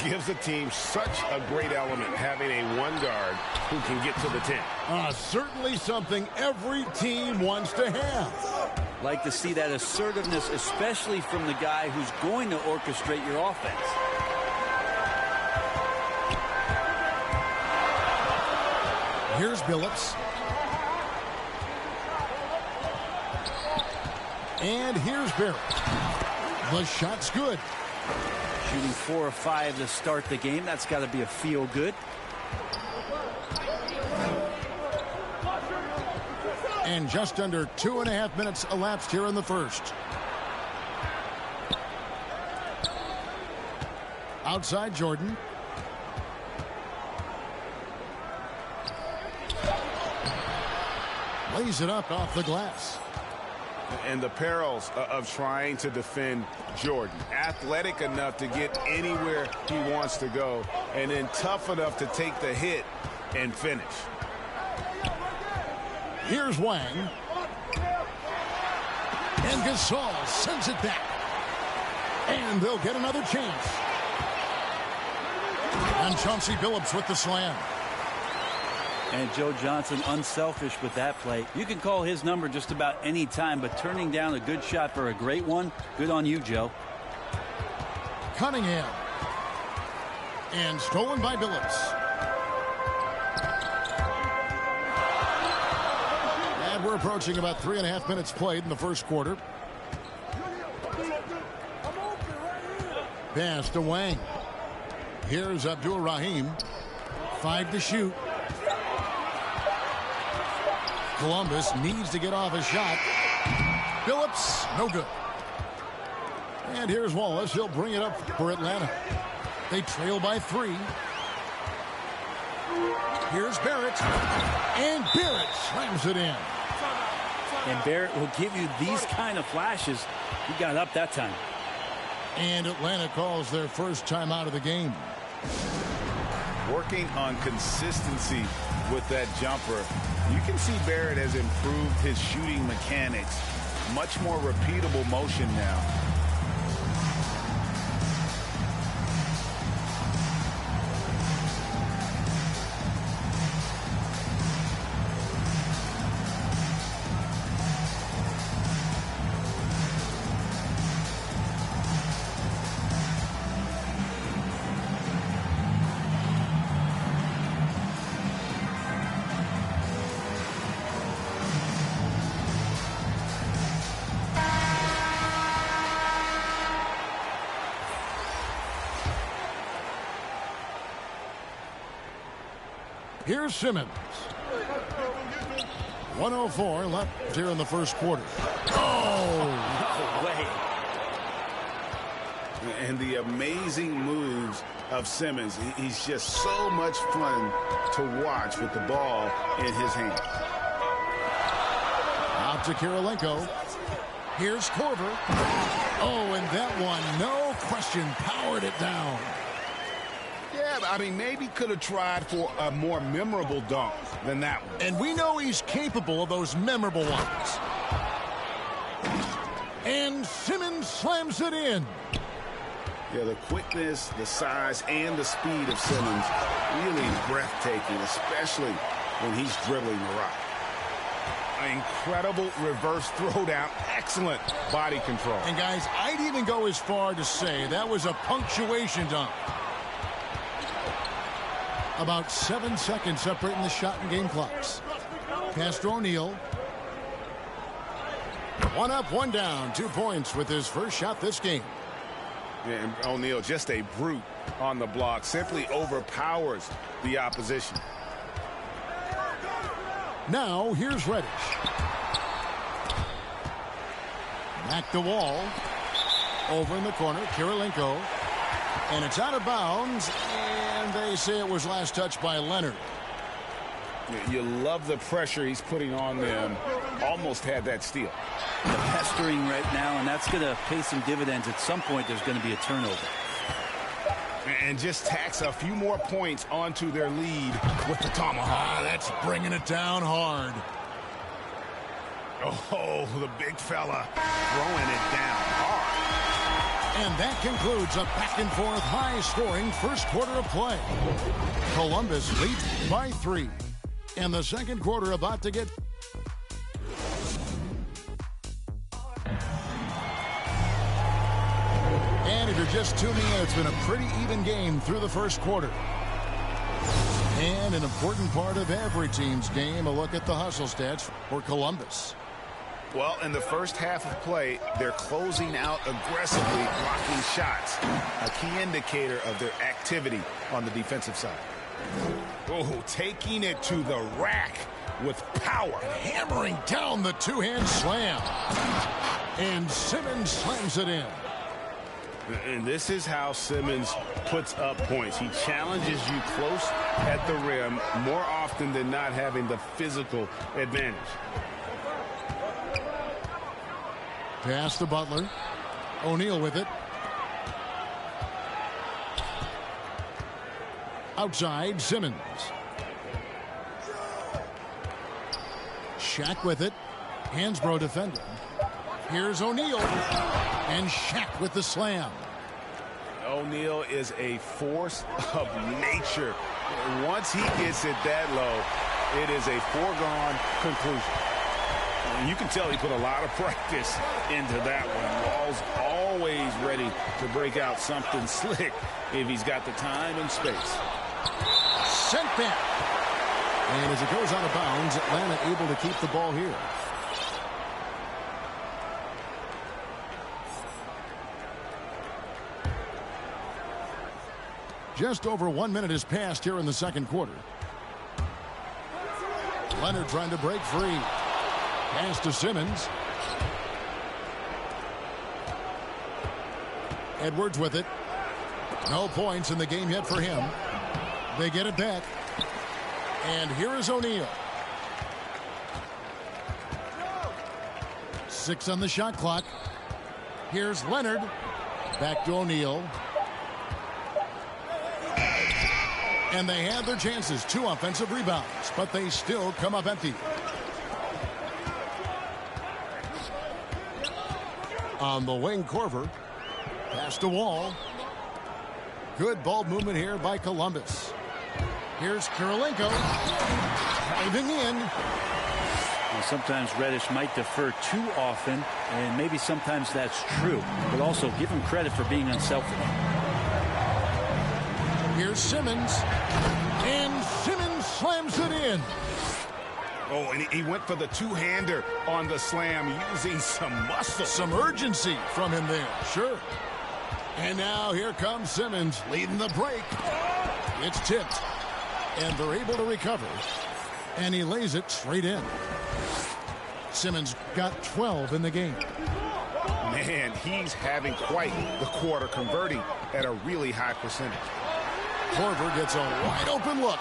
Gives the team such a great element having a one guard who can get to the 10.
Certainly something every team wants to have.
Like to see that assertiveness, especially from the guy who's going to orchestrate your offense.
Here's Billups. And here's Barrett. The shot's good.
Shooting 4 of 5 to start the game. That's got to be a feel good.
And just under 2.5 minutes elapsed here in the first. Outside Jordan. Lays it up off the glass.
And the perils of trying to defend Jordan. Athletic enough to get anywhere he wants to go, and then tough enough to take the hit and finish.
Here's Wang. And Gasol sends it back. And they'll get another chance. And Chauncey Billups with the slam.
And Joe Johnson unselfish with that play. You can call his number just about any time, but turning down a good shot for a great one, good on you, Joe.
Cunningham. And stolen by Billups. And we're approaching about 3.5 minutes played in the first quarter. Pass to Wang. Here's Abdul Rahim. 5 to shoot. Columbus needs to get off a shot. Billups, no good. And here's Wallace. He'll bring it up for Atlanta. They trail by 3. Here's Barrett. And Barrett slams it in.
And Barrett will give you these kind of flashes. He got up that time.
And Atlanta calls their first time out of the game.
Working on consistency with that jumper. You can see Barrett has improved his shooting mechanics. Much more repeatable motion now.
Here's Simmons. 1:04 left here in the first quarter. Oh!
No way.
And the amazing moves of Simmons. He's just so much fun to watch with the ball in his hand.
Out to Kirilenko. Here's Korver. Oh, and that one, no question, powered it down.
Yeah, I mean, maybe could have tried for a more memorable dunk than that one.
And we know he's capable of those memorable ones. And Simmons slams it in.
Yeah, the quickness, the size, and the speed of Simmons really breathtaking, especially when he's dribbling the rock.
Incredible reverse throwdown. Excellent body control.
And guys, I'd even go as far to say that was a punctuation dunk. About 7 seconds separating the shot and game clocks. Pass to O'Neal. One up, one down. 2 points with his first shot this game.
Yeah, and O'Neal, just a brute on the block, simply overpowers the opposition.
Now, here's Reddish. Back the wall. Over in the corner, Kirilenko. And it's out of bounds, and they say it was last touched by Leonard.
You love the pressure he's putting on them. Almost had that steal.
The pestering right now, and that's going to pay some dividends. At some point, there's going to be a turnover.
And just tacks a few more points onto their lead with the tomahawk.
That's bringing it down hard.
Oh, the big fella throwing it down hard.
And that concludes a back-and-forth, high-scoring first quarter of play. Columbus leads by 3. And the second quarter about to get... And if you're just tuning in, it's been a pretty even game through the first quarter. And an important part of every team's game, a look at the hustle stats for Columbus.
Well, in the first half of play, they're closing out aggressively, blocking shots. A key indicator of their activity on the defensive side.
Oh, taking it to the rack with power.
Hammering down the two-hand slam. And Simmons slams it in.
And this is how Simmons puts up points. He challenges you close at the rim more often than not, having the physical advantage.
Pass to Butler. O'Neal with it. Outside, Simmons. Shaq with it. Hansbrough defending. Here's O'Neal. And Shaq with the slam.
O'Neal is a force of nature. Once he gets it that low, it is a foregone conclusion. And you can tell he put a lot of practice into that one. Wall's always ready to break out something slick if he's got the time and space.
Sent back. And as it goes out of bounds, Atlanta able to keep the ball here. Just over 1 minute has passed here in the second quarter. Leonard trying to break free. Pass to Simmons. Edwards with it. No points in the game yet for him. They get it back. And here is O'Neal. 6 on the shot clock. Here's Leonard. Back to O'Neal. And they had their chances. 2 offensive rebounds, but they still come up empty. On the wing, Korver. Pass to Wall. Good ball movement here by Columbus. Here's Kirilenko. Diving in.
Well, sometimes Reddish might defer too often, and maybe sometimes that's true. But also give him credit for being unselfish.
Here's Simmons. And Simmons slams it in.
Oh, and he went for the two-hander on the slam, using some muscle.
Some urgency from him there, sure. And now here comes Simmons leading the break. It's tipped. And they're able to recover. And he lays it straight in. Simmons got 12 in the game.
Man, he's having quite the quarter, converting at a really high percentage.
Korver gets a wide open look.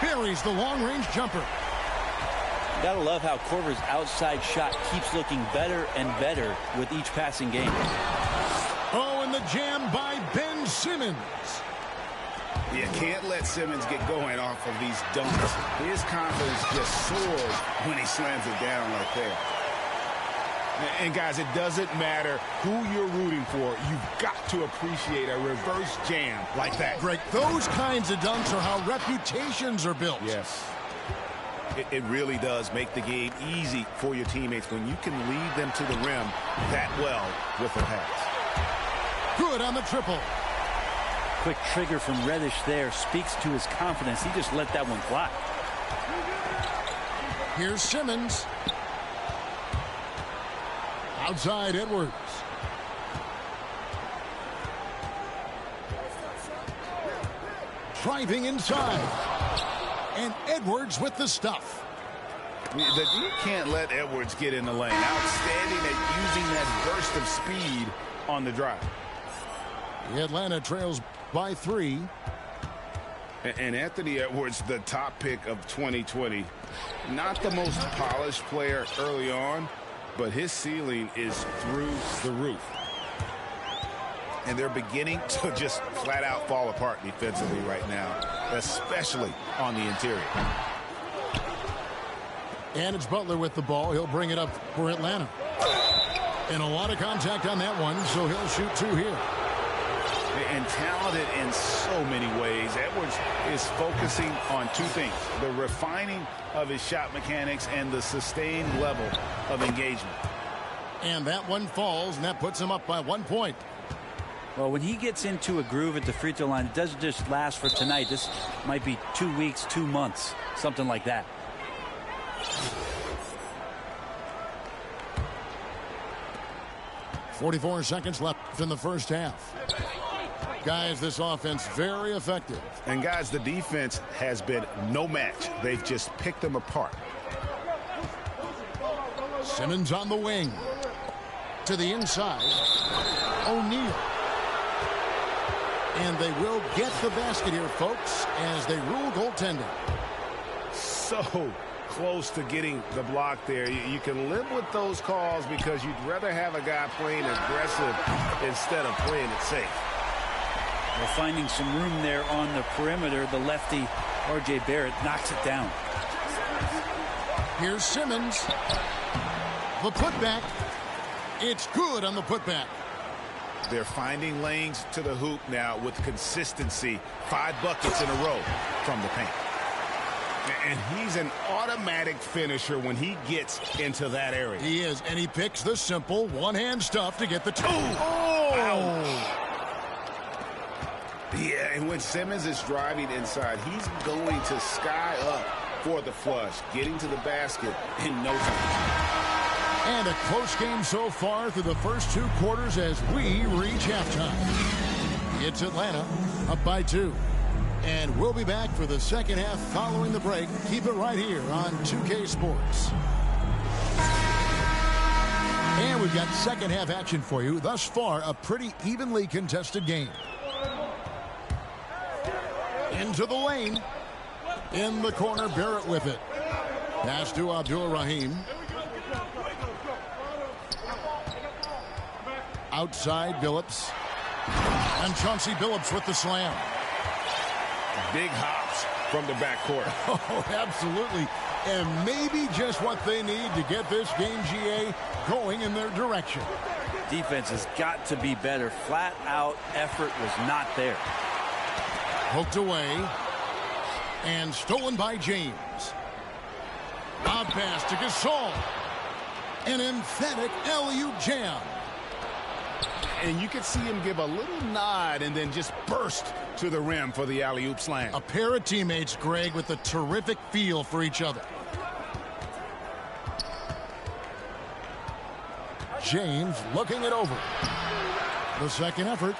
Buries the long-range jumper.
Gotta love how Korver's outside shot keeps looking better and better with each passing game.
Oh, and the jam by Ben Simmons.
You can't let Simmons get going off of these dunks. His confidence just soars when he slams it down like that. And, guys, it doesn't matter who you're rooting for. You've got to appreciate a reverse jam like that.
Greg, those kinds of dunks are how reputations are built.
Yes. It really does make the game easy for your teammates when you can lead them to the rim that well with the pass.
Good on the triple.
Quick trigger from Reddish there speaks to his confidence. He just let that one fly.
Here's Simmons. Outside Edwards. Driving inside. And Edwards with the stuff.
You can't let Edwards get in the lane. Outstanding at using that burst of speed on the drive.
Atlanta trails by 3.
And Anthony Edwards, the top pick of 2020. Not the most polished player early on, but his ceiling is through the roof. And they're beginning to just flat out fall apart defensively right now, especially on the interior.
And it's Butler with the ball. He'll bring it up for Atlanta. And a lot of contact on that one, so he'll shoot 2 here.
And talented in so many ways. Edwards is focusing on 2 things: the refining of his shot mechanics and the sustained level of engagement.
And that one falls, and that puts him up by 1 point.
Well, when he gets into a groove at the free throw line, it doesn't just last for tonight. This might be 2 weeks, 2 months, something like that.
.44 seconds left in the first half. Guys, this offense very effective.
And guys, the defense has been no match. They've just picked them apart.
Simmons on the wing. To the inside. O'Neal. And they will get the basket here, folks, as they rule goaltending.
So close to getting the block there. You can live with those calls because you'd rather have a guy playing aggressive instead of playing it safe.
We're finding some room there on the perimeter. The lefty, R.J. Barrett, knocks it down.
Here's Simmons. The putback. It's good on the putback.
They're finding lanes to the hoop now with consistency. 5 buckets in a row from the paint. And he's an automatic finisher when he gets into that area.
He is, and he picks the simple one-hand stuff to get the 2.
Oh! Yeah, and when Simmons is driving inside, he's going to sky up for the flush, getting to the basket in no time.
And a close game so far through the first 2 quarters as we reach halftime. It's Atlanta up by 2. And we'll be back for the second half following the break. Keep it right here on 2K Sports. And we've got second half action for you. Thus far, a pretty evenly contested game. Into the lane. In the corner, Barrett with it. Pass to Abdul-Rahim. Outside, Billups. And Chauncey Billups with the slam.
Big hops from the backcourt.
Oh, absolutely. And maybe just what they need to get this game, GA, going in their direction.
Defense has got to be better. Flat out effort was not there.
Poked away. And stolen by James. Lob pass to Gasol. An emphatic alley-oop jam.
And you could see him give a little nod and then just burst to the rim for the alley-oop slam.
A pair of teammates, Greg, with a terrific feel for each other. James looking it over. The second effort.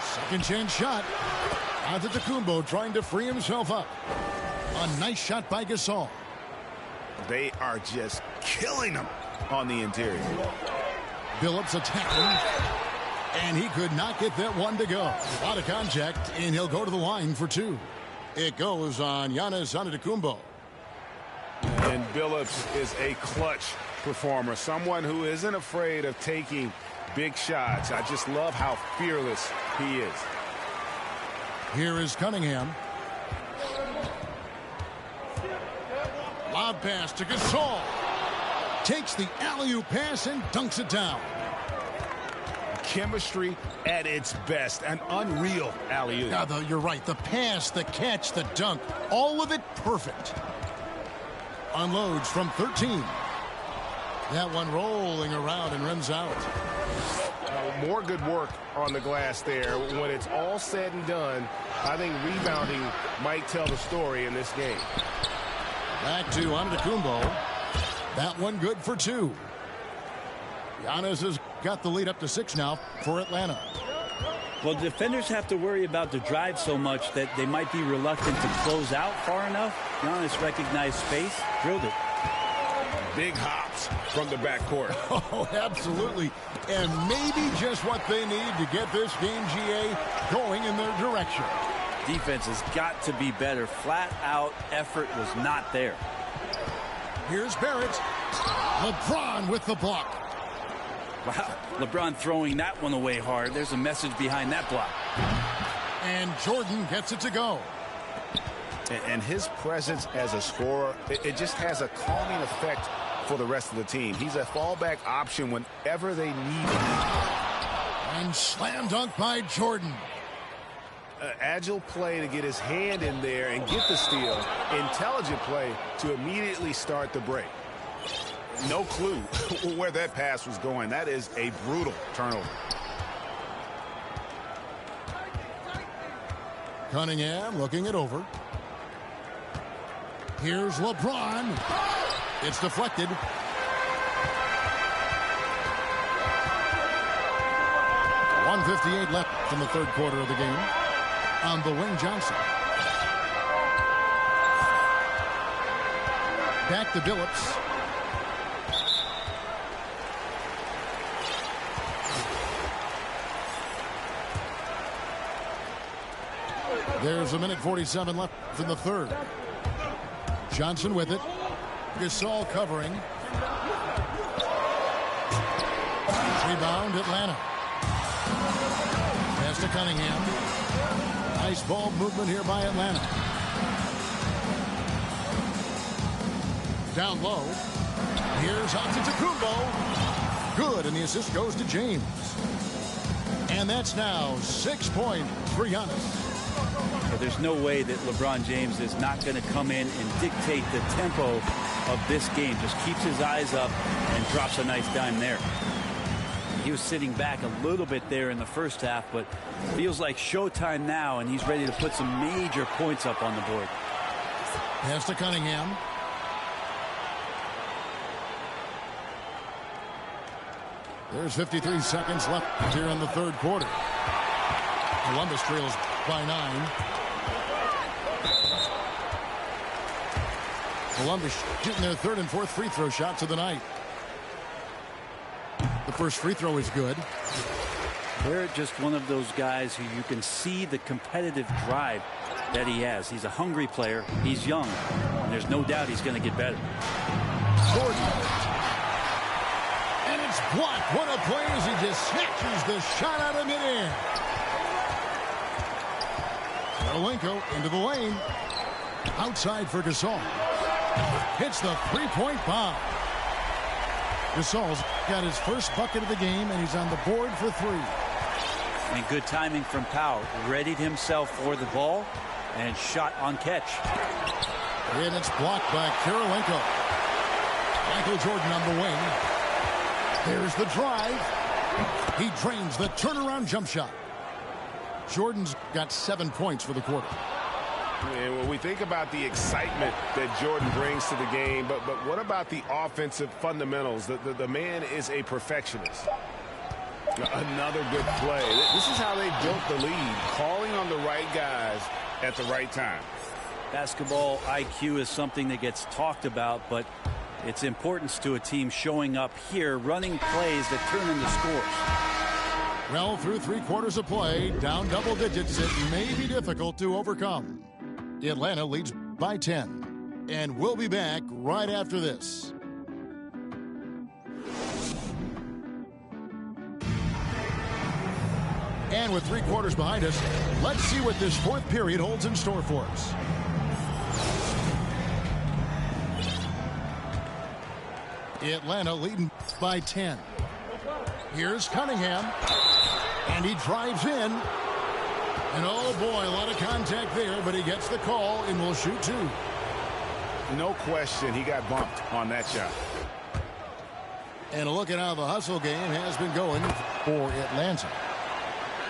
Second chance shot. Antetokounmpo trying to free himself up. A nice shot by Gasol.
They are just killing him on the interior.
Billups attacking. And he could not get that one to go. A lot of contact, and he'll go to the line for two. It goes on Giannis Antetokounmpo.
And Billups is a clutch performer, someone who isn't afraid of taking big shots. I just love how fearless he is.
Here is Cunningham. Lob pass to Gasol. Takes the alley-oop pass and dunks it down.
Chemistry at its best. An unreal alley-oop.
Yeah, you're right. The pass, the catch, the dunk, all of it perfect. Unloads from 13. That one rolling around and rims out.
More good work on the glass there. When it's all said and done, I think rebounding might tell the story in this game.
Back to Antetokounmpo. That one good for two. Giannis has got the lead up to 6 now for Atlanta.
Well, defenders have to worry about the drive so much that they might be reluctant to close out far enough. Giannis recognized space, drilled it.
Big hops from the backcourt.
Oh, absolutely. And maybe just what they need to get this game, GA, going in their direction.
Defense has got to be better. Flat out effort was not there.
Here's Barrett. LeBron with the block.
Wow, LeBron throwing that one away hard. There's a message behind that block.
And Jordan gets it to go.
And his presence as a scorer, it just has a calming effect for the rest of the team. He's a fallback option whenever they need him.
And slam dunk by Jordan.
Agile play to get his hand in there and get the steal. Intelligent play to immediately start the break.
No clue where that pass was going. That is a brutal turnover.
Cunningham looking it over. Here's LeBron. It's deflected. .158 left in the third quarter of the game. On the wing, Johnson. Back to Billups. There's a minute 47 left in the third. Johnson with it. Gasol covering. Rebound, Atlanta. Pass to Cunningham. Nice ball movement here by Atlanta. Down low. Here's Antetokounmpo. Good, and the assist goes to James. And that's now 6 points for Giannis.
But there's no way that LeBron James is not going to come in and dictate the tempo of this game. Just keeps his eyes up and drops a nice dime there. He was sitting back a little bit there in the first half, but feels like showtime now, and he's ready to put some major points up on the board.
Pass to Cunningham. There's 53 seconds left here in the third quarter. Columbus trails by 9. Columbus shooting their third and fourth free throw shots of the night. The first free throw is good.
They're just one of those guys who you can see the competitive drive that he has. He's a hungry player. He's young. And there's no doubt he's going to get better.
Jordan. And it's blocked. What a play as he just snatches the shot out of midair. Karolinko into the lane. Outside for Gasol. Hits the three-point bomb. Gasol's got his first bucket of the game, and he's on the board for 3.
And good timing from Powell. Readied himself for the ball and shot on catch.
And it's blocked by Karolinko. Michael Jordan on the wing. There's the drive. He drains the turnaround jump shot. Jordan's got 7 points for the quarter.
And when we think about the excitement that Jordan brings to the game, but what about the offensive fundamentals? The man is a perfectionist.
Another good play. This is how they built the lead, calling on the right guys at the right time.
Basketball IQ is something that gets talked about, but its importance to a team showing up here, running plays that turn into scores.
Well, through 3 quarters of play, down double digits, it may be difficult to overcome. Atlanta leads by 10, and we'll be back right after this. And with 3 quarters behind us, let's see what this 4th period holds in store for us. Atlanta leading by 10. Here's Cunningham, and he drives in. And oh boy, a lot of contact there, but he gets the call and will shoot 2.
No question, he got bumped on that shot.
And a look at how the hustle game has been going for Atlanta.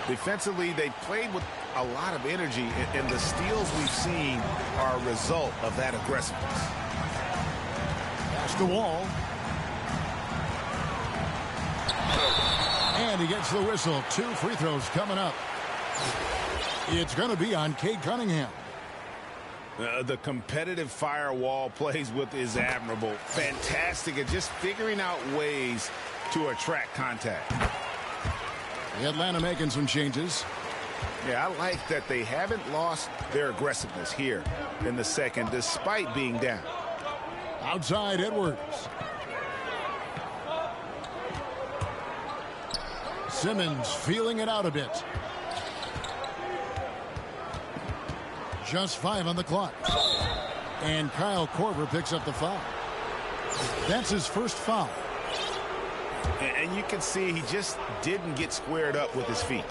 Defensively, they played with a lot of energy, and the steals we've seen are a result of that aggressiveness.
Pass the wall. And he gets the whistle. 2 free throws coming up. It's going to be on Cade Cunningham.
The competitive firewall plays with is admirable. Fantastic at just figuring out ways to attract contact.
Atlanta making some changes.
Yeah, I like that they haven't lost their aggressiveness here in the second, despite being down.
Outside Edwards. Simmons feeling it out a bit. Just 5 on the clock. And Kyle Korver picks up the foul. That's his first foul.
And you can see he just didn't get squared up with his feet.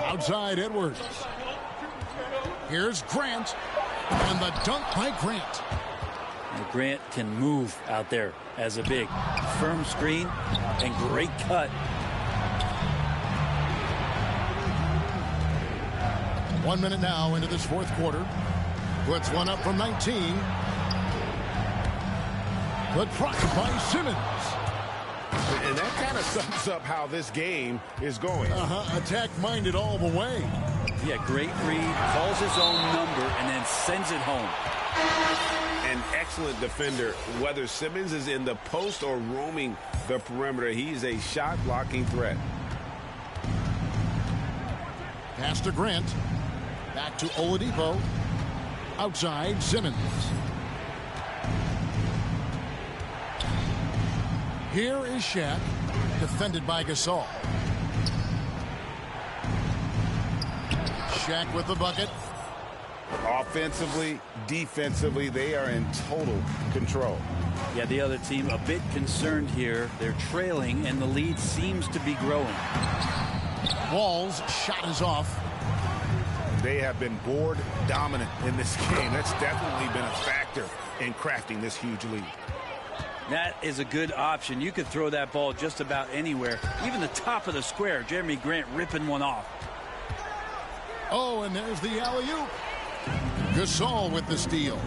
Outside Edwards. Here's Grant. And the dunk by Grant.
Grant can move out there as a big. Firm screen and great cut.
One minute now into this 4th quarter. Puts one up from 19. But blocked by Simmons.
And that kind of sums up how this game is going.
Attack-minded all the way.
Yeah, great read. Calls his own number and then sends it home.
An excellent defender. Whether Simmons is in the post or roaming the perimeter, he's a shot-blocking threat.
Pass to Grant. Back to Oladipo. Outside Simmons. Here is Shaq, defended by Gasol. Shaq with the bucket.
Offensively, defensively, they are in total control.
Yeah, the other team a bit concerned here. They're trailing, and the lead seems to be growing.
Wall's shot is off.
They have been board dominant in this game. That's definitely been a factor in crafting this huge lead.
That is a good option. You could throw that ball just about anywhere, even the top of the square. Jeremy Grant ripping one off.
Oh, and there's the alley-oop. Gasol with the steal.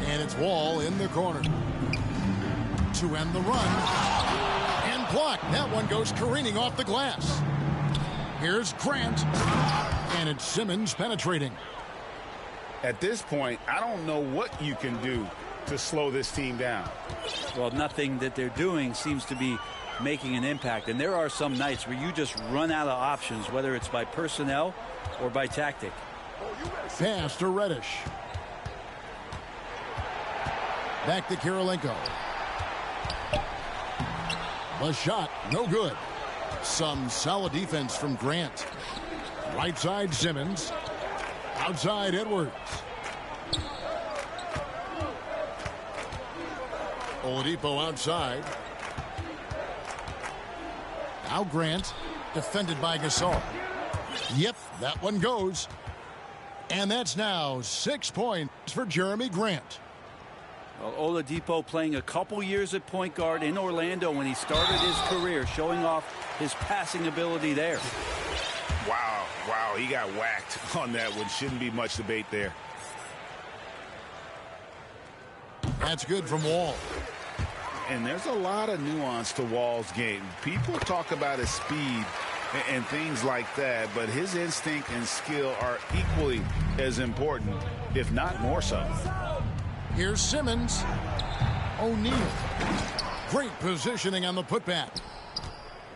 And it's Wall in the corner to end the run. And blocked. That one goes careening off the glass. Here's Grant. And it's Simmons penetrating.
At this point, I don't know what you can do to slow this team down.
Well, nothing that they're doing seems to be making an impact. And there are some nights where you just run out of options, whether it's by personnel or by tactic.
Pass to Reddish. Back to Kirilenko. The shot, no good. Some solid defense from Grant. Right side Simmons. Outside Edwards. Oladipo outside. Now Grant, defended by Gasol. Yep, that one goes. And that's now 6 points for Jeremy Grant.
Well, Oladipo playing a couple years at point guard in Orlando when he started his career, showing off his passing ability there.
Wow, he got whacked on that one. Shouldn't be much debate there.
That's good from Wall.
And there's a lot of nuance to Wall's game. People talk about his speed and things like that, but his instinct and skill are equally as important, if not more so.
Here's Simmons. O'Neal. Great positioning on the putback.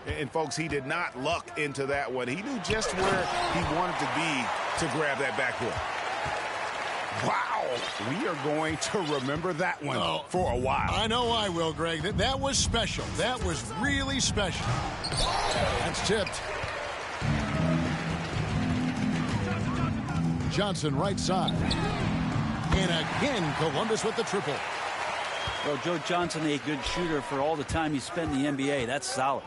And, folks, he did not luck into that one. He knew just where he wanted to be to grab that backboard. Wow, we are going to remember that one for a while.
I know I will, Greg. That was special. That was really special. That's tipped. Johnson right side. And again, Columbus with the triple.
Well, Joe Johnson, a good shooter for all the time he spent in the NBA. That's solid.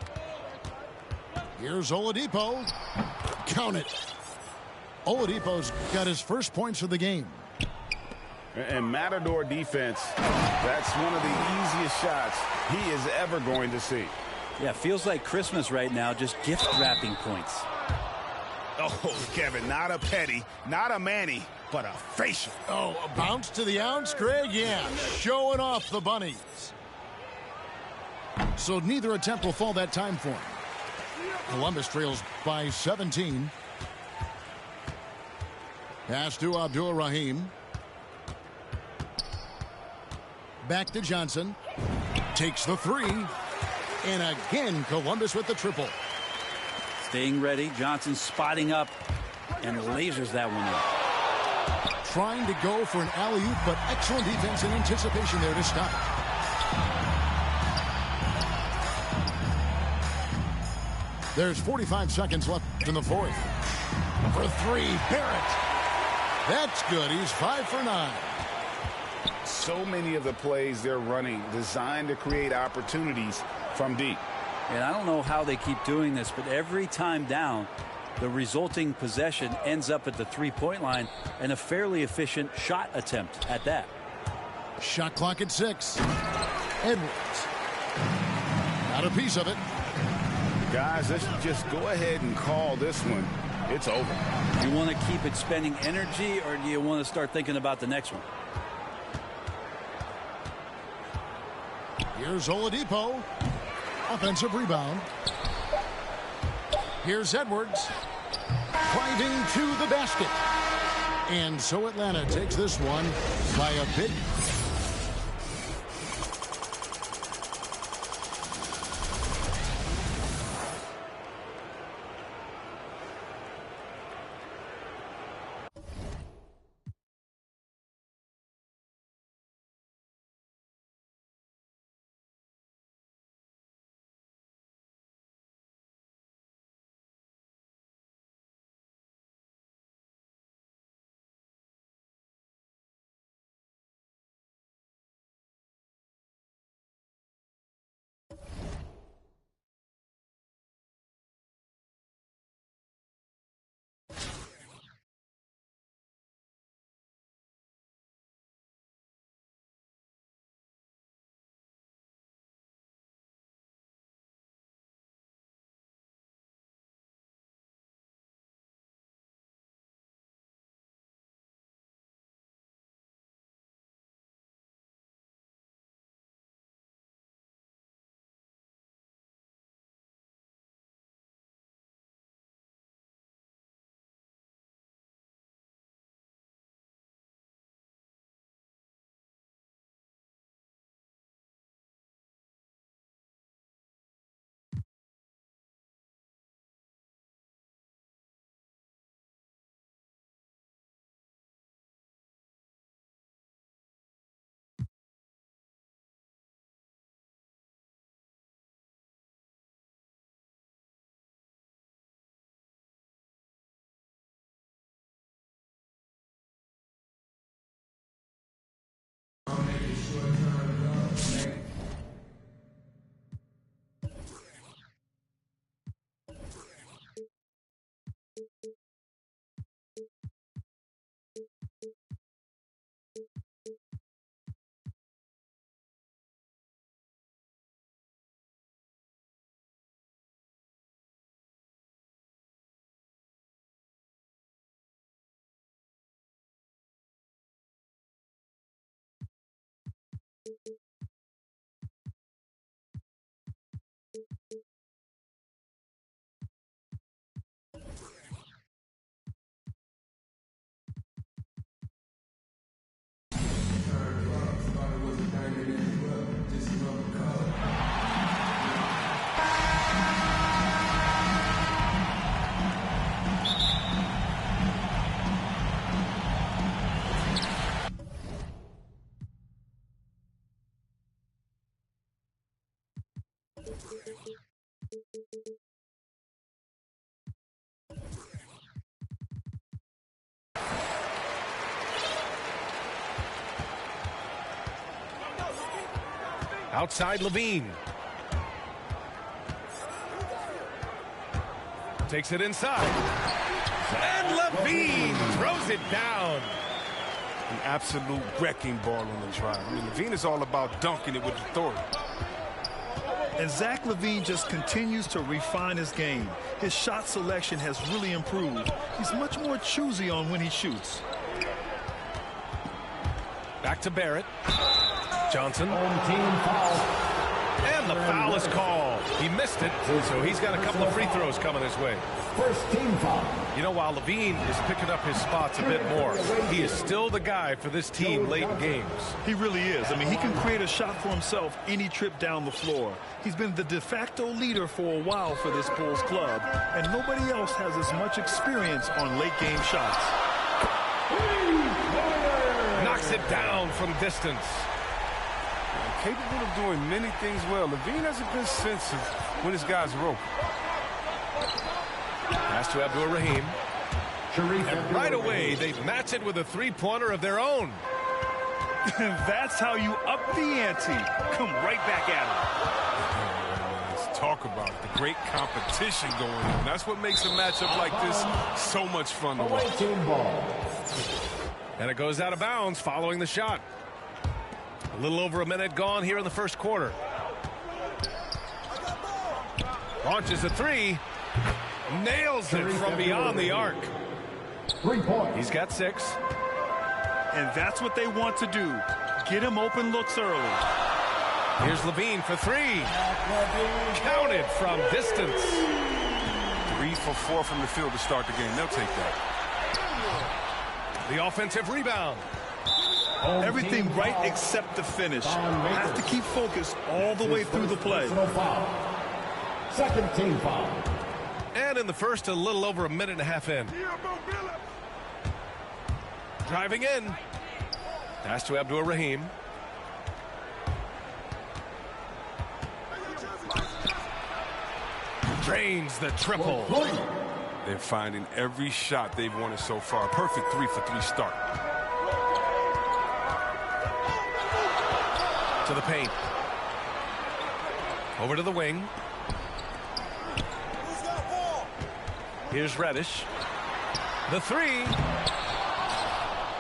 Here's Oladipo. Count it. Oladipo's got his first points of the game.
And Matador defense, that's one of the easiest shots he is ever going to see.
Yeah, feels like Christmas right now, just gift wrapping points.
Oh, Kevin, not a petty, not a Manny, but a facial.
Oh, a bounce to the ounce, Greg? Yeah, showing off the bunnies. So neither attempt will fall that time for him. Columbus trails by 17. Pass to Abdul-Rahim. Back to Johnson. Takes the three. And again, Columbus with the triple.
Staying ready. Johnson spotting up and lasers that one in.
Trying to go for an alley-oop, but excellent defense and anticipation there to stop. There's 45 seconds left in the fourth. For three, Barrett. That's good. He's 5 for 9.
So many of the plays they're running designed to create opportunities from deep.
And I don't know how they keep doing this, but every time down, the resulting possession ends up at the three-point line and a fairly efficient shot attempt at that.
Shot clock at 6. Edwards. Got a piece of it.
Guys, let's just go ahead and call this one. It's over.
You want to keep expending energy, or do you want to start thinking about the next one?
Here's Oladipo. Offensive rebound. Here's Edwards. Driving to the basket. And so Atlanta takes this one by a big
Outside Levine. Takes it inside. And Levine throws it down.
An absolute wrecking ball on the drive. I mean, Levine is all about dunking it with authority.
And Zach LaVine just continues to refine his game. His shot selection has really improved. He's much more choosy on when he shoots.
Back to Barrett. Johnson.
Team foul.
And the foul is called. He missed it, so he's got a couple of free throws coming his way.
First team foul.
You know, while Levine is picking up his spots a bit more, he is still the guy for this team late in games.
He really is. I mean, he can create a shot for himself any trip down the floor. He's been the de facto leader for a while for this Bulls club, and nobody else has as much experience on late game shots.
Knocks it down from distance.
Capable of doing many things well. Levine has a good sense of when his guys are open.
Pass to Abdur-Rahim. And right away, they match it with a three-pointer of their own.
That's how you up the ante. Come right back at
it. Let's talk about it. The great competition going on. That's what makes a matchup like this so much fun to watch.
And it goes out of bounds following the shot. A little over a minute gone here in the first quarter. Launches a three. Nails it from beyond the arc.
3 points.
He's got 6.
And that's what they want to do. Get him open looks early.
Here's Levine for 3. Counted from distance.
3 for 4 from the field to start the game. They'll take that.
The offensive rebound.
Everything right except the finish. Have to keep focused all the way through the play.
Second team foul.
And in the first, a little over a minute and a half in. Driving in. Pass to Abdur-Rahim. Drains the triple.
They're finding every shot they've wanted so far. Perfect 3 for 3 start.
To the paint. Over to the wing. Here's Reddish. The 3.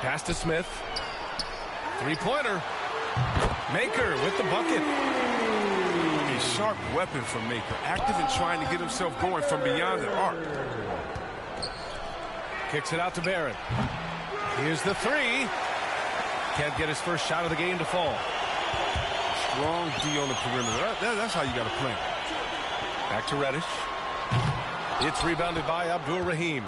Pass to Smith. Three-pointer. Maker with the bucket.
A sharp weapon from Maker. Active in trying to get himself going from beyond the arc.
Kicks it out to Barrett. Here's the 3. Can't get his first shot of the game to fall.
Strong D on the perimeter. That's how you got to play.
Back to Reddish. It's rebounded by Abdur-Rahim.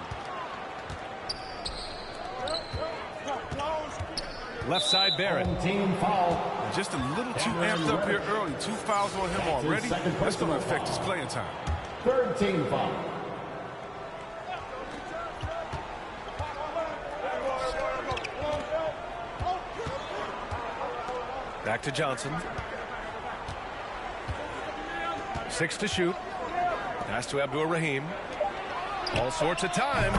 Left side Barrett.
Team foul.
Just a little too amped up here early. 2 fouls on him already. That's going to affect his playing time.
Third team foul.
Back to Johnson. 6 to shoot. Pass to Abdur-Rahim. All sorts of time.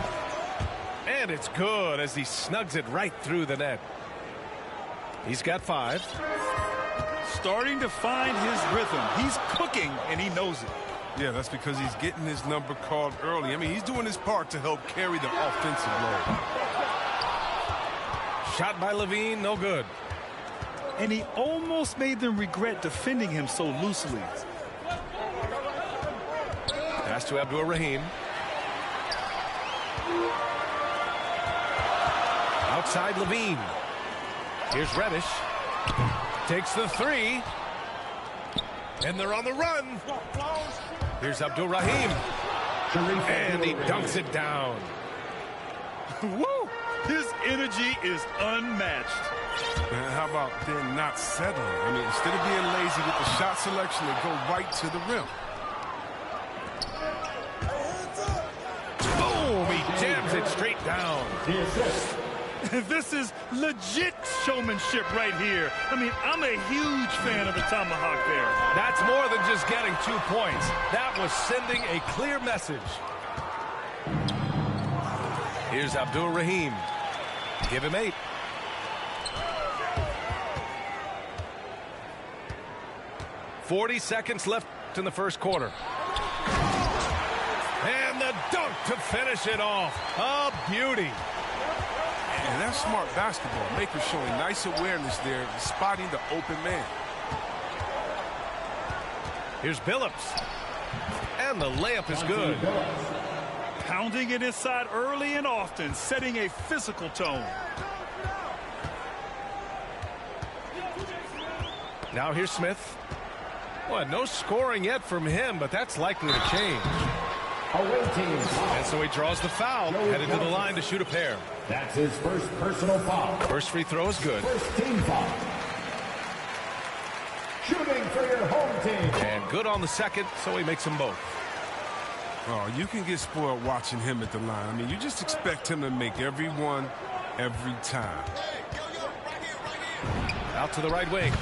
And it's good as he snugs it right through the net. He's got 5.
Starting to find his rhythm. He's cooking, and he knows it.
Yeah, that's because he's getting his number called early. I mean, he's doing his part to help carry the offensive load.
Shot by Levine, no good.
And he almost made them regret defending him so loosely.
Pass to Abdur-Rahim. Outside Levine. Here's Reddish. Takes the three. And they're on the run. Here's Abdul-Rahim. And he dunks it down.
Woo! His energy is unmatched.
Man, how about them not settling? I mean, instead of being lazy with the shot selection, they go right to the rim.
Boom! He jams it straight down.
This is legit showmanship right here. I mean, I'm a huge fan of the tomahawk there.
That's more than just getting 2 points. That was sending a clear message. Here's Abdul-Rahim. Give him 8. .40 seconds left in the first quarter. And the dunk to finish it off. A beauty.
And that's smart basketball. Makers showing nice awareness there, spotting the open man.
Here's Billups. And the layup is good.
Pounding it inside early and often, setting a physical tone.
Now here's Smith. Well, no scoring yet from him, but that's likely to change. And so he draws the foul, headed to the line to shoot a pair.
That's his first personal foul.
First free throw is good.
First team foul. Shooting for your home team.
And good on the second, so he makes them both.
Oh, you can get spoiled watching him at the line. I mean, you just expect him to make every one, every time.
Out to the right wing.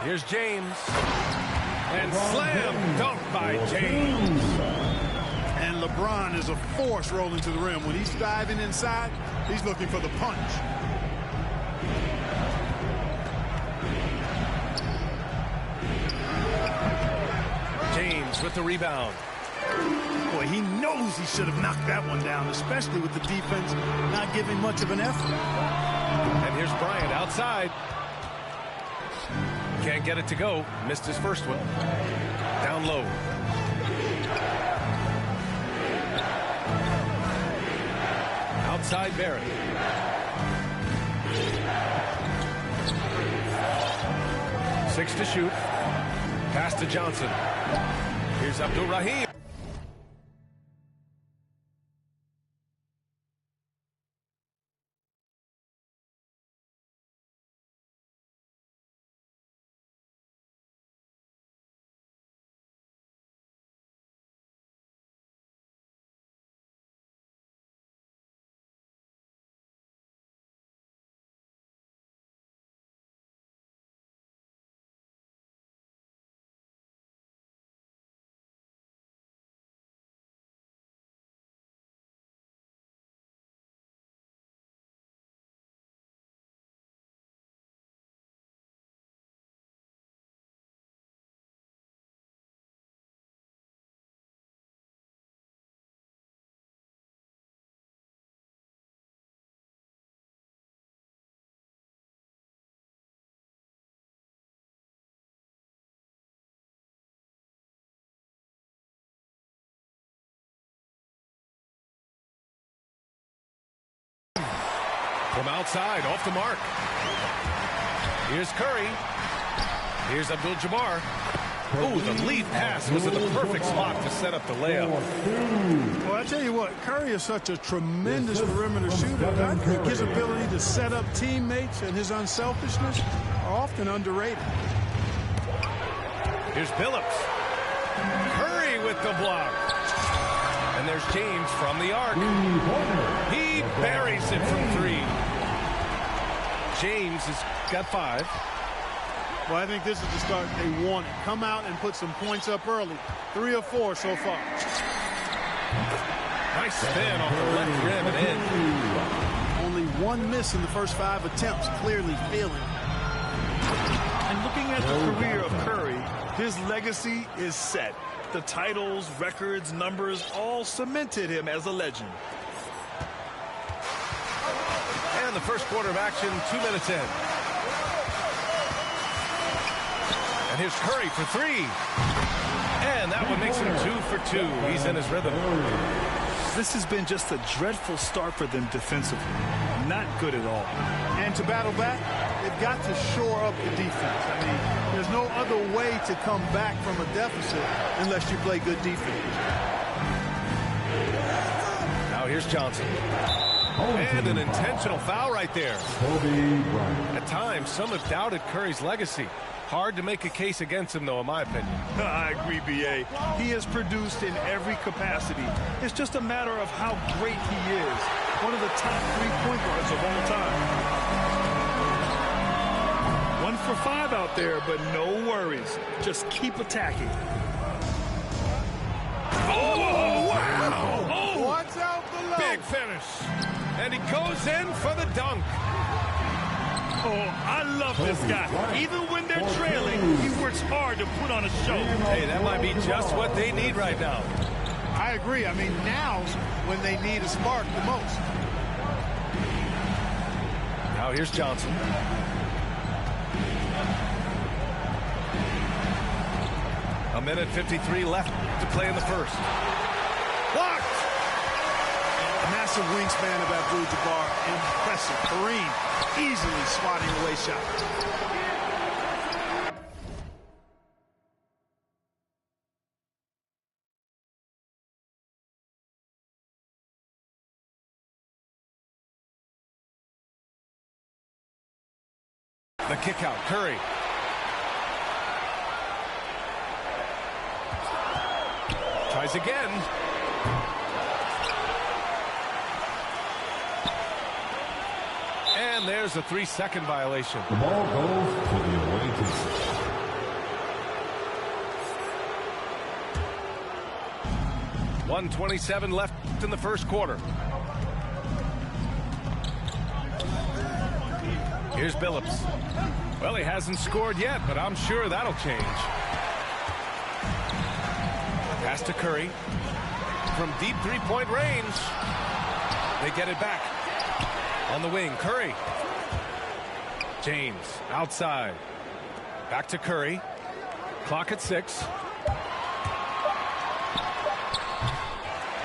Here's James. And slam dunk by James.
And LeBron is a force rolling to the rim. When he's diving inside, he's looking for the punch.
James with the rebound.
Boy, he knows he should have knocked that one down, especially with the defense not giving much of an effort.
And here's Bryant outside. Can't get it to go. Missed his first one. Down low. Outside Barrett. Six to shoot. Pass to Johnson. Here's Abdul-Rahim. From outside, off the mark. Here's Curry. Here's Abdul-Jabbar. Oh, the lead pass was in the perfect spot to set up the layup.
Well, I tell you what, Curry is such a tremendous perimeter shooter. I think his ability to set up teammates and his unselfishness are often underrated.
Here's Billups. Curry with the block. And there's James from the arc. He buries it from 3. James has got 5.
Well, I think this is the start they wanted. Come out and put some points up early. 3 or 4 so far.
Nice spin off the left rim and in.
Only 1 miss in the first 5 attempts. Clearly feeling.
And looking at the career of Curry, his legacy is set. The titles, records, numbers all cemented him as a legend.
And the first quarter of action, 2 minutes in. And here's Curry for 3. And that one makes him 2 for 2. He's in his rhythm.
This has been just a dreadful start for them defensively. Not good at all.
And to battle back, they've got to shore up the defense. I mean, there's no other way to come back from a deficit unless you play good defense.
Now here's Johnson. And an intentional foul right there. At times, some have doubted Curry's legacy. Hard to make a case against him, though, in my opinion.
I agree, B.A. He has produced in every capacity. It's just a matter of how great he is. One of the top 3 point guards of all time. 1 for 5 out there, but no worries. Just keep attacking.
Oh, wow! Oh,
watch out below.
Big finish. And he goes in for the dunk.
Oh, I love this guy. Even when they're trailing, he works hard to put on a show.
Hey, that might be just what they need right now.
I agree. I mean, now's when they need a spark the most.
Now here's Johnson. A minute 53 left to play in the first. Blocked!
Massive wingspan of Abdul-Jabbar. Impressive. Kareem easily swatting away shots.
The kick out, Curry. Tries again. And there's a 3-second violation.
The ball goes to the away team.
.127 left in the first quarter. Here's Billups. Well, he hasn't scored yet, but I'm sure that'll change. Pass to Curry. From deep 3-point range. They get it back. On the wing, Curry. James, outside. Back to Curry. Clock at 6.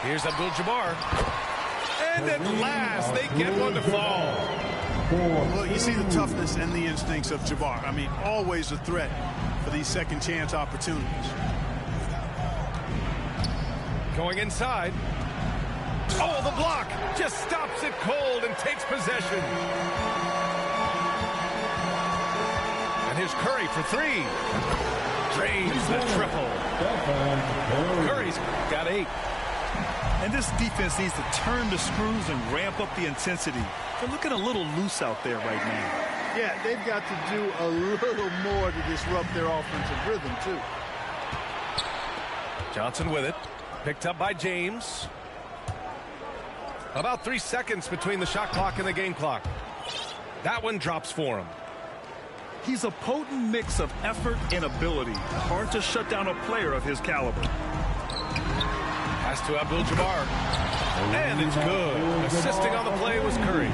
Here's Abdul-Jabbar. And at last, they get one to fall.
Well, you see the toughness and the instincts of Jabbar. I mean, always a threat for these second chance opportunities.
Going inside. Oh, the block just stops it cold and takes possession. And here's Curry for 3. Drains the triple. Curry's got 8.
And this defense needs to turn the screws and ramp up the intensity. They're looking a little loose out there right now.
Yeah, they've got to do a little more to disrupt their offensive rhythm, too.
Johnson with it. Picked up by James. About 3 seconds between the shot clock and the game clock. That one drops for him.
He's a potent mix of effort and ability. Hard to shut down a player of his caliber.
Pass to Abdul-Jabbar. And it's good. Assisting on the play was Curry.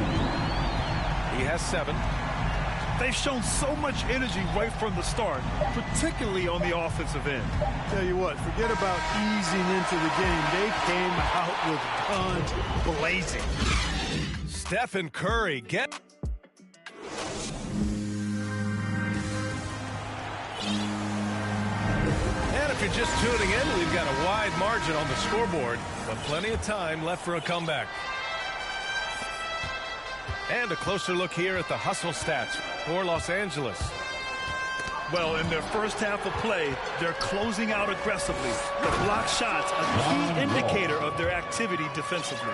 He has 7.
They've shown so much energy right from the start, particularly on the offensive end.
Tell you what, forget about easing into the game. They came out with guns blazing.
Stephen Curry get. And if you're just tuning in, we've got a wide margin on the scoreboard, but plenty of time left for a comeback. And a closer look here at the hustle stats for Los Angeles.
Well, in their first half of play, they're closing out aggressively. The block shots, a key indicator of their activity defensively.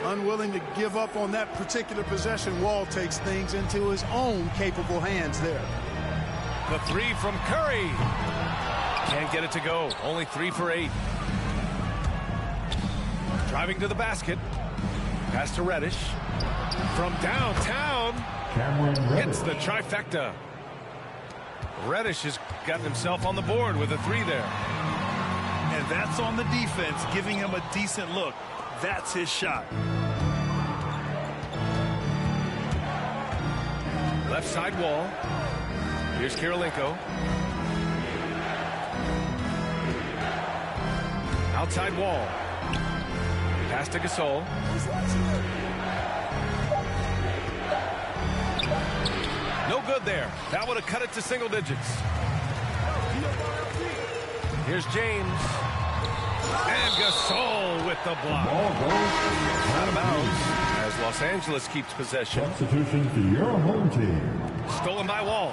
Unwilling to give up on that particular possession, Wall takes things into his own capable hands there.
The three from Curry. Can't get it to go. Only 3 for 8. Driving to the basket. Pass to Reddish. From downtown. Hits the trifecta. Reddish has gotten himself on the board with a 3 there.
And that's on the defense, giving him a decent look. That's his shot.
Left side Wall. Here's Kirilenko. Outside Wall. Pass to Gasol. No good there. That would have cut it to single digits. Here's James. And Gasol with the block. Out of bounds as Los Angeles keeps possession.
Substitution for your home team.
Stolen by Wall.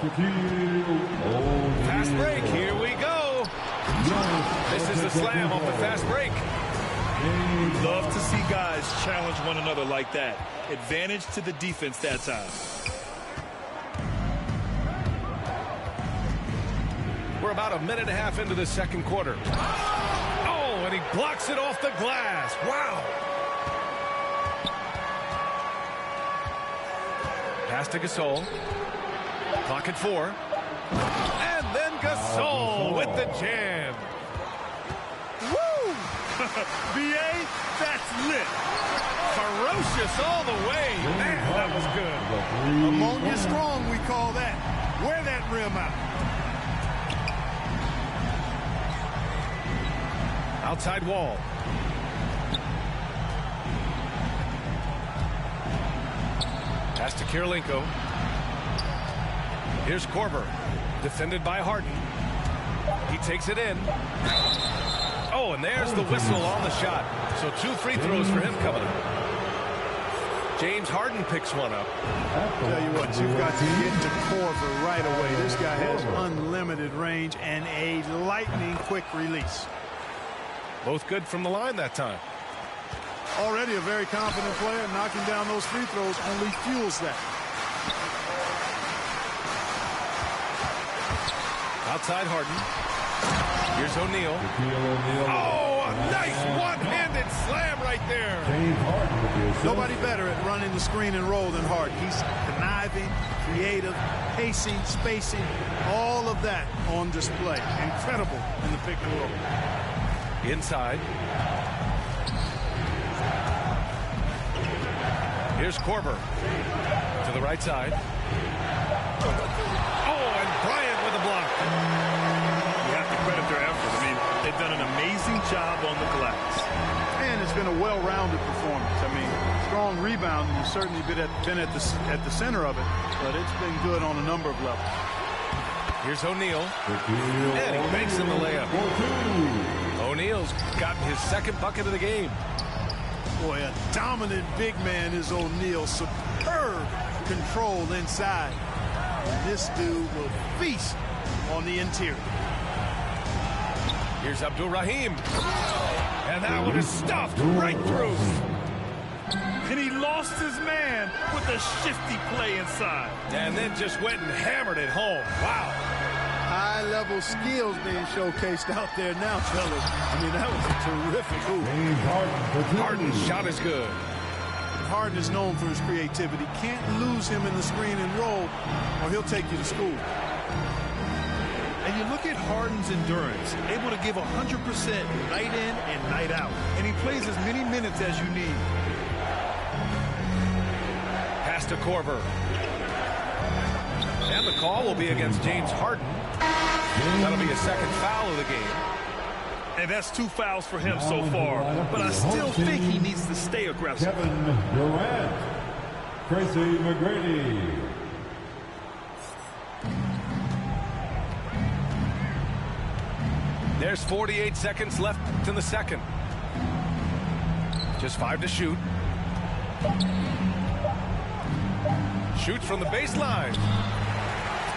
Fast break. Here we go. This is the slam off the fast break.
Love to see guys challenge one another like that. Advantage to the defense that time.
We're about a minute and a half into the second quarter. Oh, and he blocks it off the glass. Wow. Pass to Gasol. Clock at 4. And then Gasol with the jam.
Woo! B.A., that's lit.
Ferocious all the way. Man, that was good.
Ammonia strong, we call that. Wear that rim out.
Outside Wall. Pass to Kirilenko. Here's Korver. Defended by Harden. He takes it in. Oh, and there's the whistle on the shot. So 2 free throws for him coming up. James Harden picks one up.
Tell you what, you've got to get to Korver right away. This guy has unlimited range and a lightning quick release.
Both good from the line that time.
Already a very confident player. Knocking down those free throws only fuels that.
Outside Harden. Here's O'Neal. Oh, a nice one-handed slam right there.
Nobody better at running the screen and roll than Harden. He's conniving, creative, pacing, spacing, all of that on display. Incredible in the pick and roll.
Inside. Here's Korver to the right side. Oh, and Bryant with a block.
You have to credit their effort. I mean, they've done an amazing job on the glass.
And it's been a well-rounded performance. I mean, strong rebound, and you've certainly been at the center of it, but it's been good on a number of levels.
Here's O'Neal. And he makes him the layup. O'Neal's gotten his second bucket of the game.
Boy, a dominant big man is O'Neal. Superb control inside. And this dude will feast on the interior.
Here's Abdul-Rahim. And that one is stuffed right through.
And he lost his man with a shifty play inside.
And then just went and hammered it home. Wow.
High-level skills being showcased out there now, fellas. I mean, that was a terrific move.
Harden's shot is good.
Harden is known for his creativity. Can't lose him in the screen and roll, or he'll take you to school.
And you look at Harden's endurance, able to give 100% night in and night out. And he plays as many minutes as you need.
Pass to Korver. And the call will be against James Harden. That'll be a second foul of the game.
And that's 2 fouls for him so far. But I still think he needs to stay aggressive.
Kevin Durant, Tracy McGrady.
There's 48 seconds left in the second. Just 5 to shoot. Shoots from the baseline.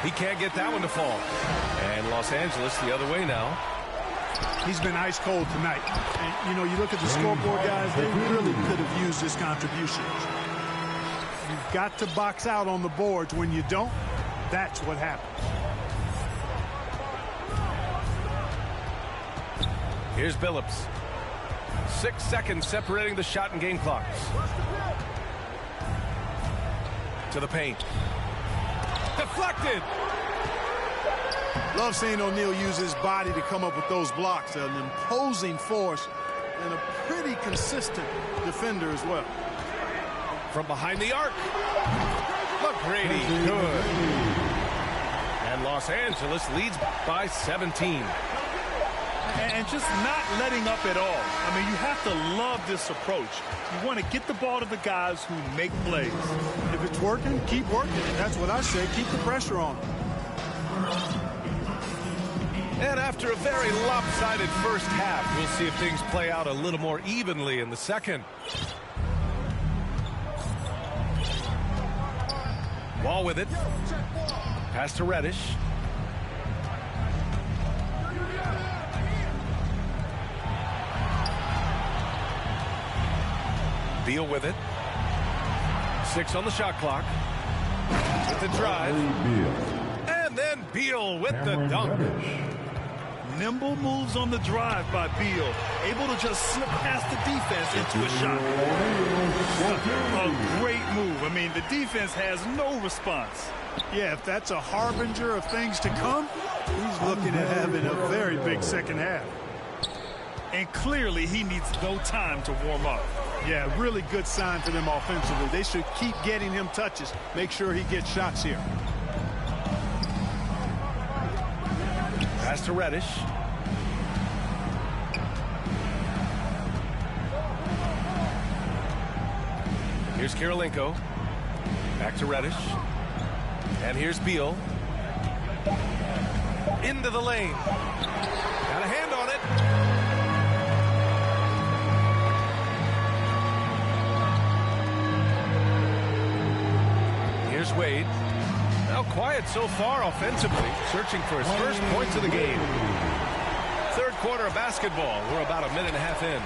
He can't get that one to fall. And Los Angeles the other way now.
He's been ice cold tonight. And, you know, you look at the scoreboard, guys, they really could have used this contribution. You've got to box out on the boards. When you don't, that's what happens.
Here's Billups. 6 seconds separating the shot and game clocks. To the paint. Deflected.
Love seeing O'Neal use his body to come up with those blocks. An imposing force and a pretty consistent defender as well.
From behind the arc. McGrady, good. And Los Angeles leads by 17.
And just not letting up at all. I mean, you have to love this approach. You want to get the ball to the guys who make plays.
If it's working, keep working. That's what I say. Keep the pressure on.
And after a very lopsided first half, we'll see if things play out a little more evenly in the second. Wall with it. Pass to Reddish. Beal with it. 6 on the shot clock. With the drive. And then Beal with the dunk.
Nimble moves on the drive by Beal. Able to just slip past the defense into a shot. A great move. I mean, the defense has no response.
Yeah, if that's a harbinger of things to come, he's looking at having a very big second half.
And clearly he needs no time to warm up.
Yeah, really good sign for them offensively. They should keep getting him touches. Make sure he gets shots here.
Pass to Reddish. Here's Kirilenko. Back to Reddish. And here's Beal. Into the lane. Got a hand on it. Here's Wade. Now quiet so far offensively, searching for his first points of the game. Third quarter of basketball. We're about a minute and a half in.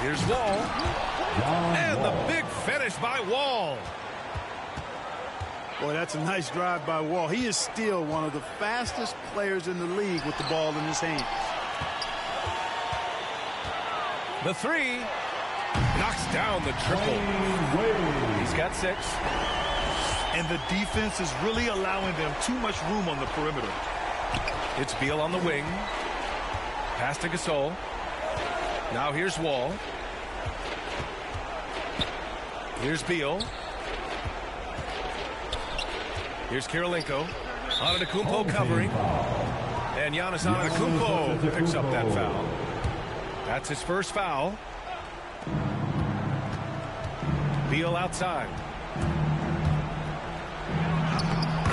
Here's Wall. And the big finish by Wall.
Boy, that's a nice drive by Wall. He is still one of the fastest players in the league with the ball in his hands.
The three knocks down the triple. He's got 6.
And the defense is really allowing them too much room on the perimeter.
It's Beal on the wing. Pass to Gasol. Now here's Wall. Here's Beal. Here's Kirilenko. Antetokounmpo covering. And Giannis Antetokounmpo picks up that foul. That's his first foul. Beal outside.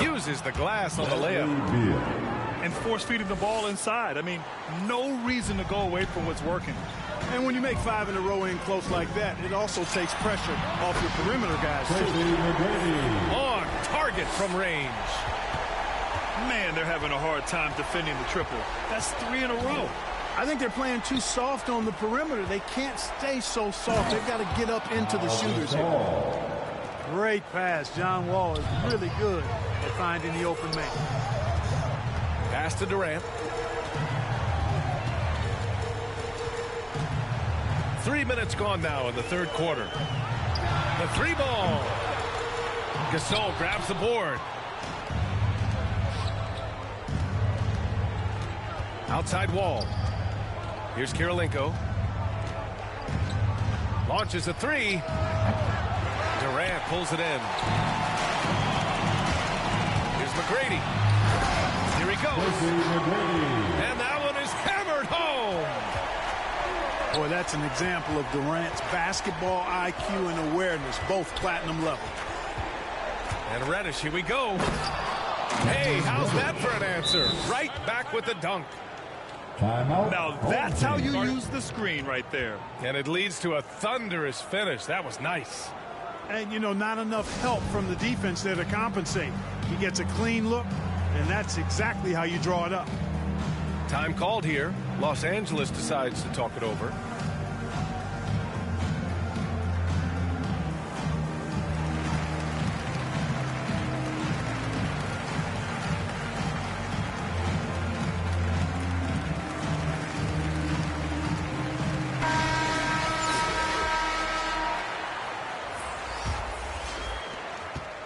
Uses the glass on the layup.
And force-feeding the ball inside. I mean, no reason to go away from what's working.
And when you make 5 in a row in close like that, it also takes pressure off your perimeter guys, too.
On target from range.
Man, they're having a hard time defending the triple. That's 3 in a row.
I think they're playing too soft on the perimeter. They can't stay so soft. They've got to get up into the shooters here. Great pass. John Wall is really good at finding the open man.
Pass to Durant. 3 minutes gone now in the third quarter. The 3 ball. Gasol grabs the board. Outside Wall. Here's Kirilenko. Launches a 3. Durant pulls it in. Here's McGrady. Here he goes. And that one is hammered home.
Boy, that's an example of Durant's basketball IQ and awareness, both platinum level.
And Reddish, here we go. Hey, how's that for an answer? Right back with the dunk.
Timeout.
Now that's how you use the screen right there.
And it leads to a thunderous finish. That was nice.
And, you know, not enough help from the defense there to compensate. He gets a clean look, and that's exactly how you draw it up.
Time called here. Los Angeles decides to talk it over.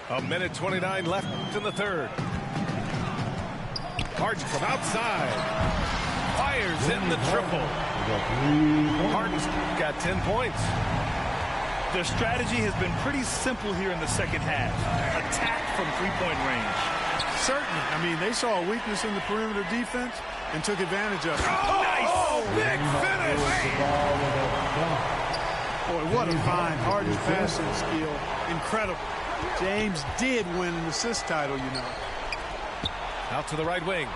A minute 29 left in the third. Harden from outside. Fires in the triple. Harden's got 10 points.
Their strategy has been pretty simple here in the second half. Attack from three-point range.
Certainly. I mean, they saw a weakness in the perimeter defense and took advantage of it.
Nice! Big finish!
Boy, what a find. Harden's passing skill. Incredible. James did win an assist title, you know.
Out to the right wing.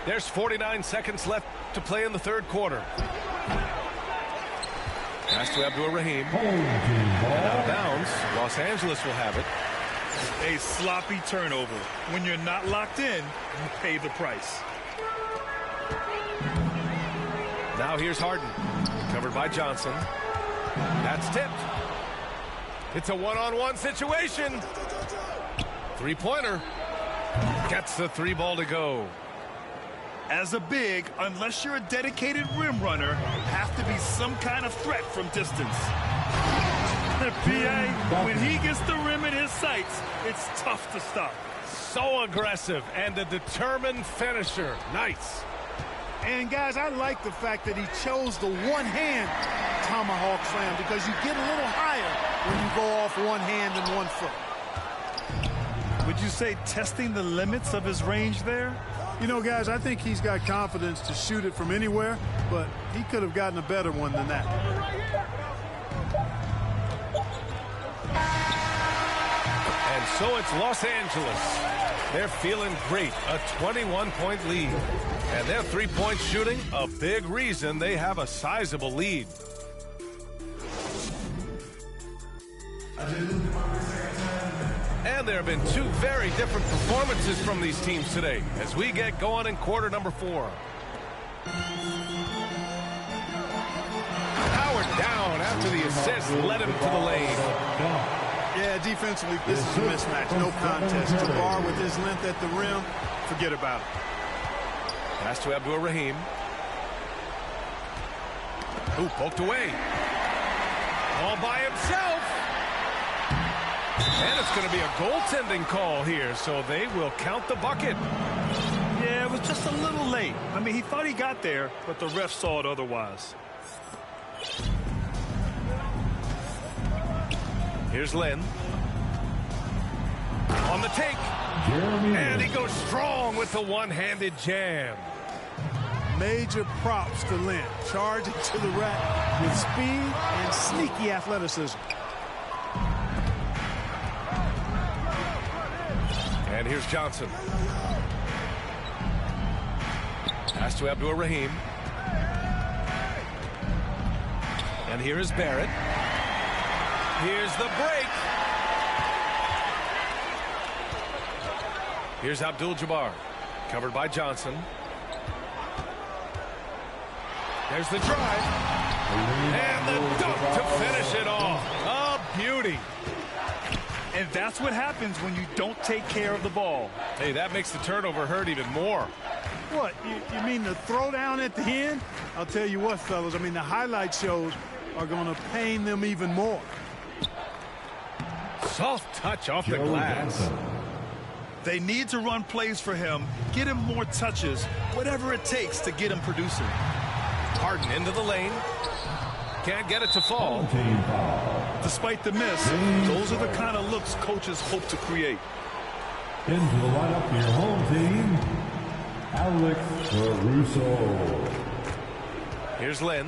There's 49 seconds left to play in the third quarter. Pass to Abdul-Rahim. And out of bounds. Los Angeles will have it.
A sloppy turnover. When you're not locked in, you pay the price.
Now here's Harden. Covered by Johnson. That's tipped. It's a one-on-one situation. Three-pointer. Gets the three ball to go.
As a big, unless you're a dedicated rim runner, have to be some kind of threat from distance. PA, when he gets the rim in his sights, it's tough to stop.
So aggressive and a determined finisher. Nice.
And, guys, I like the fact that he chose the one-hand tomahawk slam because you get a little higher when you go off one hand and 1 foot.
Would you say testing the limits of his range there?
You know, guys, I think he's got confidence to shoot it from anywhere, but he could have gotten a better one than that.
And so it's Los Angeles. They're feeling great. A 21-point lead. And their three-point shooting, a big reason they have a sizable lead. And there have been two very different performances from these teams today as we get going in quarter number 4. Howard down after the assist led him to the lane.
Yeah, defensively, this is a mismatch. No contest. Jabbar with his length at the rim, forget about it.
Pass to Abdul-Rahim. Who poked away. All by himself. And it's going to be a goaltending call here, so they will count the bucket.
Yeah, it was just a little late. I mean, he thought he got there, but the ref saw it otherwise.
Here's Lynn. On the take. And he goes strong with the one-handed jam.
Major props to Lynn. Charging to the rack with speed and sneaky athleticism.
And here's Johnson. Pass to Abdul-Rahim. And here is Barrett. Here's the break. Here's Abdul-Jabbar. Covered by Johnson. There's the drive. And the dunk to finish it off. A beauty.
And that's what happens when you don't take care of the ball.
Hey, that makes the turnover hurt even more.
What, you mean the throwdown at the end? I'll tell you what, fellas, I mean, the highlight shows are going to pain them even more.
Soft touch off the glass.
They need to run plays for him, get him more touches, whatever it takes to get him producing.
Harden into the lane. Can't get it to fall.
Despite the miss, those are the kind of looks coaches hope to create.
Into the lineup for your home team, Alex Caruso.
Here's Lynn.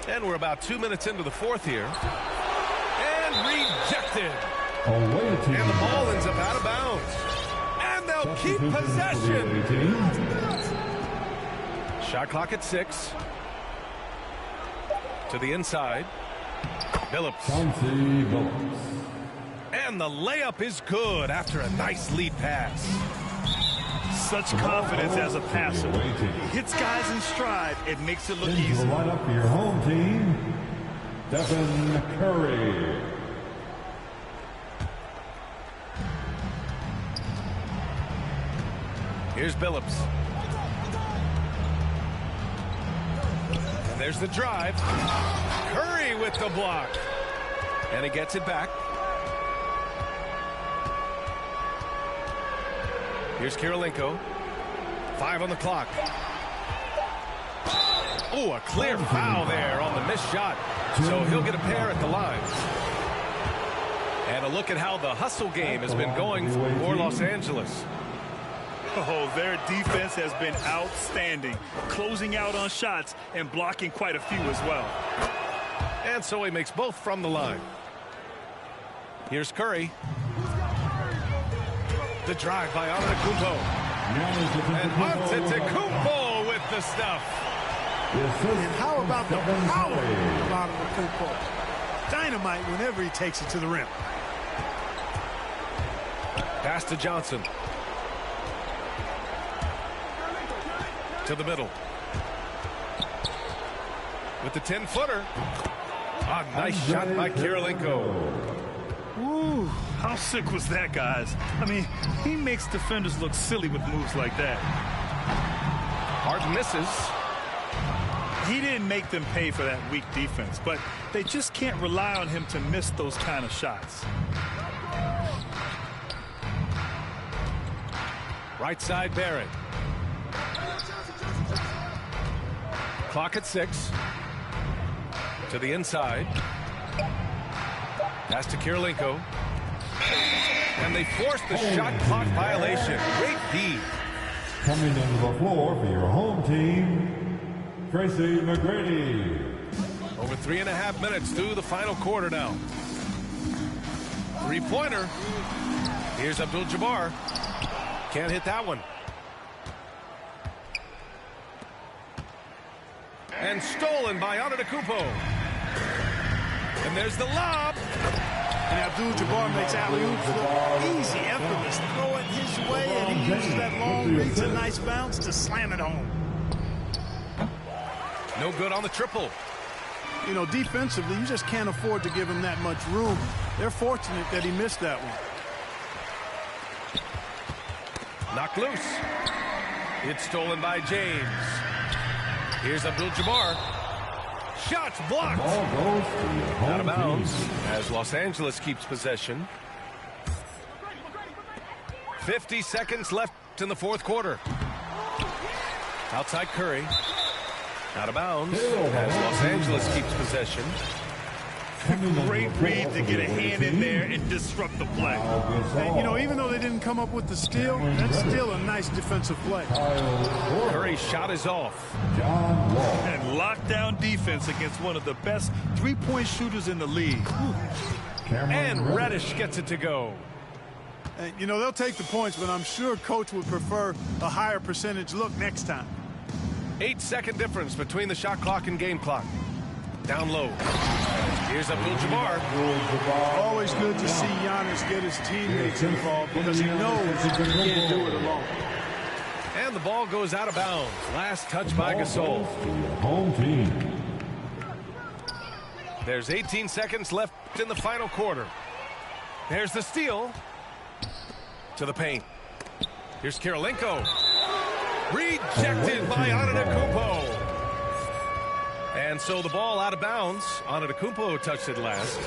And we're about 2 minutes into the fourth here. And rejected. And the ball ends up out of bounds. And they'll keep possession. Shot clock at 6. To the inside. Billups. And the layup is good after a nice lead pass.
Such confidence as a passer. He hits guys in stride. It makes it look easy.
Line up for your home team, Stephen Curry.
Here's Billups. And there's the drive. Curry with the block. And he gets it back. Here's Kirilenko. 5 on the clock. Oh, a clear foul there on the missed shot. So he'll get a pair at the line. And a look at how the hustle game has been going for Los Angeles.
Oh, their defense has been outstanding, closing out on shots and blocking quite a few as well.
And so he makes both from the line. Here's Curry. The drive by Antetokounmpo. And Antetokounmpo with the stuff.
And how about the power of Antetokounmpo? Dynamite whenever he takes it to the rim.
Pass to Johnson. To the middle. With the 10-footer. A nice shot by Kirilenko.
Ooh, how sick was that, guys? I mean, he makes defenders look silly with moves like that.
Harden misses.
He didn't make them pay for that weak defense, but they just can't rely on him to miss those kind of shots.
Right side, Barrett. Clock at 6. To the inside. Pass to Kirilenko. And they force the shot clock violation. Great D.
Coming into the floor for your home team, Tracy McGrady.
Over 3.5 minutes through the final quarter now. 3-pointer. Here's Abdul-Jabbar. Can't hit that one. And stolen by Antetokounmpo. And there's the lob.
And Abdul-Jabbar makes alley-oops look easy, effortless. Throw it his way, and he uses that long reach and nice bounce to slam it home.
No good on the triple.
You know, defensively, you just can't afford to give him that much room. They're fortunate that he missed that one.
Knocked loose. It's stolen by James. Here's Abdul-Jabbar. Shots blocked. Out of bounds as Los Angeles keeps possession. 50 seconds left in the fourth quarter. Outside Curry. Out of bounds as Los Angeles keeps possession.
Great read to get a hand in there and disrupt the play.
And, you know, even though they didn't come up with the steal, that's still a nice defensive play.
Curry's shot is off.
And lockdown defense against one of the best three-point shooters in the league.
And Reddish gets it to go.
And, you know, they'll take the points, but I'm sure Coach would prefer a higher percentage look next time.
8-second difference between the shot clock and game clock. Down low. Here's Abdul-Jabbar.
Always good to see Giannis get his teammates involved because he knows he can't do it alone.
And the ball goes out of bounds. Last touch by Gasol.
Home team.
There's 18 seconds left in the final quarter. There's the steal. To the paint. Here's Kirilenko. Rejected by Antetokounmpo. And so the ball out of bounds. Antetokounmpo touched it last.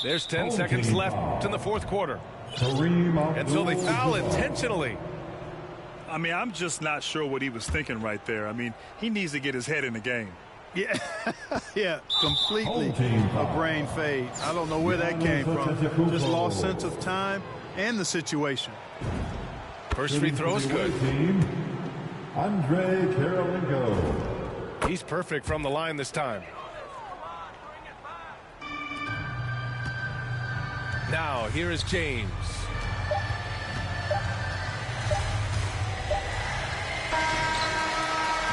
There's 10 seconds left in the fourth quarter. And so they foul intentionally.
I mean, I'm just not sure what he was thinking right there. I mean, he needs to get his head in the game.
Yeah, yeah, completely a brain fade. I don't know where that came from. Just lost sense of time and the situation.
First free throw is good.
Andre Karolinko.
He's perfect from the line this time. Now, here is James.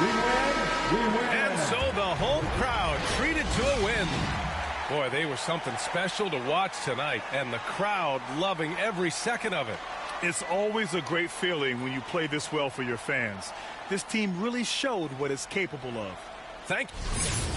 We win.
And so the home crowd treated to a win. Boy, they were something special to watch tonight, and the crowd loving every second of it.
It's always a great feeling when you play this well for your fans. This team really showed what it's capable of.
Thank you.